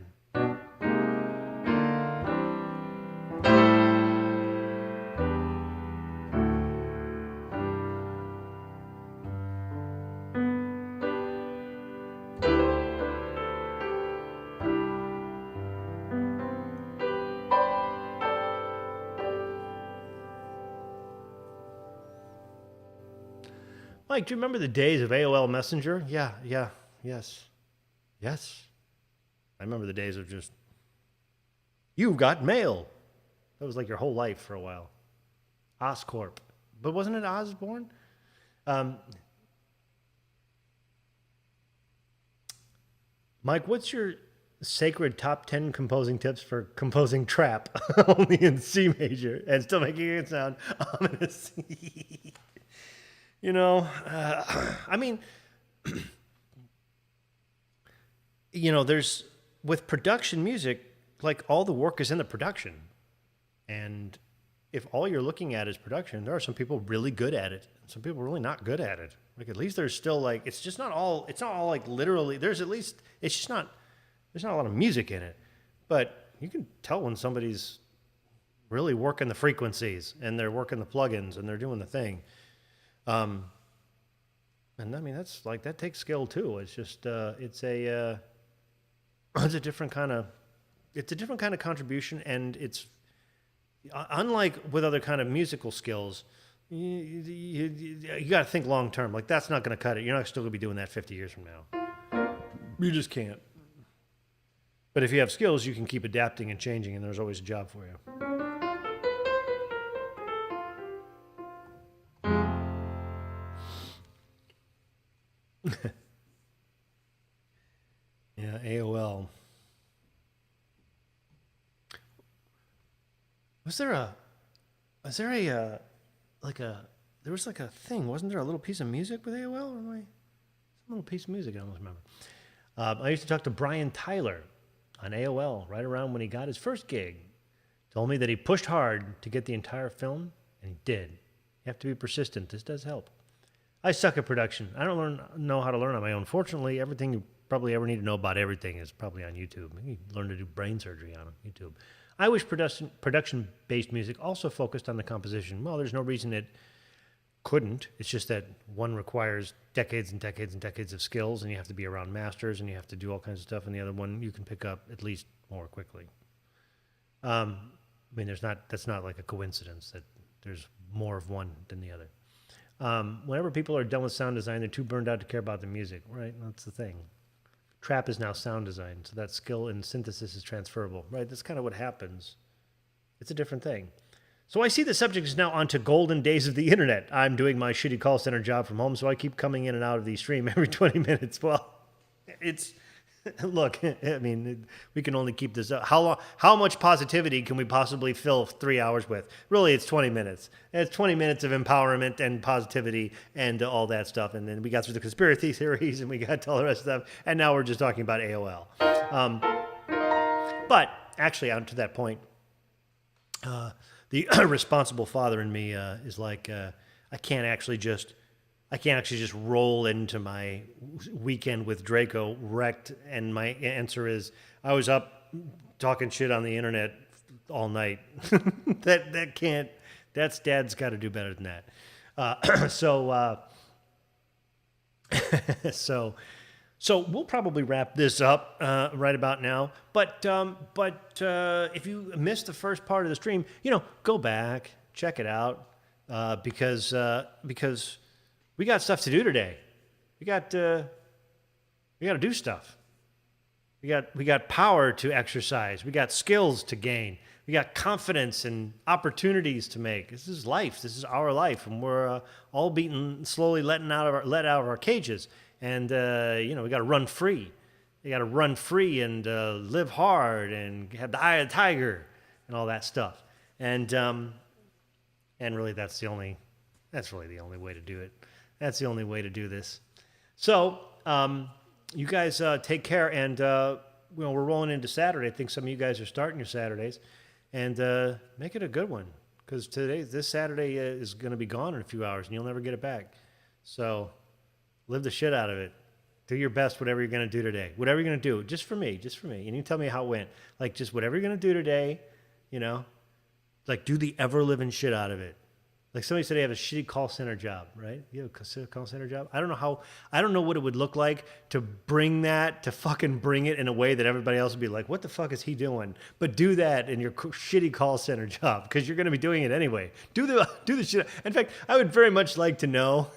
Mike, do you remember the days of AOL Messenger? Yeah, yes. I remember the days of just, you've got mail. That was like your whole life for a while. Oscorp. But wasn't it Osborne? Mike, what's your sacred top 10 composing tips for composing trap only in C major and still making it sound ominous? There's, with production music, like all the work is in the production. And if all you're looking at is production, there are some people really good at it. Some people really not good at it. Like at least there's still like, it's not all like literally, there's not a lot of music in it. But you can tell when somebody's really working the frequencies and they're working the plugins and they're doing the thing. And that's like, that takes skill too. It's just, it's a different kind of contribution, and it's unlike with other kind of musical skills. You got to think long term. Like that's not going to cut it. You're not still going to be doing that 50 years from now. You just can't. But if you have skills, you can keep adapting and changing, and there's always a job for you. Yeah, AOL. There was like a thing, wasn't there a little piece of music with AOL? Some little piece of music, I almost remember. I used to talk to Brian Tyler on AOL right around when he got his first gig. Told me that he pushed hard to get the entire film, and he did. You have to be persistent. This does help. I suck at production. I don't know how to learn on my own. Fortunately, everything you probably ever need to know about everything is probably on YouTube. You can learn to do brain surgery on YouTube. I wish production-based music also focused on the composition. Well, there's no reason it couldn't. It's just that one requires decades and decades and decades of skills, and you have to be around masters, and you have to do all kinds of stuff, and the other one you can pick up at least more quickly. That's not like a coincidence that there's more of one than the other. Whenever people are done with sound design, they're too burned out to care about the music, right? That's the thing. Trap is now sound design, so that skill in synthesis is transferable, right? That's kind of what happens. It's a different thing. So I see the subject is now onto golden days of the internet. I'm doing my shitty call center job from home, so I keep coming in and out of the stream every 20 minutes. Well, look, we can only keep this up. How much positivity can we possibly fill 3 hours with? Really, it's 20 minutes. It's 20 minutes of empowerment and positivity and all that stuff. And then we got through the conspiracy theories and we got to all the rest of stuff. And now we're just talking about AOL. But actually, on to that point, the responsible father in me is like, I can't actually just roll into my weekend with Draco wrecked, and my answer is I was up talking shit on the internet all night. that can't. That's Dad's got to do better than that. So we'll probably wrap this up right about now. But if you missed the first part of the stream, go back, check it out, because we got stuff to do today. We got to do stuff. We got power to exercise. We got skills to gain. We got confidence and opportunities to make. This is life. This is our life, and we're all being slowly let out of our cages. And we got to run free. You got to run free and live hard and have the eye of the tiger and all that stuff. And really, that's really the only way to do it. That's the only way to do this. So you guys take care, and we're rolling into Saturday. I think some of you guys are starting your Saturdays, and make it a good one, because this Saturday is going to be gone in a few hours, and you'll never get it back. So live the shit out of it. Do your best, whatever you're going to do today. Whatever you're going to do, just for me. And you can tell me how it went. Like, just whatever you're going to do today, like, do the ever-living shit out of it. Like somebody said, they have a shitty call center job, right? You have a call center job? I don't know what it would look like to fucking bring it in a way that everybody else would be like, what the fuck is he doing? But do that in your shitty call center job, because you're going to be doing it anyway. Do the shit. In fact, I would very much like to know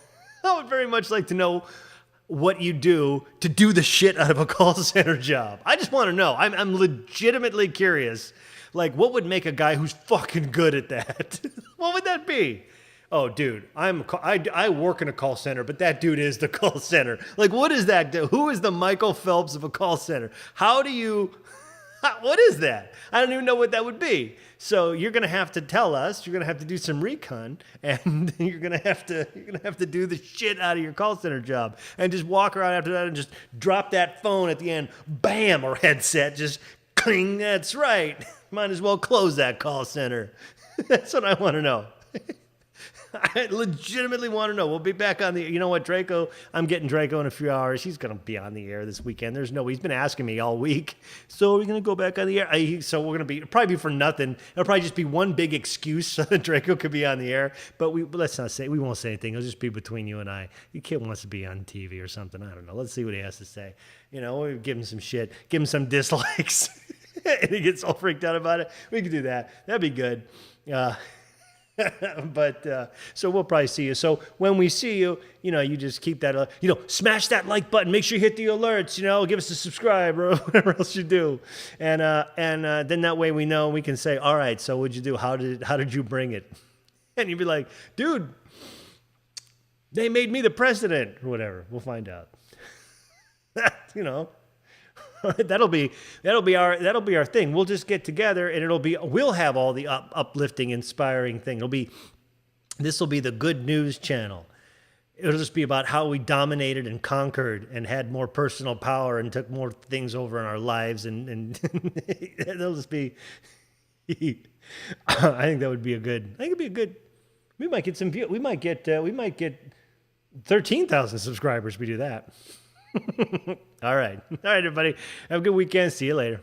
what you do to do the shit out of a call center job. I just want to know. I'm legitimately curious. Like, what would make a guy who's fucking good at that? What would that be? Oh, dude, I work in a call center, but that dude is the call center. Like, what does that do? Who is the Michael Phelps of a call center? What is that? I don't even know what that would be. So you're going to have to tell us. You're going to have to do some recon, and you're going to have to do the shit out of your call center job, and just walk around after that and just drop that phone at the end, bam, or headset, just cling. That's right. Might as well close that call center. That's what I want to know. I legitimately want to know. We'll be back on the, you know what, Draco, I'm getting Draco in a few hours. He's going to be on the air this weekend. He's been asking me all week. So are we going to go back on the air? So we're going to probably be for nothing. It'll probably just be one big excuse so that Draco could be on the air. But we won't say anything. It'll just be between you and I. Your kid wants to be on TV or something. I don't know. Let's see what he has to say. We'll give him some shit. Give him some dislikes. And he gets all freaked out about it. We can do that. That'd be good. But so we'll probably see you. So when we see you, you just keep that, smash that like button. Make sure you hit the alerts. Give us a subscribe or whatever else you do, and then that way we know. We can say, all right. So what'd you do? How did you bring it? And you'd be like, dude, they made me the president or whatever. We'll find out. That'll be our thing. We'll just get together, and we'll have all the uplifting, inspiring thing. This will be the good news channel. It'll just be about how we dominated and conquered and had more personal power and took more things over in our lives, and it'll just be. I think that would be it'd be a good. We might get some views. We might get 13,000 subscribers if we do that. All right, everybody. Have a good weekend. See you later.